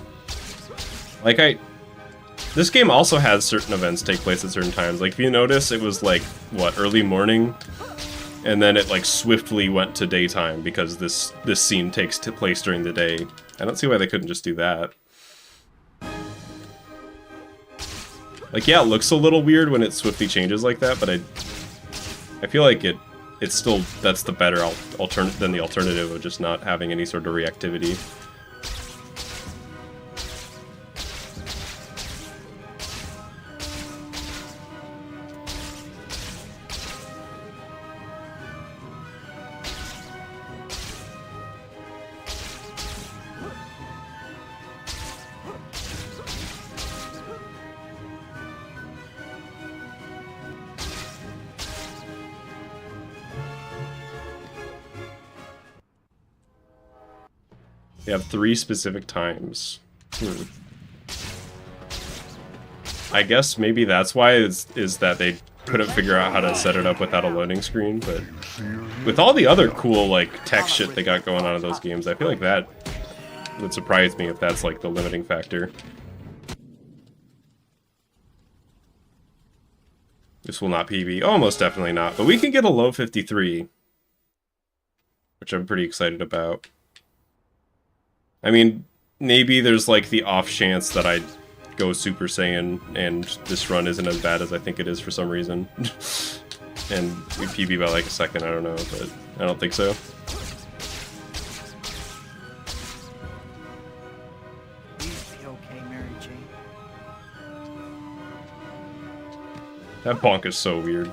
Like, this game also has certain events take place at certain times. Like, if you notice, it was, like, what, early morning? And then it, like, swiftly went to daytime because this scene takes place during the day. I don't see why they couldn't just do that. Like, yeah, it looks a little weird when it swiftly changes like that, but I feel like it's still, that's the better alternative than the alternative of just not having any sort of reactivity. They have 3 specific times. I guess maybe that's why is that they couldn't figure out how to set it up without a loading screen, but with all the other cool like tech shit they got going on in those games, I feel like that would surprise me if that's like the limiting factor. This will not PB. Oh, most definitely not. But we can get a low 53, which I'm pretty excited about. I mean, maybe there's like the off chance that I go Super Saiyan and this run isn't as bad as I think it is for some reason. And we PB by like a second, I don't know, but I don't think so. Please be okay, Mary Jane. That bonk is so weird.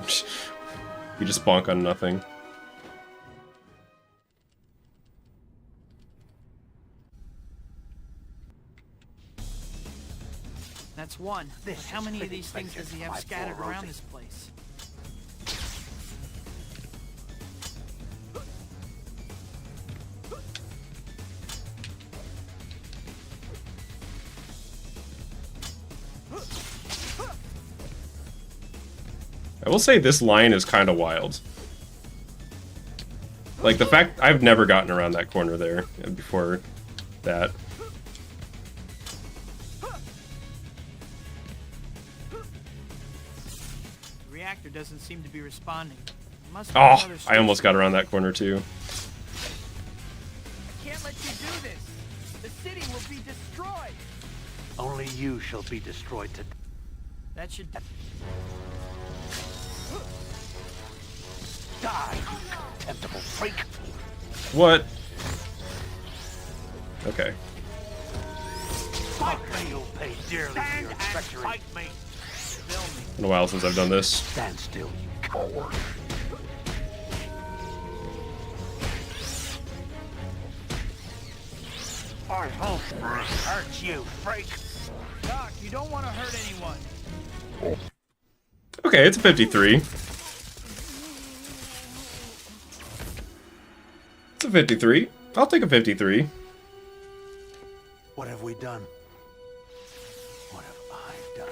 You just bonk on nothing. That's one. How many of these things does he have scattered around this place? I will say this line is kind of wild. Like, the fact I've never gotten around that corner there before that. The reactor doesn't seem to be responding. Must be Oh, another I almost got around that corner too. I can't let you do this. The city will be destroyed. Only you shall be destroyed today. That should... Die, you contemptible freak! What? Okay. Fight me, you'll pay dearly for your treachery. Fight me! It's been a while since I've done this. Stand still, you coward! I hope this hurts you, freak! Doc, you don't want to hurt anyone. Okay, it's a 53. It's a 53. I'll take a 53. What have we done? What have I done?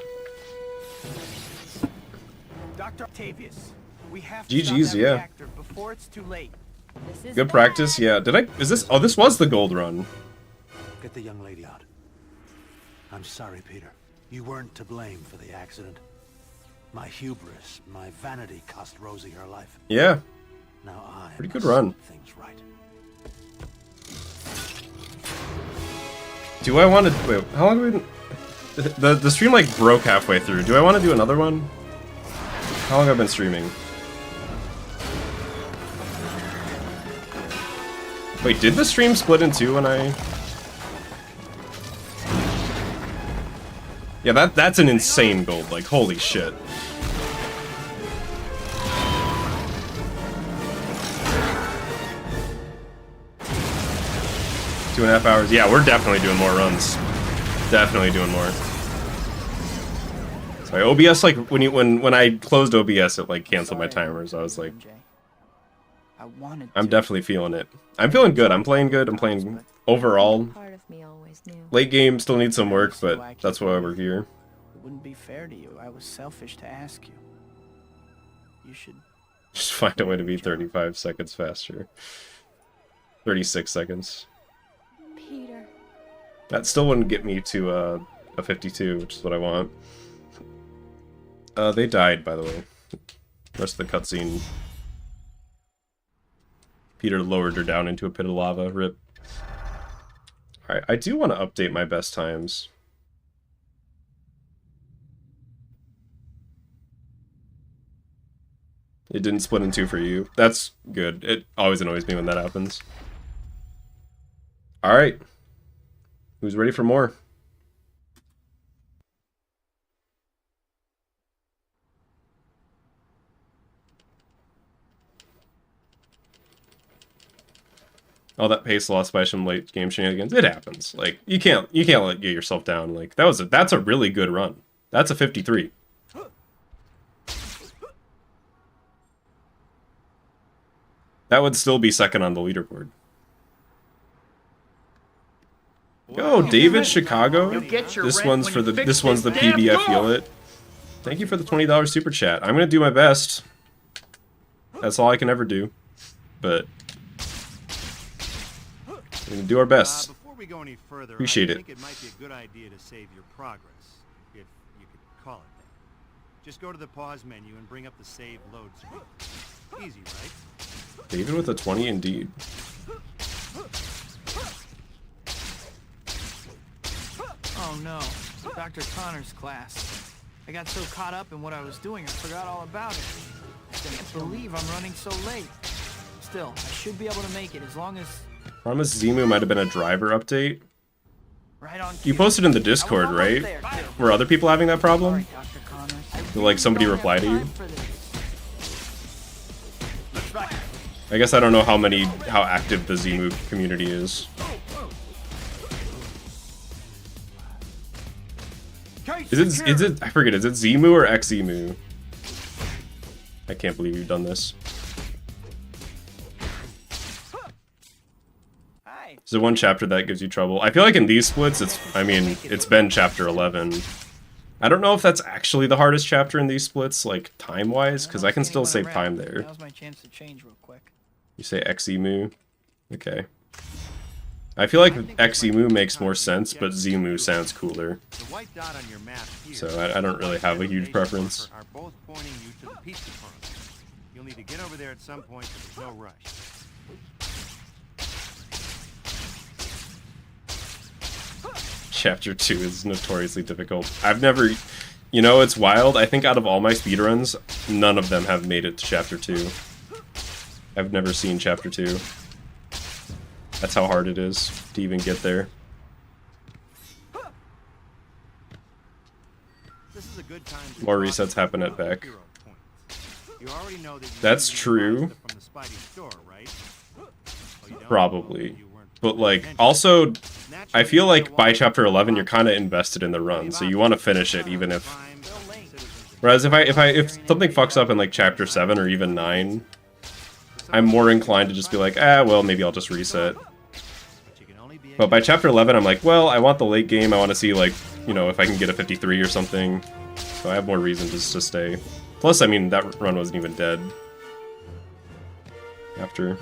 Dr. Octavius, we have to GG's, stop that yeah. reactor before it's too late. This is Good practice, yeah. Did I... Is this... Oh, this was the gold run. Get the young lady out. I'm sorry, Peter. You weren't to blame for the accident. My hubris, my vanity cost Rosie her life. Yeah. Now I Pretty good must run. set things right. Do I want to... Wait, how long have we been... The stream, like, broke halfway through. Do I want to do another one? How long have I been streaming? Wait, did the stream split in two when I... Yeah, that's an insane gold. Like, holy shit. Two and a half hours. Yeah, we're definitely doing more runs. Definitely doing more. Sorry, OBS, like, when I closed OBS, it, like, canceled my timers. I was like... I wanted I'm definitely feeling it. I'm feeling good. I'm playing good. I'm playing overall. Part of me always knew. Late game still needs some work, but that's why we're here. It wouldn't be fair to you. I was selfish to ask you. You should... Just find a way to be 35 seconds faster. 36 seconds. Peter. That still wouldn't get me to a 52, which is what I want. They died, by the way. The rest of the cutscene. Peter lowered her down into a pit of lava. Rip. Alright, I do want to update my best times. It didn't split in two for you. That's good. It always annoys me when that happens. Alright. Who's ready for more? Oh, that pace lost by some late game shenanigans. It happens. Like, you can't let get yourself down. Like, that's a really good run. That's a 53. That would still be second on the leaderboard. Go, David, Chicago. This one's for the PB. I feel it. Thank you for the $20 super chat. I'm gonna do my best. That's all I can ever do. But we're gonna do our best. Before we go any further, Appreciate I it. think it might be a good idea to save your progress, if you could call it that. Just go to the pause menu and bring up the save load screen. Easy, right? David with a 20, indeed. Oh no, Dr. Connor's class. I got so caught up in what I was doing, I forgot all about it. I can't believe I'm running so late. Still, I should be able to make it as long as... Promise Zemu might have been a driver update. Right on You cue. posted in the Discord, I was almost right? there, too. Were other people having that problem? Sorry, Dr. Connors. Will, like, somebody don't reply have to you? time for this. I guess I don't know how active the Zemu community is. Case Is it I forget, is it Zemu or Xemu? I can't believe you've done this. Hi. Is there one chapter that gives you trouble? I feel like in these splits, it's been chapter 11. I don't know if that's actually the hardest chapter in these splits, like, time-wise, because I can still save time there. Now's my chance to change real quick. You say Xemu? Okay. I feel like Xemu makes more sense, but Zemu sounds cooler. The white dot on your map here, So I don't really have a huge preference. are both pointing you to the pizza parlor. You'll need to get over there at some point, but there's no rush. Chapter 2 is notoriously difficult. I've never... You know, it's wild. I think out of all my speedruns, none of them have made it to Chapter 2. I've never seen Chapter 2. That's how hard it is to even get there. This is a good time to More talk resets happen at about Beck. hero points. You already know that you That's need to buy true. stuff from the Spidey store, right? Oh, you don't? Probably. You weren't But, like, paying also, attention. I Naturally, feel you're like gonna by want Chapter to 11, you're talk kind of invested in the run, so you want to finish it, even if... crime, citizens, Whereas if something fucks up in, like, Chapter 7 or even 9, I'm more inclined to just be like, well, maybe I'll just reset. but you can only be But by Chapter 11, I'm like, well, I want the late game. I want to see, like, you know, if I can get a 53 or something. So I have more reason just to stay. Plus, I mean, that run wasn't even dead. After...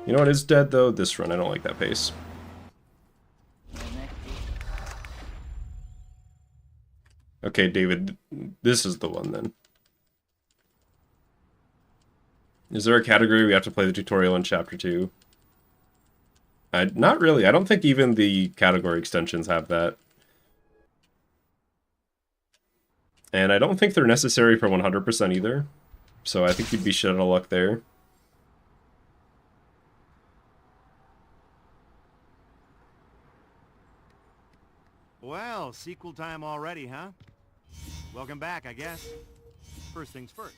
You know what is dead, though? This run. I don't like that pace. Okay, David, this is the one, then. Is there a category we have to play the tutorial in Chapter 2? Not really. I don't think even the category extensions have that. And I don't think they're necessary for 100% either. So I think you'd be shit out of luck there. Well, sequel time already, huh? Welcome back, I guess. First things first.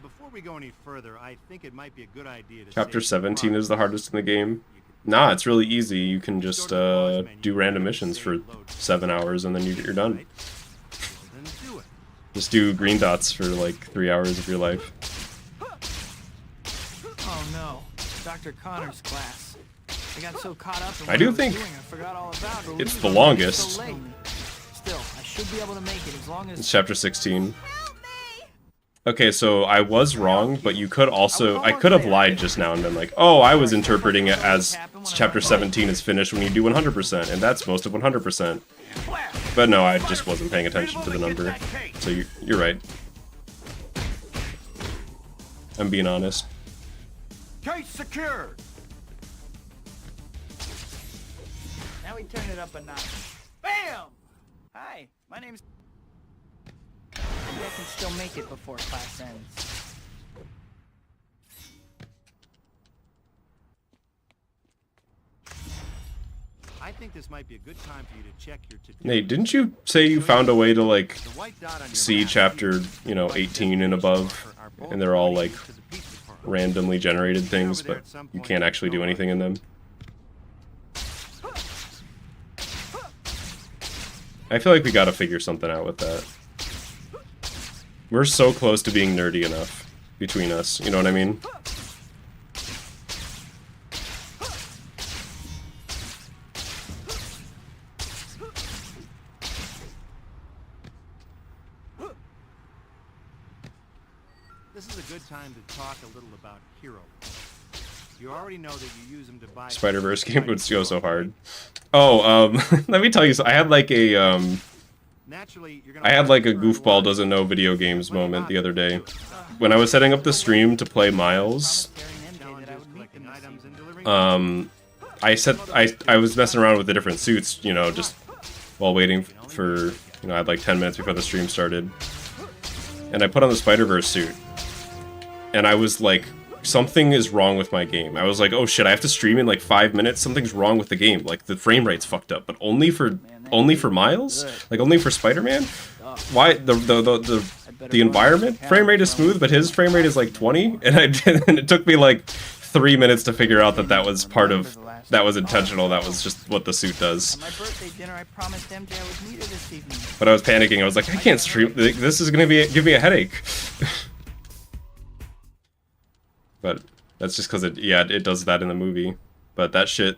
Before we go any further, I think it might be a good idea to Chapter save 17 progress. is the hardest in the game. You could- Nah, it's really easy. You can just do random missions for 7 hours and then you're done. Right? Well, then do it. Just do green dots for like 3 hours of your life. Oh no, Dr. Connor's class. I got so caught up in I what do was think doing, I forgot all about it. it's the longest. So late. Still, I should be able to make it as long as... It's chapter 16. Help me! Okay, so I was wrong, but you could also... I could have lied just now and been like, oh, I was interpreting it as chapter 17 is finished when you do 100%, and that's most of 100%. But no, I just wasn't paying attention to the number. So you're right. I'm being honest. Case secured. Now we turn it up a notch. Bam! Hi, my name's... Maybe I can still make it before class ends. I think this might be a good time for you to check your to-do. Nate, didn't you say you found a way to, like, The white dot on your see map chapter, here, you know, the 18 and above, are both and they're all, pointing like, to the pizza parlor. randomly generated things, but you can't actually do anything in them? I feel like we gotta figure something out with that. We're so close to being nerdy enough between us, you know what I mean? This is a good time to talk a little about hero. You already know that you use them to buy... Spider-Verse game would go so hard. Oh, let me tell you, so I had like a, Naturally, you're gonna I had want like to a earn goofball lots doesn't know video games moment the other day. When I was setting up the stream to play Miles, challenges, collecting items, and delivering... I was messing around with the different suits, you know, just while waiting for, you know, I had like 10 minutes before the stream started. And I put on the Spider-Verse suit. And I was like, something is wrong with my game. I was like, oh shit, I have to stream in like 5 minutes? Something's wrong with the game. Like, the frame rate's fucked up. But only for Miles? Like, only for Spider-Man? Why? The environment frame rate is smooth, but his frame rate is like 20? And and it took me like 3 minutes to figure out that that was part of, that was intentional, that was just what the suit does. At my birthday dinner, I promised MJ I would meet her this evening. But I was panicking, I was like, I can't stream, this is gonna give me a headache. But that's just because it does that in the movie. But that shit,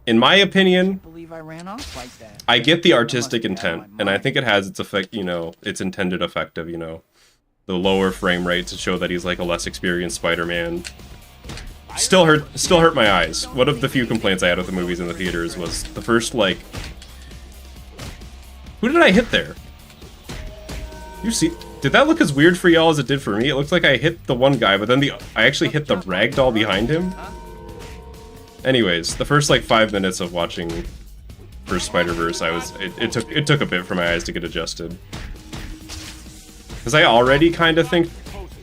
in my opinion, Believe I ran off like that. I get the artistic intent, and I think it has its effect, you know, its intended effect of, you know, the lower frame rate to show that he's like a less experienced Spider-Man. Still hurt my eyes. One of the few complaints I had with the movies in the theaters was the first, like... Who did I hit there? You see... Did that look as weird for y'all as it did for me? It looks like I hit the one guy, but then I actually hit the ragdoll behind him. Anyways, the first like 5 minutes of watching First Spider-Verse, it took a bit for my eyes to get adjusted. Because I already kind of think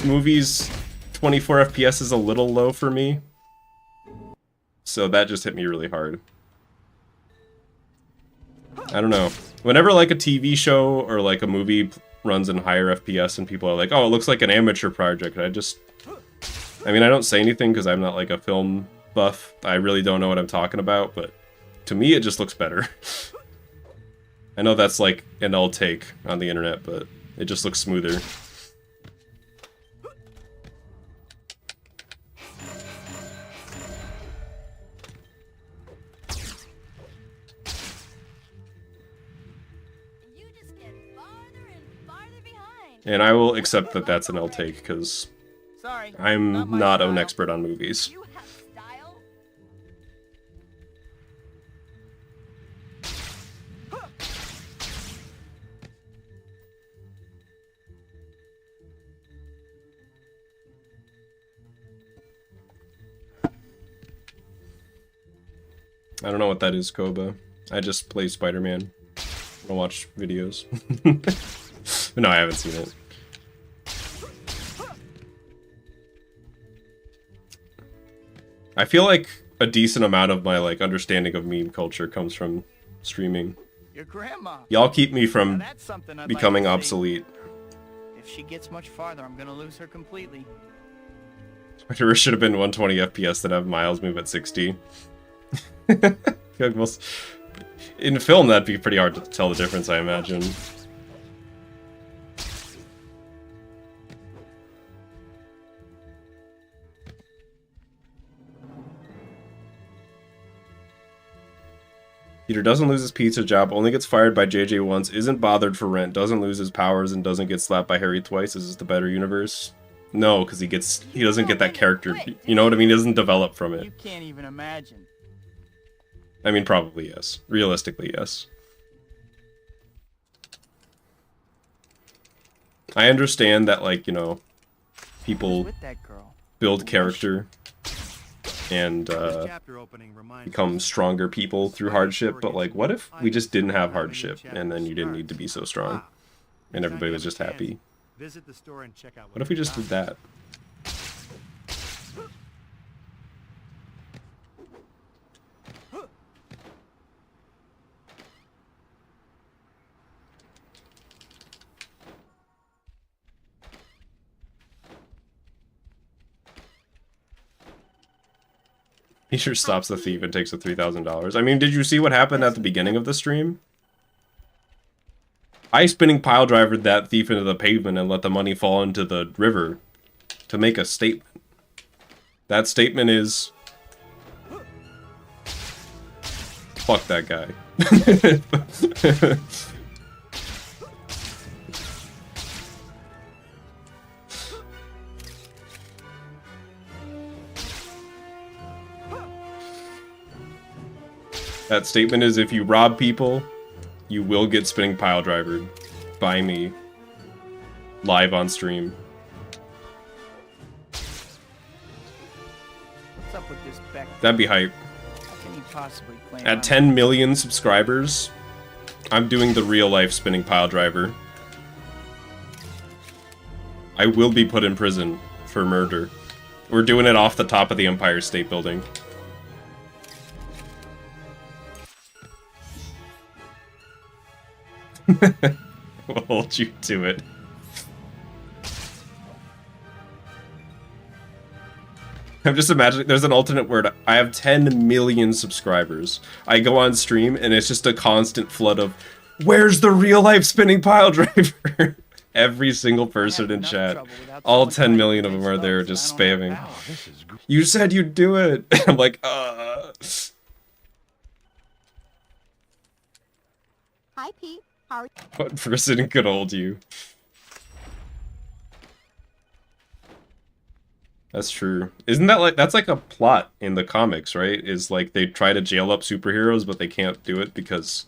movies 24 FPS is a little low for me. So that just hit me really hard. I don't know. Whenever like a TV show or like a movie runs in higher FPS and people are like, oh, it looks like an amateur project, I mean, I don't say anything because I'm not like a film buff. I really don't know what I'm talking about, but to me it just looks better. I know that's like an old take on the internet, but it just looks smoother. You just get farther and farther behind. And I will accept that that's an L take, because Sorry. I'm not an expert on movies. You have style. I don't know what that is, Koba. I just play Spider-Man. I watch videos. No, I haven't seen it. I feel like a decent amount of my like understanding of meme culture comes from streaming. Your grandma. Y'all keep me Now from that's something I'd becoming like to see. obsolete. If she gets much farther, I'm gonna lose her completely. Spider-Verse should have been 120 FPS that have Miles move at 60. In film, that'd be pretty hard to tell the difference, I imagine. Peter doesn't lose his pizza job, only gets fired by JJ once, isn't bothered for rent, doesn't lose his powers, and doesn't get slapped by Harry twice. Is this the better universe? No, because he doesn't get that character. You know what I mean? He doesn't develop from it. You can't even imagine. I mean, probably yes. Realistically, yes. I understand that, like, you know, people With that girl. build character and This chapter opening reminds become us stronger people through hardship, but like, what if we just didn't have hardship and then you didn't need to be so strong and everybody was just happy? Visit the store and check out What if we just did that? He sure stops the thief and takes the $3,000. I mean, did you see what happened at the beginning of the stream? I spinning pile drivered that thief into the pavement and let the money fall into the river to make a statement. That statement is... Fuck that guy. That statement is, if you rob people, you will get spinning pile drivered by me live on stream. What's up with this Beck? That'd be hype. How can he possibly claim At 10 million subscribers, I'm doing the real life spinning pile driver. I will be put in prison for murder. We're doing it off the top of the Empire State Building. We'll hold you to it. I'm just imagining there's an alternate word. I have 10 million subscribers. I go on stream and it's just a constant flood of, where's the real life spinning pile driver? Every single person in chat. All 10 million of them are there just spamming. You said you'd do it. I'm like, Hi, Pete. How are you? What person could hold you? That's true. Isn't that like, that's like a plot in the comics, right? Is like they try to jail up superheroes, but they can't do it because,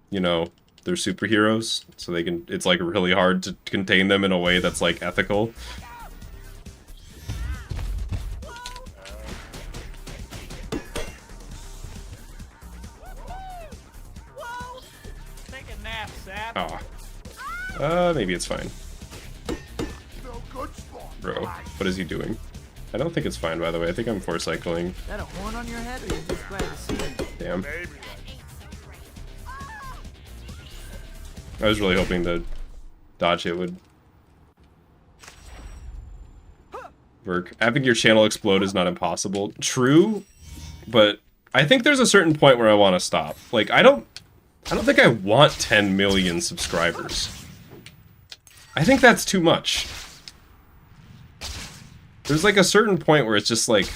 you know, they're superheroes. So they can, it's like really hard to contain them in a way that's like ethical. Take a nap, Sap. Oh. Maybe it's fine. Bro, what is he doing? I don't think it's fine, by the way. I think I'm force cycling. Is that a horn on your head, or you just glad to see me? Damn. I was really hoping the dodge hit would work. Having your channel explode is not impossible. True, but I think there's a certain point where I want to stop. Like, I don't think I want 10 million subscribers. I think that's too much. There's like a certain point where it's just like,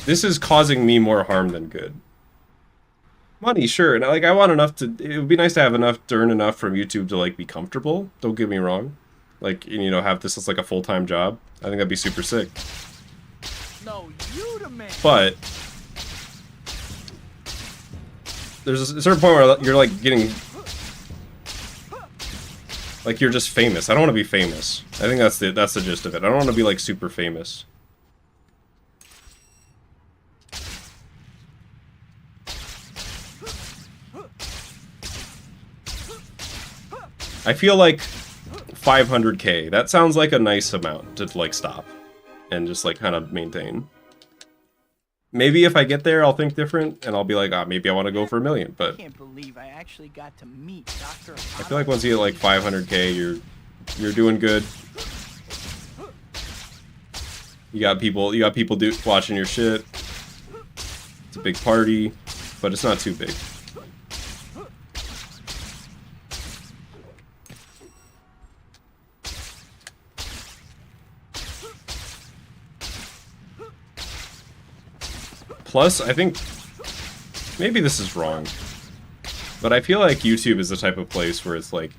this is causing me more harm than good. Money, sure, and like I want enough to, it would be nice to have enough to earn enough from YouTube to like be comfortable, don't get me wrong. Like, you know, have this as like a full-time job. I think that'd be super sick. No, you the man. But there's a certain point where you're like getting, like you're just famous. I don't want to be famous. I think that's the gist of it. I don't want to be like super famous. I feel like 500k. That sounds like a nice amount to like stop and just like kind of maintain. Maybe if I get there, I'll think different and I'll be like, maybe I want to go for 1 million. But I can't believe I actually got to meet Dr. I feel like once you get like 500k, you're doing good. You got people watching your shit. It's a big party, but it's not too big. Plus, I think, maybe this is wrong, but I feel like YouTube is the type of place where it's like,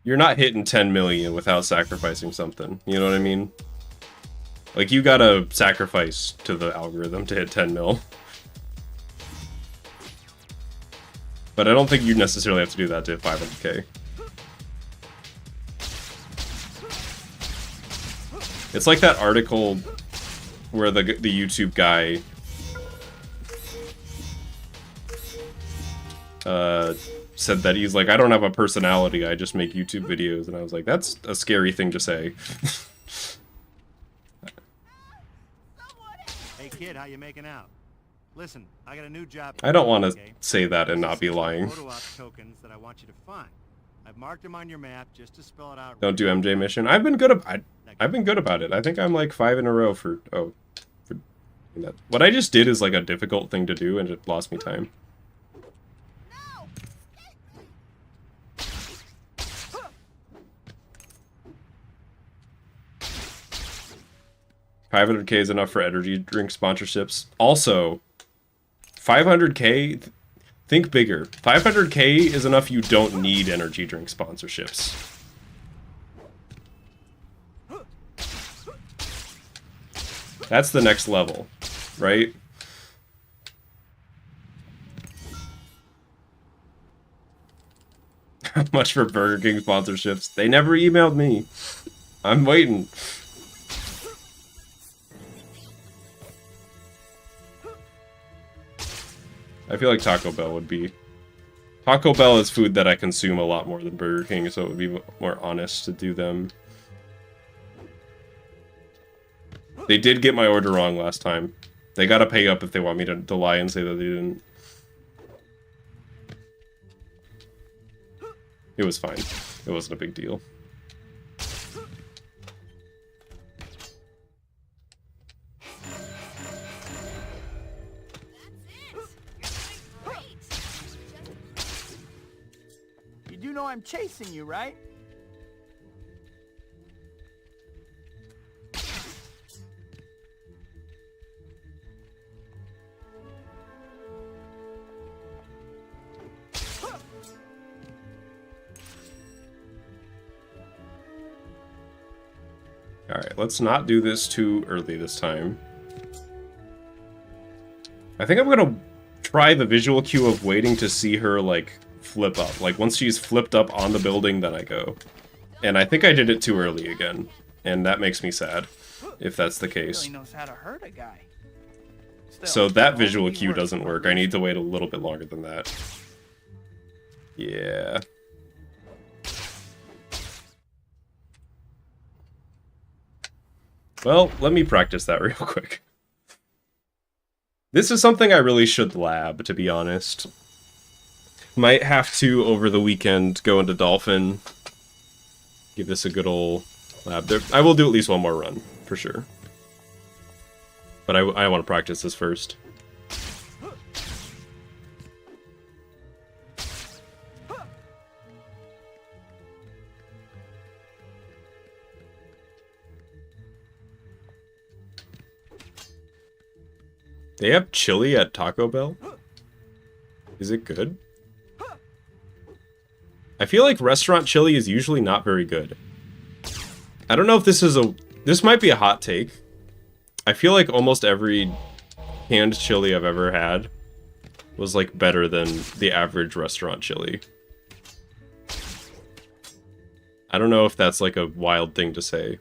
you're not hitting 10 million without sacrificing something, you know what I mean? Like, you gotta sacrifice to the algorithm to hit 10 mil. But I don't think you necessarily have to do that to hit 500k. It's like that article where the YouTube guy said that he's like, I don't have a personality, I just make YouTube videos, and I was like, that's a scary thing to say. Hey kid, how you making out? Listen, I got a new job. I don't want to say that and not be lying. Photo op tokens that I want you to find. I've marked them on your map just to spell it out. Don't do MJ mission. I've been good about it. I think I'm like 5 in a row for that. What I just did is like a difficult thing to do, and it lost me time. No! 500k is enough for energy drink sponsorships. Also, 500k, think bigger. 500k is enough you don't need energy drink sponsorships. That's the next level, right? How much for Burger King sponsorships? They never emailed me. I'm waiting. I feel like Taco Bell would be... Taco Bell is food that I consume a lot more than Burger King, so it would be more honest to do them. They did get my order wrong last time. They gotta pay up if they want me to lie and say that they didn't. It was fine. It wasn't a big deal. know I'm chasing you, right? Alright, let's not do this too early this time. I think I'm gonna try the visual cue of waiting to see her, like, flip up. Like, once she's flipped up on the building, then I go. And I think I did it too early again. And that makes me sad, if that's the case. Really knows how to hurt a guy. Still, So that it visual only cue works doesn't for work. I need to wait a little bit longer than that. Yeah. Well, let me practice that real quick. This is something I really should lab, to be honest. Might have to, over the weekend, go into Dolphin. Give this a good old lab. There, I will do at least one more run, for sure. But I want to practice this first. They have chili at Taco Bell? Is it good? I feel like restaurant chili is usually not very good. I don't know if this is a... This might be a hot take. I feel like almost every canned chili I've ever had was, like, better than the average restaurant chili. I don't know if that's, like, a wild thing to say.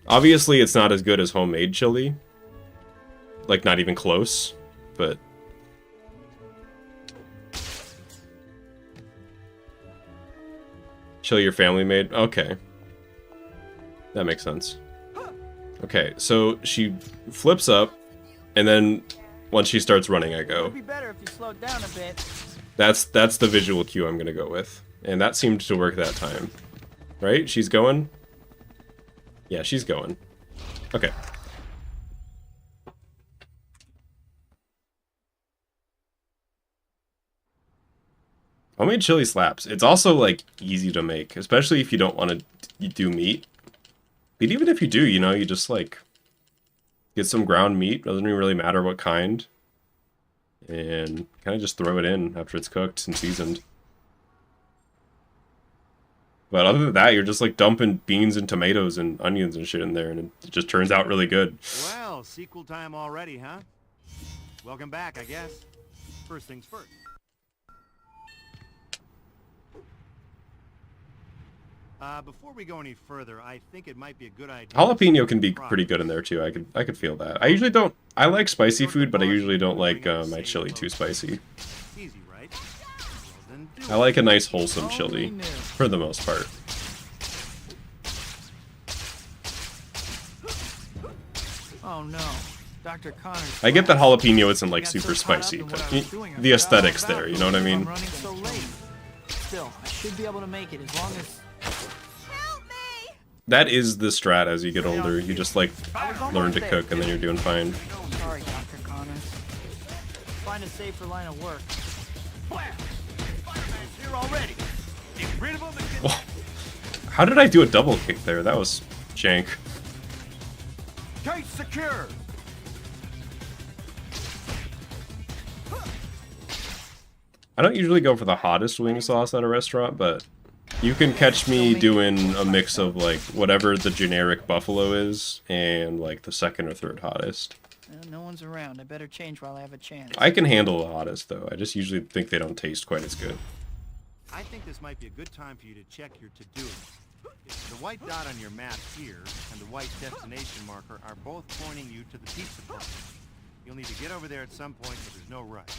Obviously, it's not as good as homemade chili. Like, not even close, but... Chili your family made? Okay. That makes sense. Okay, so she flips up, and then once she starts running, I go. It'd be better if you slowed down a bit. That's the visual cue I'm gonna go with. And that seemed to work that time. Right? She's going? Yeah, she's going. Okay. Homemade chili slaps. It's also, like, easy to make, especially if you don't want to do meat. But even if you do, you know, you just, like, get some ground meat. Doesn't even really matter what kind. And kind of just throw it in after it's cooked and seasoned. But other than that, you're just, like, dumping beans and tomatoes and onions and shit in there, and it just turns out really good. Well, sequel time already, huh? Welcome back, I guess. First things first. Before we go any further, I think it might be a good idea. Jalapeno can be pretty good in there too. I could feel that. I usually don't. I like spicy food, but I usually don't like my chili too spicy. Easy, right? Well, then do I like a nice wholesome chili, for the most part. Oh no. Dr. Connor's I get that class. jalapeno isn't I like got super so caught up spicy, in but what I was doing, I the forgot aesthetics all about there, it. you know what I mean? I'm running so late. Still, I should be able to make it as long as... Help me! That is the strat as you get older. You just like learn to cook and then you're doing fine. Sorry, Dr. Connors. Find a safer line of work. Spider-Man's here already. Get rid of him and get... Whoa. How did I do a double kick there? That was jank. Gate secure. I don't usually go for the hottest wing sauce at a restaurant, but you can catch me doing a mix of like whatever the generic buffalo is and like the second or third hottest. No one's around. I better change while I have a chance. I can handle the hottest though. I just usually think they don't taste quite as good. I think this might be a good time for you to check your to-do. The white dot on your map here and the white destination marker are both pointing you to the pizza place. You'll need to get over there at some point, but there's no rush.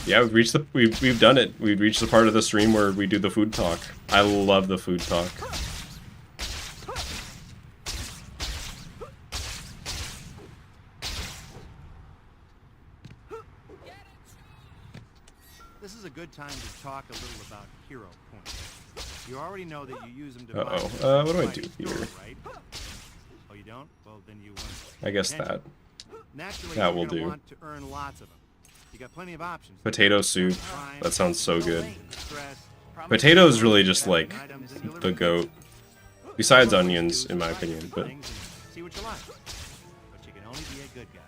Yeah, we've done it. We've reached the part of the stream where we do the food talk. I love the food talk. This is a good time to talk a little about hero points. You already know that you use them to Uh-oh. buy What do I Spidey do store, here? right? Oh, you don't? Well, then you weren't I guess paying attention. that. Naturally, That you're will gonna do. want to earn lots of them. You got plenty of options. Potato soup. Crime, That sounds so good. stress, Potato is really just like items and the delivery. goat. Besides onions, in my opinion, but Things and see what you like. But you can only be a good guy.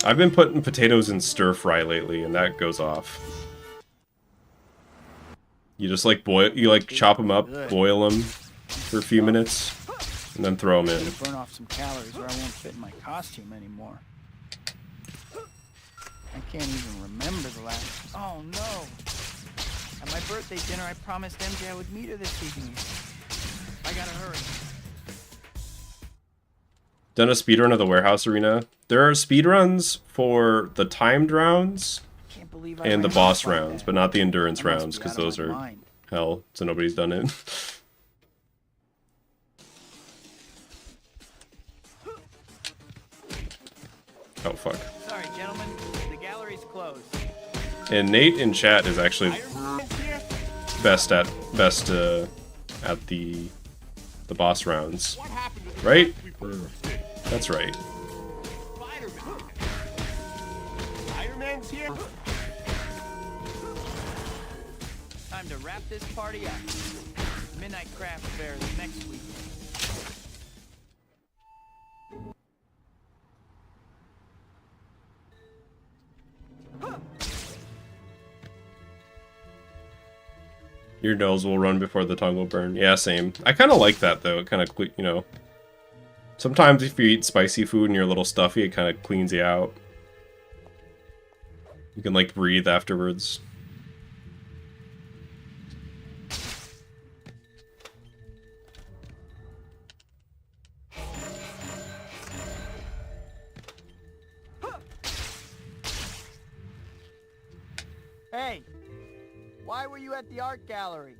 I've been putting potatoes in stir fry lately, and that goes off. You just like chop them up, boil them for a few minutes, and then throw them in. Gotta burn off some calories or I won't fit in my costume anymore. I can't even remember the last... Oh, no! At my birthday dinner, I promised MJ I would meet her this evening. I gotta hurry. Done a speedrun of the warehouse arena. There are speedruns for the timed rounds Can't believe I and the ran boss off like rounds, that. but not the endurance I must rounds, be because out of those my are mind. hell, so nobody's done it. Oh, fuck. Sorry, gentlemen. The gallery's closed. And Nate in chat is actually best at the boss rounds, What happened to the right? guns we first did? That's right. Spider-Man. Spider-Man's here? Time to wrap this party up. Midnight Craft Fair is next week. Your nose will run before the tongue will burn. Yeah, same. I kind of like that, though. It kind of, you know... Sometimes if you eat spicy food and you're a little stuffy, it kind of cleans you out. You can, like, breathe afterwards. Hey! Why were you at the art gallery?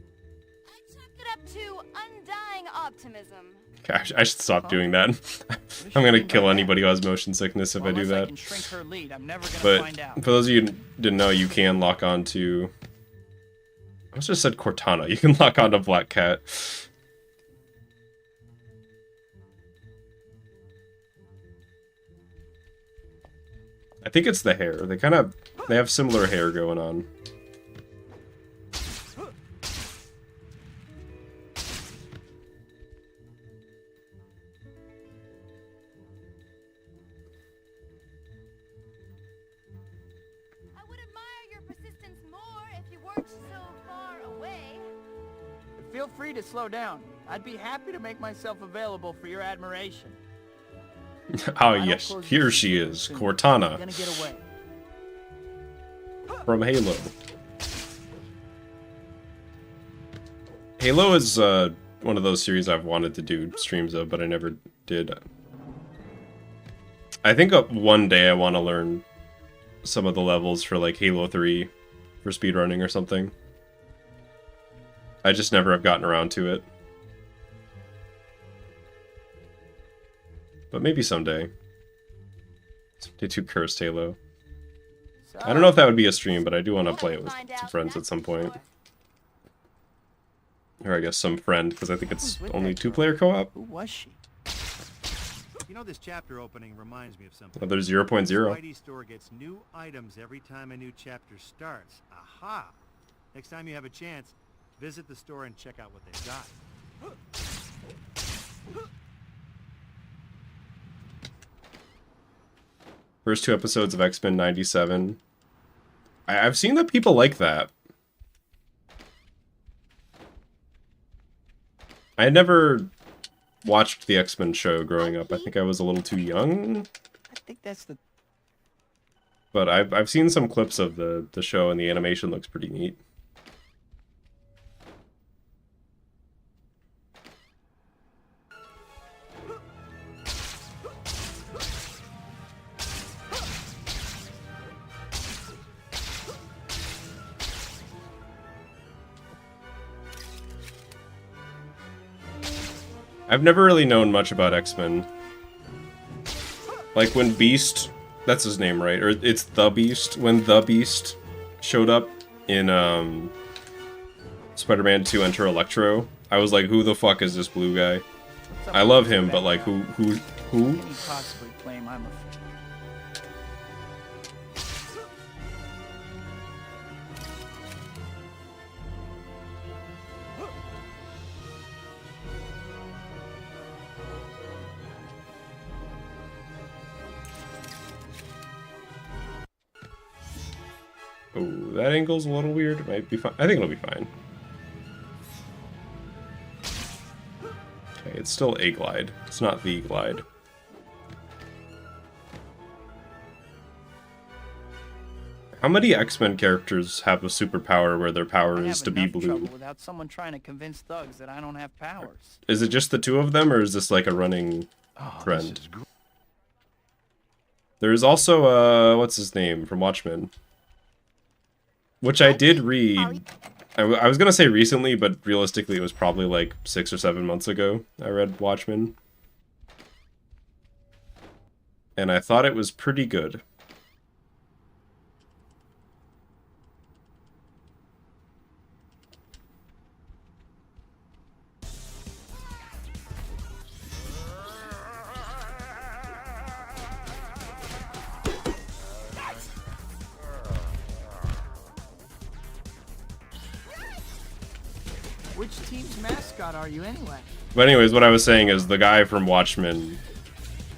I chalk it up to undying optimism. Gosh, I should stop doing that. I'm gonna kill anybody who has motion sickness if I do Unless I that. can shrink her lead, I'm never gonna But find out. for those of you who didn't know, you can lock on to... I almost just said Cortana. You can lock on to Black Cat. I think it's the hair. They have similar hair going on. I would admire your persistence more if you weren't so far away. Feel free to slow down. I'd be happy to make myself available for your admiration. Oh yes, here she is, Cortana Gonna get away. from Halo. Halo is one of those series I've wanted to do streams of, but I never did. I think one day I want to learn some of the levels for like Halo 3 for speedrunning or something. I just never have gotten around to it. But maybe someday. Day 2 Cursed Halo. I don't know if that would be a stream, but I do want to play it with some friends at some point. Or I guess some friend, because I think it's only 2-player co-op. Who was she? You know, this chapter opening reminds me of something. Another 0.0. Spidey store gets new items every time a new chapter starts. Aha! Next time you have a chance, visit the store and check out what they've got. First 2 episodes of X-Men 97. I've seen that people like that. I had never watched the X-Men show growing up. I think I was a little too young. I think that's the... But I've seen some clips of the show, and the animation looks pretty neat. I've never really known much about X-Men. Like when Beast, that's his name, right? Or it's the Beast. When the Beast showed up in Spider-Man 2 Enter Electro. I was like, who the fuck is this blue guy? What's up I with love this him, but background? like, who? Can you possibly claim I'm a... Oh, that angle's a little weird. It might be fine. I think it'll be fine. Okay, it's still a glide. It's not the glide. How many X-Men characters have a superpower where their power I is have to be enough blue? trouble without someone trying to convince thugs that I don't have powers. Is it just the two of them, or is this like a running Oh, trend? this is great. There's also, what's his name from Watchmen? Which I did read. I was gonna say recently, but realistically it was probably like 6 or 7 months ago I read Watchmen. And I thought it was pretty good. Which team's mascot are you anyway? But anyways, what I was saying is the guy from Watchmen,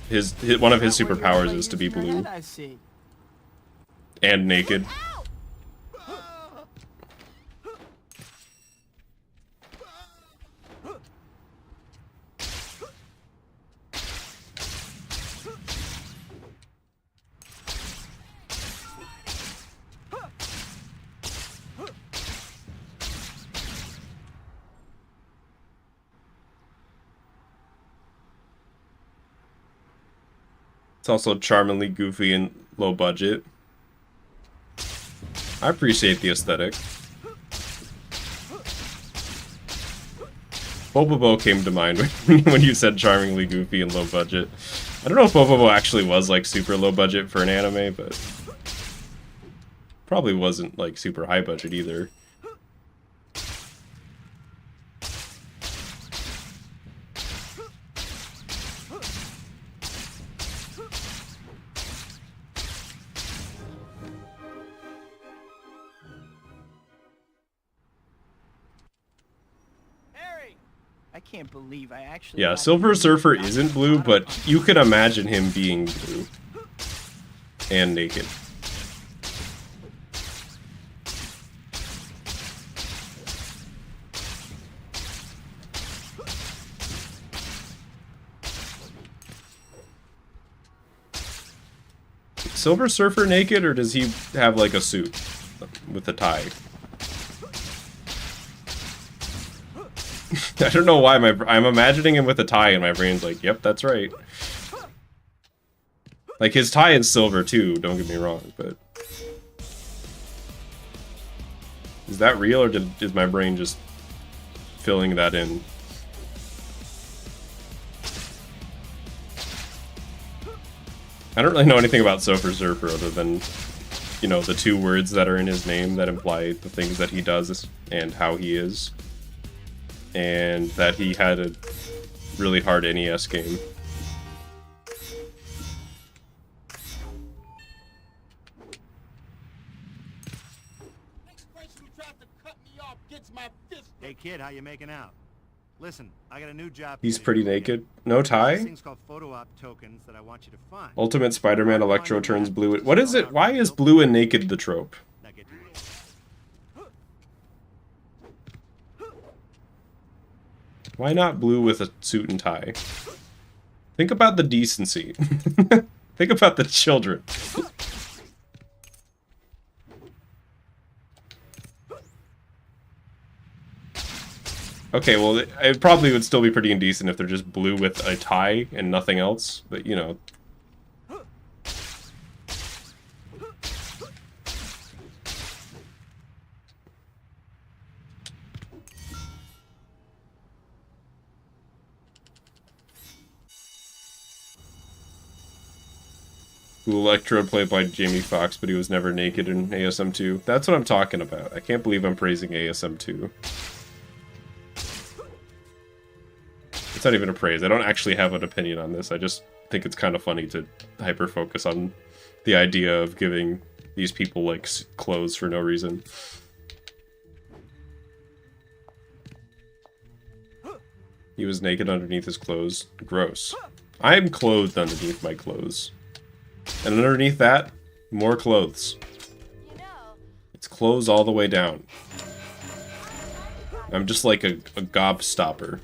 one of his That what you're superpowers really is to be using your blue head, I see. and naked. It's also charmingly goofy and low budget. I appreciate the aesthetic. Bobobo came to mind when you said charmingly goofy and low budget. I don't know if Bobobo actually was like super low budget for an anime, but probably wasn't like super high budget either. I can't believe I actually... Yeah, got Silver it. Surfer isn't blue, but you could imagine him being blue and naked. Silver Surfer naked, or does he have like a suit with a tie? I don't know why I'm imagining him with a tie and my brain's like, yep, that's right. Like his tie is silver too, don't get me wrong, but is that real, or is my brain just filling that in? I don't really know anything about Silver Surfer other than, you know, the two words that are in his name that imply the things that he does and how he is. And that he had a really hard NES game. Next person who tries to cut me off gets my fist. Hey kid, how you making out? Listen, I got a new job. for He's you to pretty do, okay? naked. No These tie? things called photo op tokens that I want you to find. Ultimate Spider-Man Electro turns blue. What is it? Why is blue and naked the trope? Now get to work. Why not blue with a suit and tie? Think about the decency. Think about the children. Okay, well, it probably would still be pretty indecent if they're just blue with a tie and nothing else, but you know. Who Electro played by Jamie Foxx, but he was never naked in ASM 2. That's what I'm talking about. I can't believe I'm praising ASM 2. It's not even a praise. I don't actually have an opinion on this. I just think it's kind of funny to hyper-focus on the idea of giving these people, like, clothes for no reason. He was naked underneath his clothes. Gross. I am clothed underneath my clothes. And underneath that, more clothes. You know, It's clothes all the way down. I'm just like a gobstopper,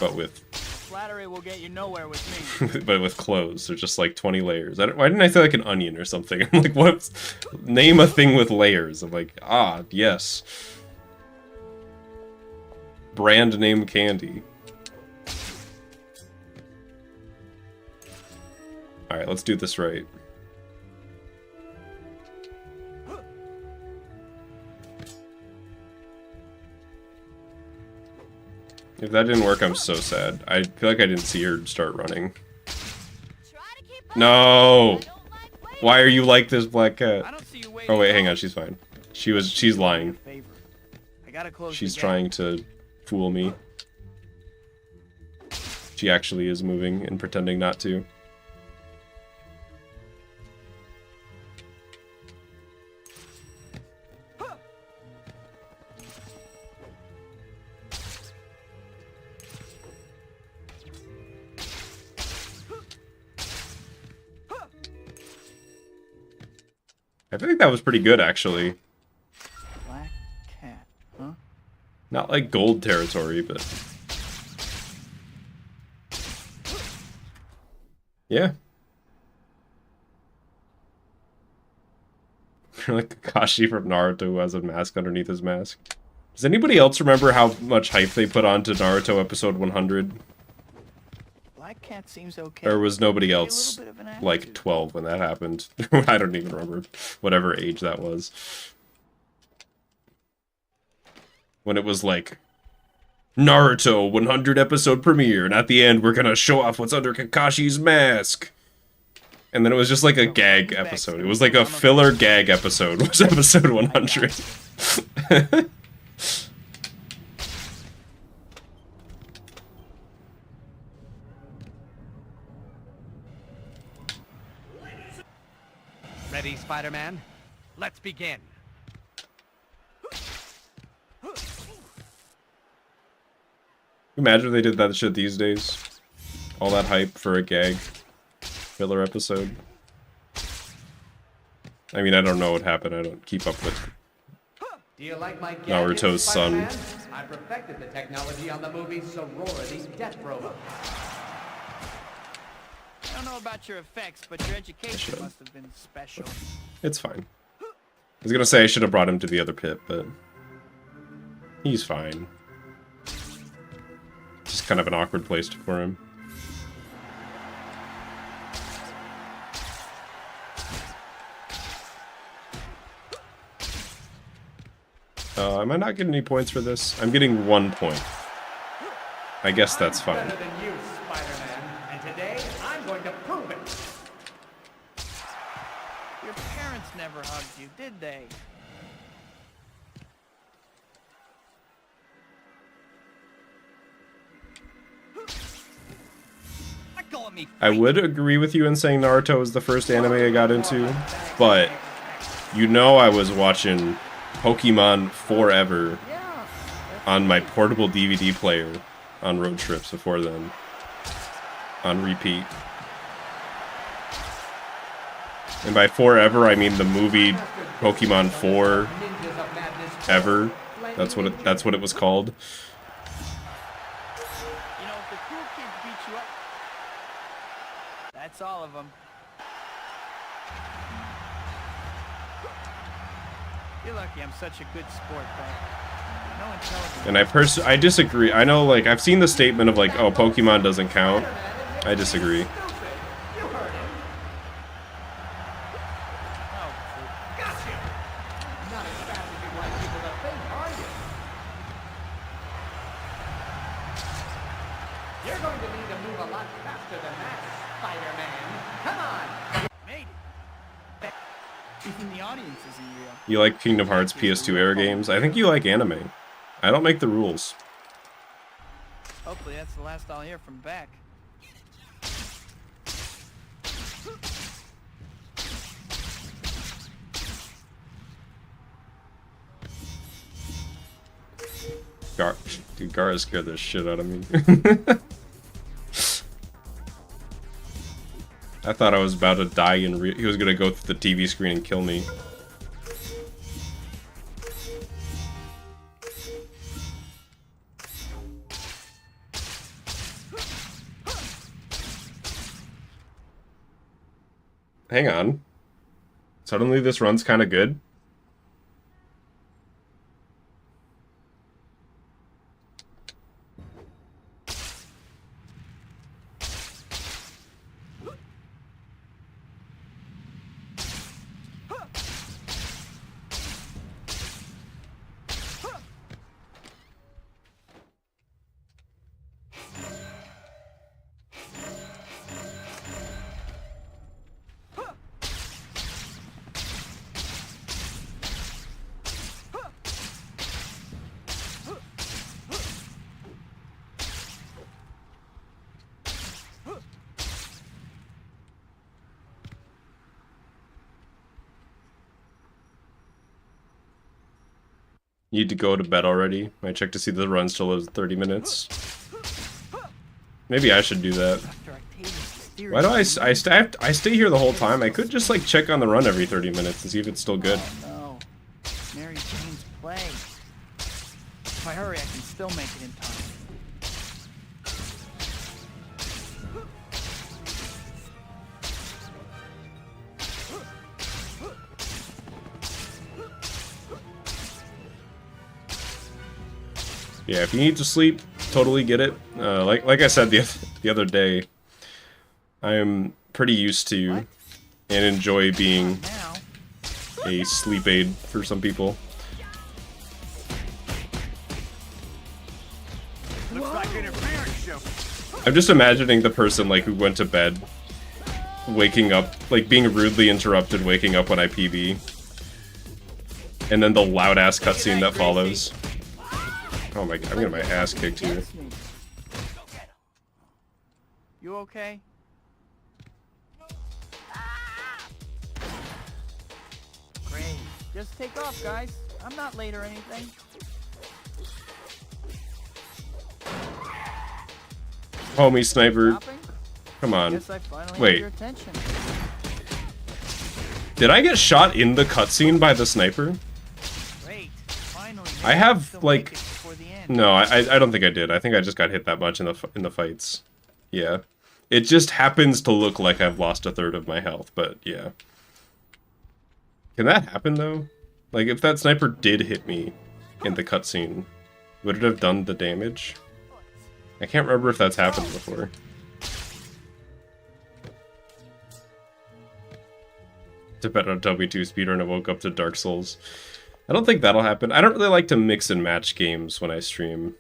but with Flattery will get you nowhere with me. but with clothes. There's just like 20 layers. Why didn't I say like an onion or something? I'm like, what? Name a thing with layers. I'm like, ah, yes. Brand name candy. Alright, let's do this right. If that didn't work, I'm so sad. I feel like I didn't see her start running. try to keep up. No! I don't like waiting. Why are you like this, black cat? I don't see you waiting. Oh wait, hang on, she's fine. She's lying. Favor. I gotta close She's the gate. trying to fool me. She actually is moving and pretending not to. I think that was pretty good, actually. Black cat, huh? Not like gold territory, but... yeah. Like Kakashi from Naruto who has a mask underneath his mask. Does anybody else remember how much hype they put onto Naruto episode 100? Black cat seems okay. Or was nobody Maybe a else little bit of an like attitude. 12 when that happened? I don't even remember whatever age that was. When it was like, Naruto 100 episode premiere, and at the end we're gonna show off what's under Kakashi's mask. And then it was just like a gag episode. It was like a filler gag episode, was episode 100. Ready, Spider-Man? Let's begin. Imagine if they did that shit these days. All that hype for a gag filler episode. I mean, I don't know what happened. I don't keep up with Do you like my Naruto's son. I perfected the technology on the movie Sorority Death Robot. I don't know about your effects, but your education must have been special. It's fine. I was gonna say I should have brought him to the other pit, but he's fine. Just kind of an awkward place for him. Am I not getting any points for this? I'm getting 1 point. I guess that's fine. Better than you, Spider-Man. And today, I'm going to prove it. Your parents never hugged you, did they? Let go of me. I would agree with you in saying Naruto was the first anime I got into, but you know I was watching Pokemon Forever on my portable DVD player on road trips before then. On repeat. And by Forever, I mean the movie Pokemon 4 Ever. That's what it was called. You know, if the cool kids beat you up, that's all of them. You're lucky I'm such a good sport, but no intelligence. And I disagree. I know, like, I've seen the statement of, like, oh, Pokemon doesn't count. I disagree. You heard him. Oh, Gotcha. Not as fast as you'd like people to think, are you? You're going to need to move a lot faster than that, Spider-Man. Come on. made it. Even the audience isn't real. You like Kingdom Hearts PS2 era games? I think you like anime. I don't make the rules. Hopefully that's the last I'll hear from Beck. Dude, Gara scared the shit out of me. I thought I was about to die and he was gonna go through the TV screen and kill me. Hang on. Suddenly this run's kind of good. Need to go to bed already. I checked to see the run still has 30 minutes. Maybe I should do that. Why do I stay here the whole time? I could just like check on the run every 30 minutes and see if it's still good. Oh no. Mary Jane's play. If I hurry, I can still make it in time. Yeah, if you need to sleep, totally get it. Like I said the other day, I am pretty used to and enjoy being a sleep aid for some people. Looks like interference show. I'm just imagining the person like who went to bed, waking up, like being rudely interrupted, waking up when I PB, and then the loud ass cutscene that follows. Oh my god, I'm getting my ass kicked here. You okay? Great. Just take off, guys. I'm not late or anything. Homie sniper. Stopping? Come on. Guess I finally have Wait. your attention. Did I get shot in the cutscene by the sniper? Great. Finally. I have, Still like- make it before the end. No, I don't think I did. I think I just got hit that much in the fights. Yeah. It just happens to look like I've lost a third of my health, but yeah. Can that happen though? Like if that sniper did hit me in the cutscene, would it have done the damage? I can't remember if that's happened before. To bet on W2 speedrun, I woke up to Dark Souls. I don't think that'll happen. I don't really like to mix and match games when I stream.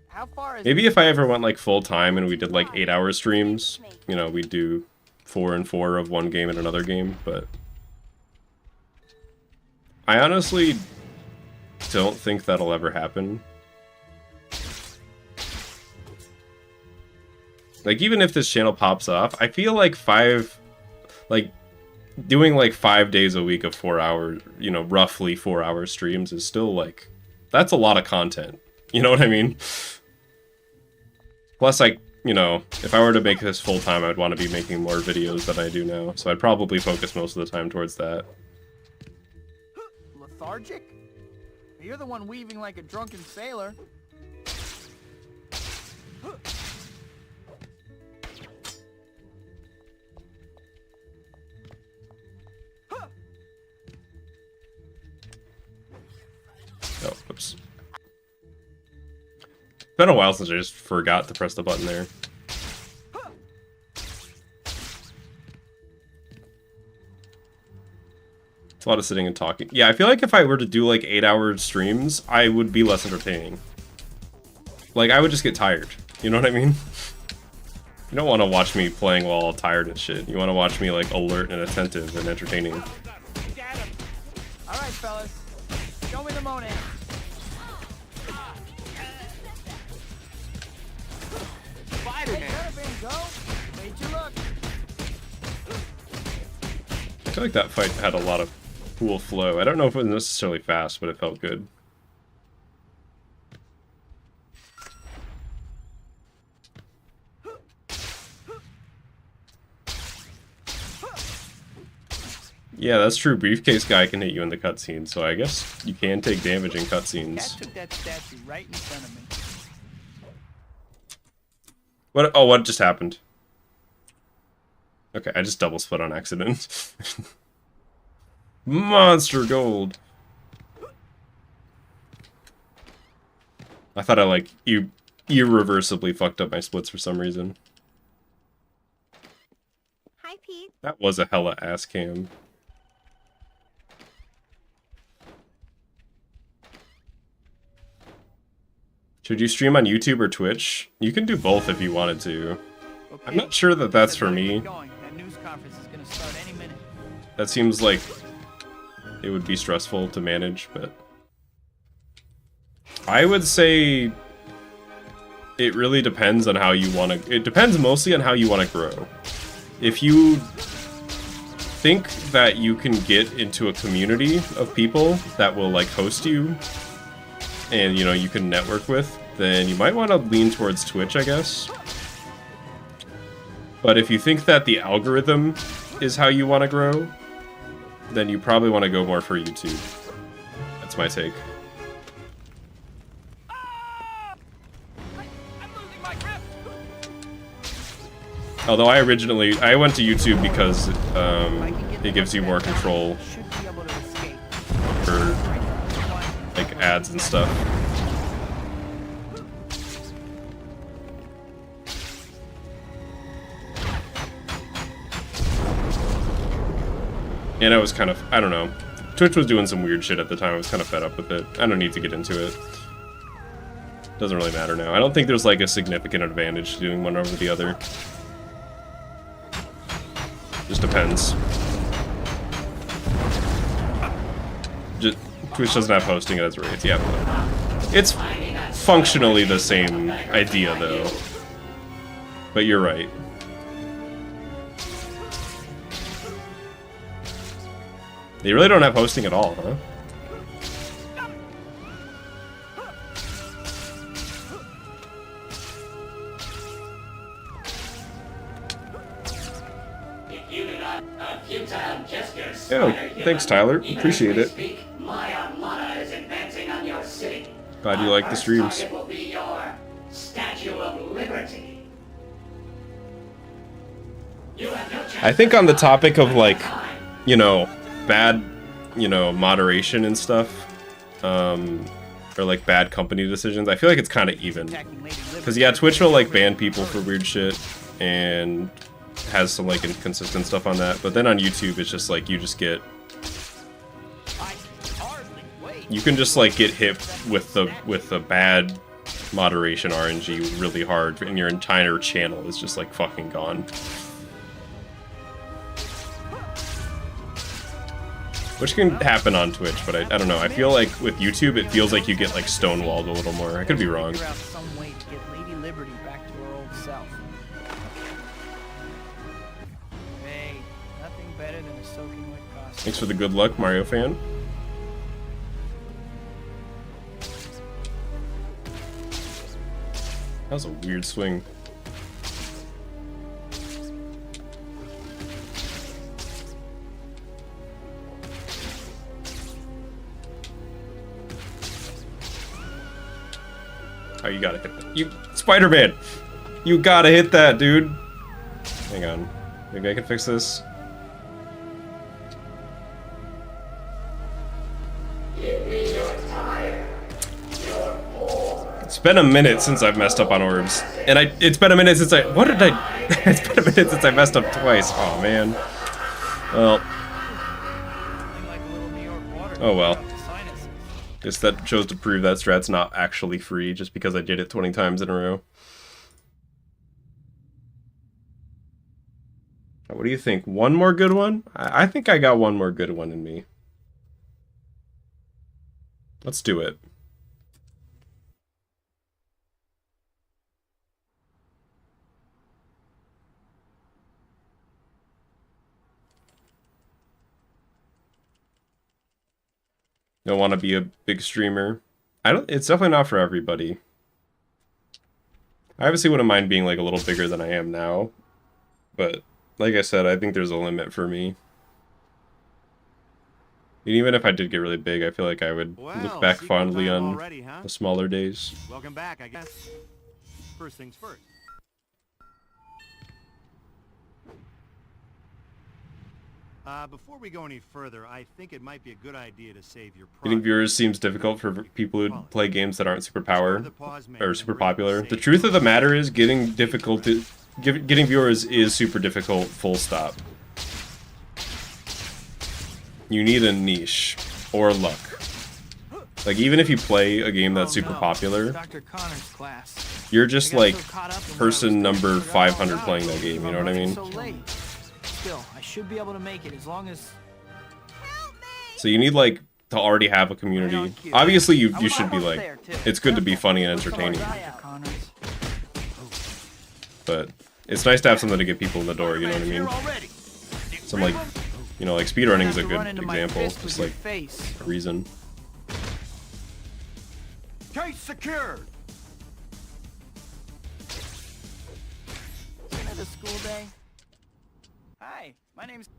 How far is Maybe if I ever went like full time and we did like 8-hour streams, you know, we'd do 4 and 4 of one game and another game, but I honestly don't think that'll ever happen. Like even if this channel pops off, I feel like doing like 5 days a week of 4 hours, you know, roughly 4-hour streams is still like, that's a lot of content. You know what I mean? Plus, you know, if I were to make this full time, I'd want to be making more videos than I do now. So I'd probably focus most of the time towards that. lethargic? You're the one weaving like a drunken sailor. Oh, oops. It's been a while since I just forgot to press the button there. It's a lot of sitting and talking. Yeah, I feel like if I were to do like 8-hour streams, I would be less entertaining. Like, I would just get tired. You know what I mean? You don't want to watch me playing while all tired and shit. You want to watch me like alert and attentive and entertaining. the Monet. Spider-Man. Caravan, go. Wait your look. I feel like that fight had a lot of cool flow. I don't know if it was necessarily fast, but it felt good. Yeah, that's true. Briefcase guy can hit you in the cutscene, so I guess you can take damage in cutscenes. Cat took that statue right in front of me. What? Oh, what just happened? Okay, I just double split on accident. Monster gold. I thought I like irreversibly fucked up my splits for some reason. Hi, Pete. That was a hella ass cam. Should you stream on YouTube or Twitch? You can do both if you wanted to. Okay. I'm not sure that that's for me. Going. That news conference is gonna start any minute. That seems like it would be stressful to manage, but I would say it really depends on how you want to. It depends mostly on how you want to grow. If you think that you can get into a community of people that will like host you and you know you can network with, then you might want to lean towards Twitch, I guess. But if you think that the algorithm is how you want to grow, then you probably want to go more for YouTube. That's my take. I'm losing my grip. Although I went to YouTube because it gives you more control Should be able to escape. for like ads and stuff. And I was kind of, I don't know. Twitch was doing some weird shit at the time. I was kind of fed up with it. I don't need to get into it. Doesn't really matter now. I don't think there's like a significant advantage to doing one over the other. Just depends. Twitch doesn't have hosting, it has raids. Yeah, but it's functionally the same idea though. But you're right. They really don't have hosting at all, huh? Yeah, thanks Tyler. Appreciate it. Glad you like the streams. It will be your Statue of Liberty. You have no chance. I think on the topic of like, you know, bad, you know, moderation and stuff, or like bad company decisions, I feel like it's kind of even. Because yeah, Twitch will like ban people for weird shit and has some like inconsistent stuff on that, but then on YouTube it's just like you just get, you can just like get hit with the bad moderation RNG really hard, and your entire channel is just like fucking gone. Which can happen on Twitch, but I don't know. I feel like with YouTube, it feels like you get like stonewalled a little more. I could be wrong. Figure out some way to get Lady Liberty back to her old self. Hey, nothing better than a soaking wet costume. Thanks for the good luck, Mario fan. That was a weird swing. Oh, you gotta hit that. You, Spider-Man! You gotta hit that, dude! Hang on. Maybe I can fix this. It's been a minute since I've messed up on orbs. And it's been a minute since what did I... It's been a minute since I messed up twice. Oh, man. Well. Oh, well. Guess that shows to prove that strat's not actually free just because I did it 20 times in a row. What do you think? One more good one? I think I got one more good one in me. Let's do it. Don't want to be a big streamer. It's definitely not for everybody. I obviously wouldn't mind being like a little bigger than I am now, but like I said, I think there's a limit for me. And even if I did get really big, I feel like I would look back fondly on already, huh? the smaller days. Welcome back, I guess. First things first. Before we go any further, I think it might be a good idea to save your Getting pride. viewers seems difficult for people who play games that aren't super super popular. The truth of the matter is, getting viewers is super difficult. Full stop. You need a niche or luck. Like, even if you play a game that's super popular, Dr. Connor's class. you're just I got like so caught up in what I was person doing, I number forgot all 500 about playing it. that game. You know I'm what I running mean? so late. Still, I should be able to make it as long as. So you need like to already have a community. Obviously, you should be like, it's good to be funny and entertaining, Dr. Connor's. but it's nice to have something to get people in the door. You know what I mean? Some like, you know, like speedrunning is a good example. Just like a reason. Case secured. Another school day. Hi, my name's.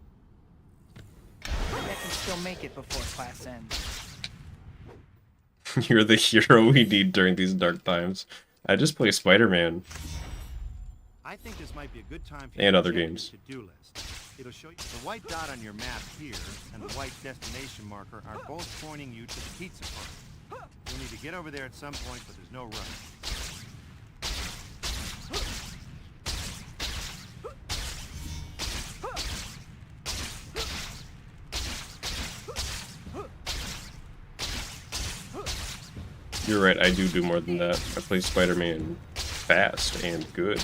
Maybe I can still make it before class ends. You're the hero we need during these dark times. I just play Spider-Man. I think this might be a good time for And you other to check games. your to-do list. It'll show you the white dot on your map here and the white destination marker are both pointing you to the pizza party. You'll need to get over there at some point, but there's no rush. You're right, I do more than that. I play Spider-Man fast and good.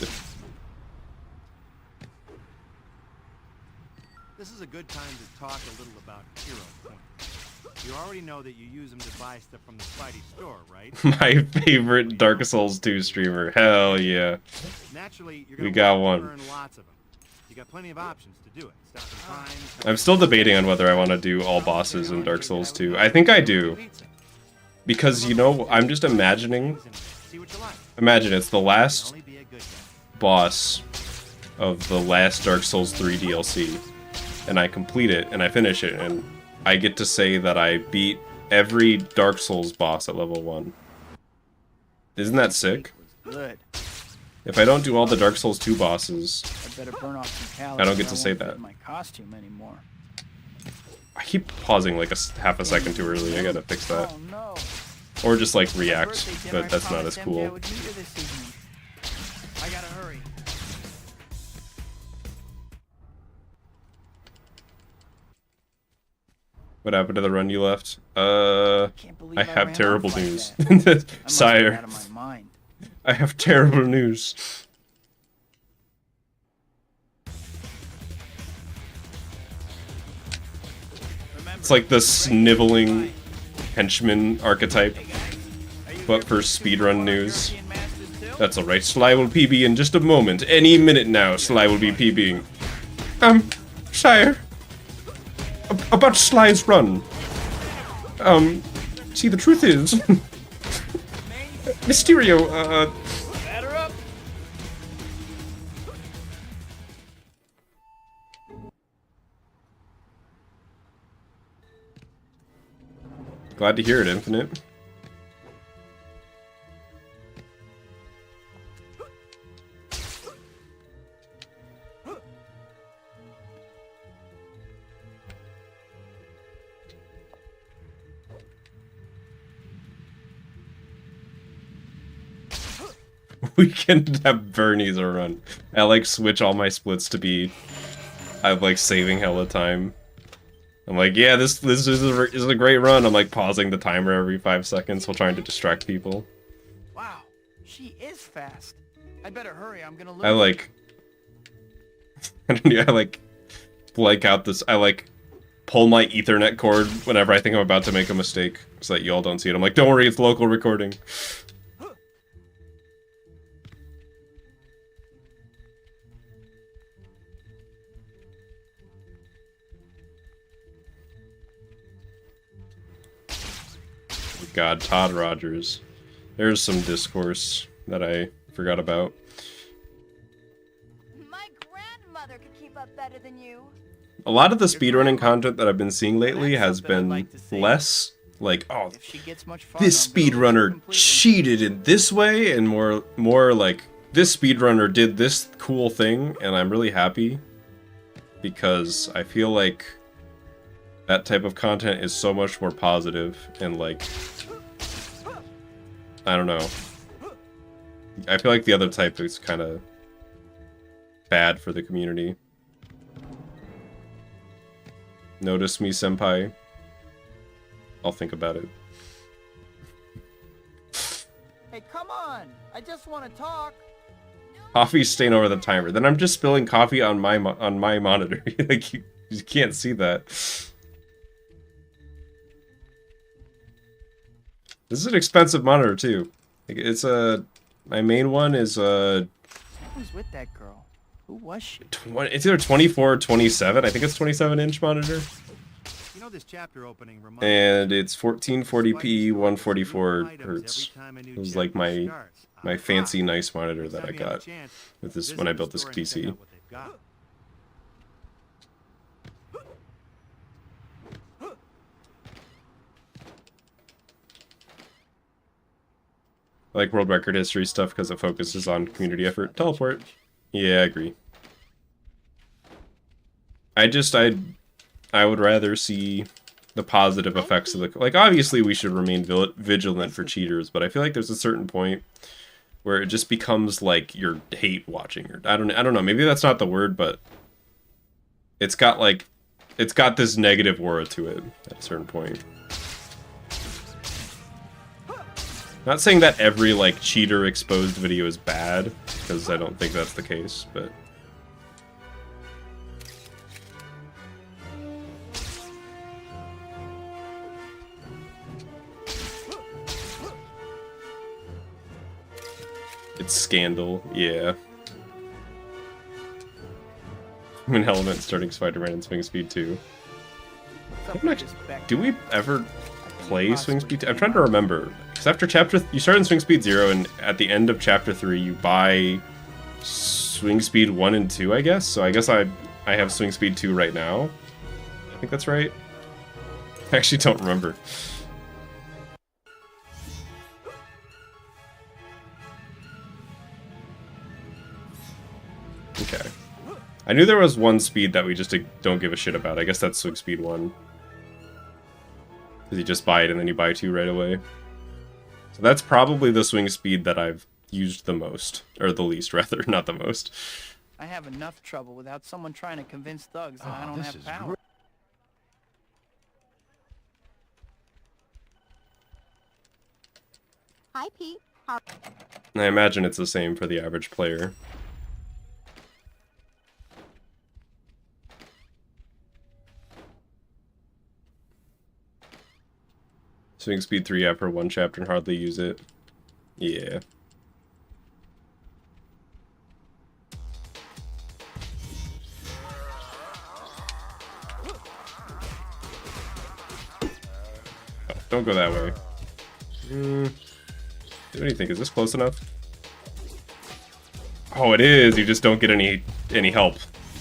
This is a good time to talk a little about hero points. You already know that you use them to buy stuff from the Spidey store, right? My favorite Dark Souls 2 streamer. Hell yeah. Naturally, you're We gonna got want to one. earn lots of them. You got plenty of options to do it. Stopping crimes, I'm still debating on whether I want to do all bosses in Dark Souls 2. I think I do. Because, you know, I'm just imagining... see what you like. Imagine it's the last Only be a good guy. boss of the last Dark Souls 3 DLC. And I complete it, and I finish it, and I get to say that I beat every Dark Souls boss at level 1. Isn't that sick? Good. If I don't do all the Dark Souls 2 bosses, I better burn off some calories. I don't get or to say won't that. fit in my costume anymore. I keep pausing like half a second too early. I gotta fix that. Oh no. Or just like My react, birthday dinner, but I that's not as promised MJ I cool. would meet her this evening. I gotta hurry. What happened to the run you left? Can't believe I ran have off terrible like news. that. I must be out Sire, of my mind. I have terrible news. It's like the sniveling henchman archetype, but for speedrun news. That's alright, Sly will PB in just a moment. Any minute now, Sly will be PBing. Sire. About Sly's run. See, the truth is... Mysterio, Batter up. Glad to hear it, Infinite. We can have Bernie's a run. I like switch all my splits to be... I'm like saving hella time. I'm like, yeah, this is a great run. I'm like pausing the timer every 5 seconds while trying to distract people. Wow, she is fast. I better hurry. I'm gonna lose. I like... I like blank out this... I like pull my Ethernet cord whenever I think I'm about to make a mistake, so that you all don't see it. I'm like, don't worry, it's local recording. God, Todd Rogers. There's some discourse that I forgot about. My grandmother could keep up better than you. A lot of the speedrunning content that I've been seeing lately has been less like, oh, If she gets much farther, this I'm gonna lose her speedrunner completely. cheated in this way, and more like, this speedrunner did this cool thing, and I'm really happy because I feel like that type of content is so much more positive and like, I don't know. I feel like the other type is kind of bad for the community. Notice me, senpai. I'll think about it. Hey, come on! I just want to talk. Coffee's staying over the timer. Then I'm just spilling coffee on my monitor. Like you can't see that. This is an expensive monitor too. Like, it's my main one is Who was with that girl? Who was she? it's either 24 or 27. I think it's 27-inch monitor. You know this chapter opening reminds And it's 1440p, 144 hertz. It was like my fancy nice monitor that I got with this when I built this PC. I like world record history stuff because it focuses on community effort. Teleport. Yeah, I agree. I would rather see the positive effects of the... Like, obviously we should remain vigilant for cheaters, but I feel like there's a certain point where it just becomes like you're hate watching. Or I don't know, maybe that's not the word, but it's got this negative aura to it at a certain point. Not saying that every, like, cheater exposed video is bad, because I don't think that's the case, but... It's scandal, yeah. When Element starting Spider-Man and Swing Speed 2. Do we ever play Swing Speed 2? I'm trying to remember. Because after you start in Swing Speed 0, and at the end of Chapter 3, you buy Swing Speed 1 and 2, I guess? So I guess I have Swing Speed 2 right now. I think that's right. I actually don't remember. Okay. I knew there was one speed that we just don't give a shit about. I guess that's Swing Speed 1. Because you just buy it and then you buy 2 right away. So that's probably the swing speed that I've used the most. Or the least, rather. Not the most. I have enough trouble without someone trying to convince thugs that I don't have power. Hi, Pete. I imagine it's the same for the average player. Swing Speed 3 after one chapter and hardly use it. Yeah. Oh, don't go that way. What do you think? Is this close enough? Oh, it is! You just don't get any help.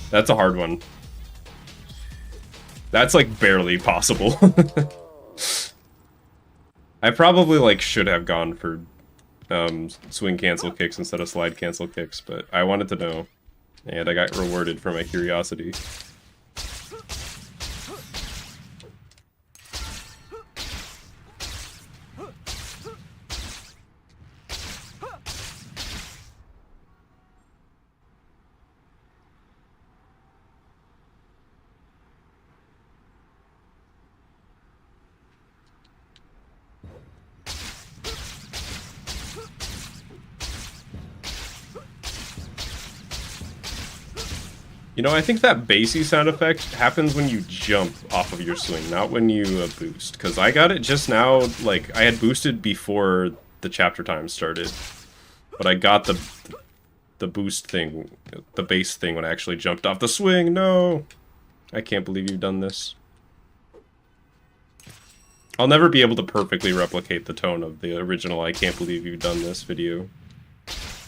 That's a hard one. That's like barely possible. I probably, like, should have gone for swing cancel kicks instead of slide cancel kicks, but I wanted to know, and I got rewarded for my curiosity. You know, I think that bassy sound effect happens when you jump off of your swing, not when you boost. Because I got it just now, like, I had boosted before the chapter time started. But I got the boost thing, the bass thing when I actually jumped off the swing. No! I can't believe you've done this. I'll never be able to perfectly replicate the tone of the original I can't believe you've done this video.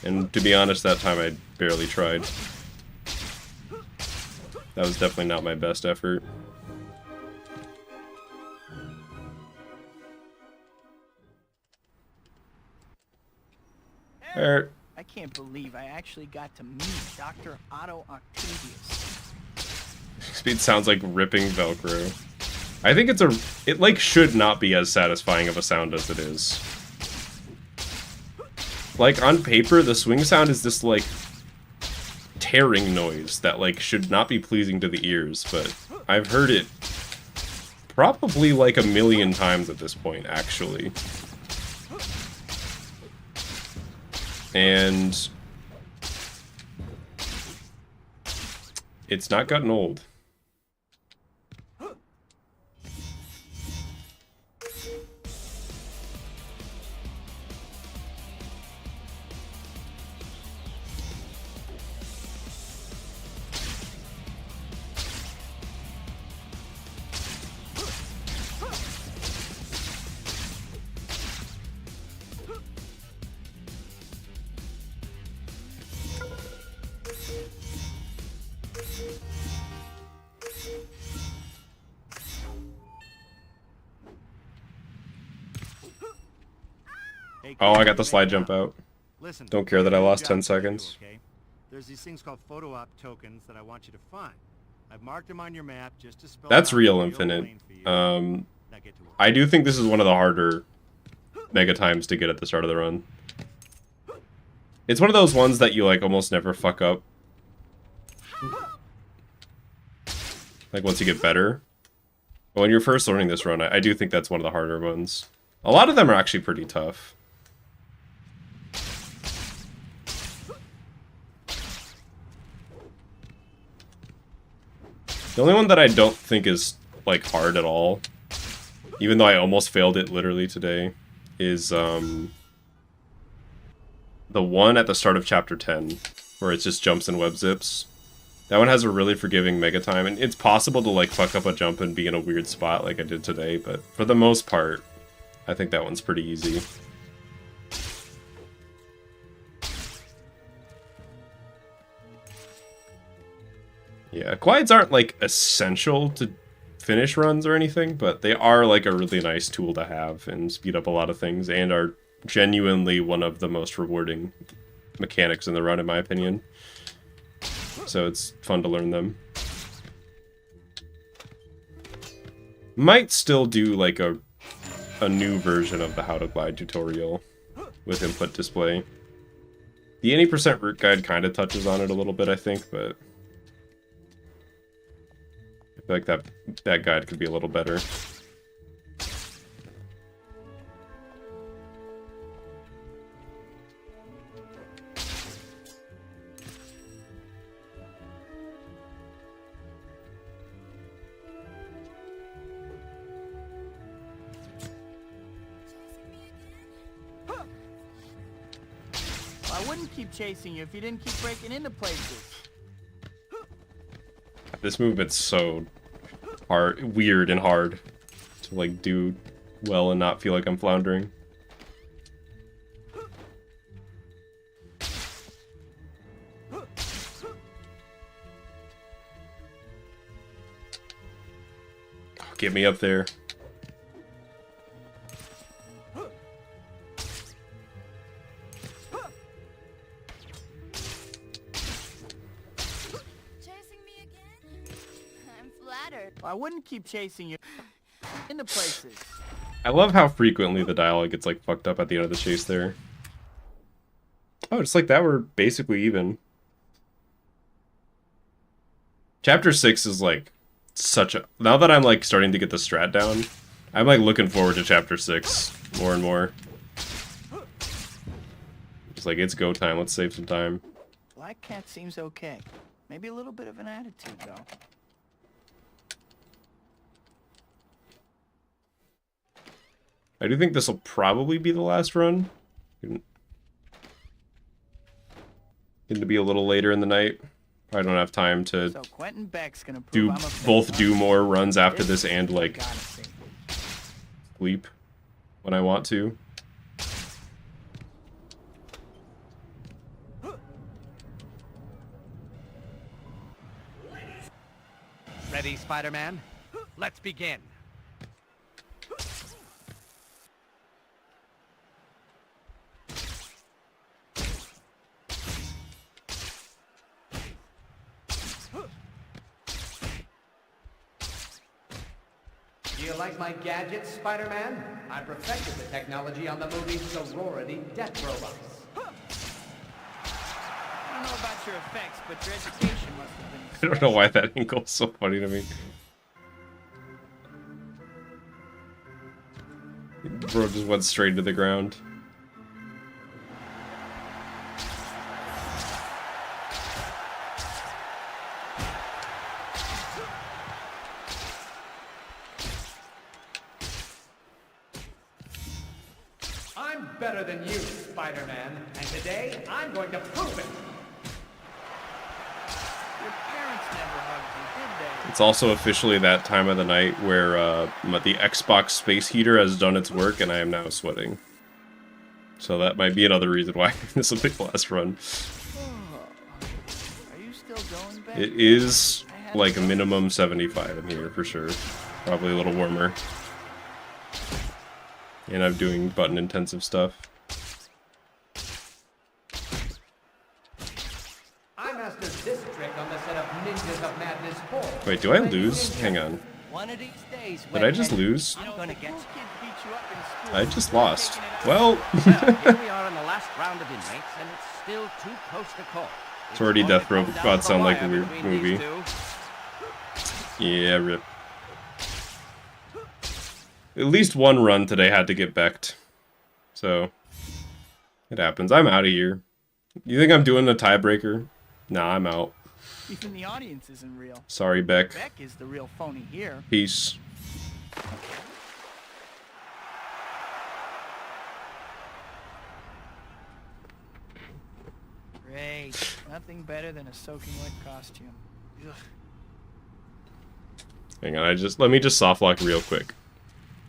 And to be honest, that time I barely tried. That was definitely not my best effort. I can't believe I actually got to meet Dr. Otto Octavius. Speed sounds like ripping Velcro. I think it like should not be as satisfying of a sound as it is. Like on paper, the swing sound is this like tearing noise that like should not be pleasing to the ears, but I've heard it probably like a million times at this point, actually. And it's not gotten old. Oh, I got the slide jump out. Listen, Don't care that I lost 10 job to do, seconds. okay? There's these things called photo op tokens that I want you to find. I've marked them on your map just to spell That's out real the infinite. lane for you. Now get to work. I do think this is one of the harder mega times to get at the start of the run. It's one of those ones that you like almost never fuck up. Like once you get better. But when you're first learning this run, I do think that's one of the harder ones. A lot of them are actually pretty tough. The only one that I don't think is, like, hard at all, even though I almost failed it literally today, is, the one at the start of Chapter 10, where it just jumps and web zips. That one has a really forgiving mega time, and it's possible to, like, fuck up a jump and be in a weird spot like I did today, but for the most part, I think that one's pretty easy. Yeah, glides aren't, like, essential to finish runs or anything, but they are, like, a really nice tool to have and speed up a lot of things, and are genuinely one of the most rewarding mechanics in the run, in my opinion. So it's fun to learn them. Might still do, like, a new version of the How to Glide tutorial with input display. The Any % route guide kind of touches on it a little bit, I think, but I feel like that guide could be a little better. I wouldn't keep chasing you if you didn't keep breaking into places. This movement's so hard, weird and hard to like do well and not feel like I'm floundering. Get me up there. I wouldn't keep chasing you into places. I love how frequently the dialogue gets like fucked up at the end of the chase there. Oh, just like that, we're basically even. Chapter 6 is like such a... Now that I'm like starting to get the strat down, I'm like looking forward to Chapter 6 more and more. Just like, it's go time, let's save some time. Black Cat seems okay. Maybe a little bit of an attitude, though. I do think this will probably be the last run. Going to be a little later in the night. I don't have time to So Quentin Beck's gonna do prove I'm a fake, both huh? do more runs after this and I like gotta see. sleep when I want to. Ready, Spider-Man? Let's begin. Do you like my gadgets, Spider-Man? I perfected the technology on the movie Sorority Death Robots. I don't know about your effects, but your education must have been. I don't know why that angle's so funny to me. Bro just went straight to the ground. I'm better than you, Spider-Man, and today I'm going to prove it. Your parents never hugged you, did they? It's also officially that time of the night where the Xbox space heater has done its work and I am now sweating. So that might be another reason why this will be the last run. Are you still going back? It is like a minimum 75 in here for sure. Probably a little warmer. And I'm doing button intensive stuff. I mastered this trick on the set of Ninjas of Madness 4. Wait, do I lose? Hang on. One of these days, Did I just lose? I'm gonna get Cool kid beat you up in school. I just lost. Well, Here we are in the last round of inmates, and it's still too close to call. it's already Death Robot sound like a weird movie. Yeah, rip. At least one run today had to get becked. So, it happens. I'm out of here. You think I'm doing a tiebreaker? Nah, I'm out. Even the audience isn't real. Sorry, Beck. Beck is the real phony here. Peace. Great. Nothing better than a soaking wet costume. Ugh. Hang on, let me just soft lock real quick.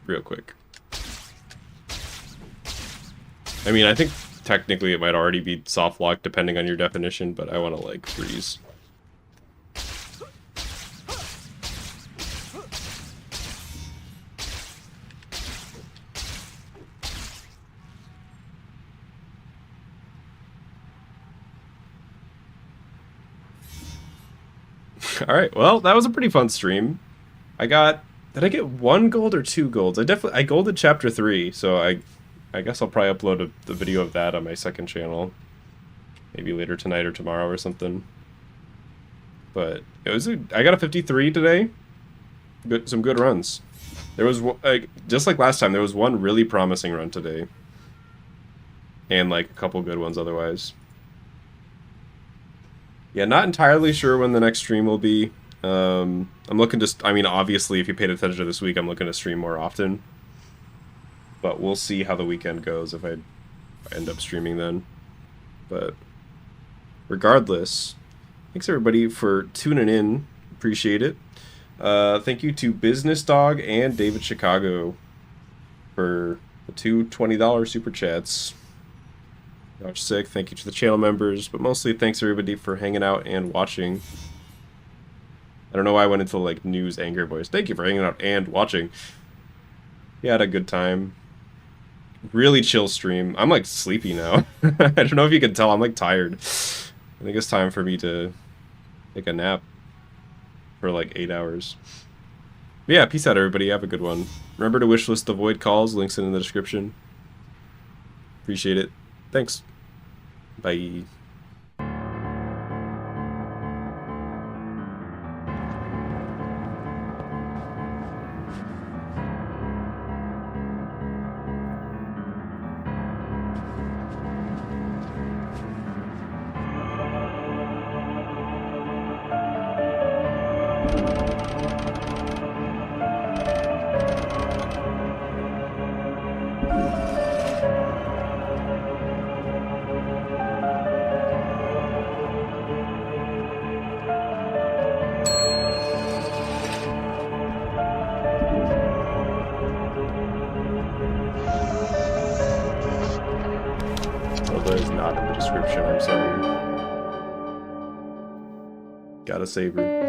Real quick. I mean, I think technically it might already be soft lock depending on your definition, but I want to like freeze. Alright, well, that was a pretty fun stream. Did I get 1 gold or 2 golds? I golded chapter 3, so I guess I'll probably upload the video of that on my second channel. Maybe later tonight or tomorrow or something. But I got a 53 today. Some good runs. There was, just like last time, there was one really promising run today. And like a couple good ones otherwise. Yeah, not entirely sure when the next stream will be. I'm looking to, I mean, obviously, if you paid attention to this week, I'm looking to stream more often. But we'll see how the weekend goes if I end up streaming then. But regardless, thanks everybody for tuning in. Appreciate it. Thank you to Business Dog and David Chicago for the 2 $20 super chats. Gosh, sick. Thank you to the channel members, but mostly thanks everybody for hanging out and watching. I don't know why I went into like news anger voice. Thank you for hanging out and watching. Yeah, had a good time. Really chill stream. I'm like sleepy now. I don't know if you can tell. I'm like tired. I think it's time for me to take a nap for like 8 hours. But yeah, peace out everybody. Have a good one. Remember to wishlist the void calls. Links in the description. Appreciate it. Thanks. Bye. Zelda is not in the description, I'm sorry. Gotta savor.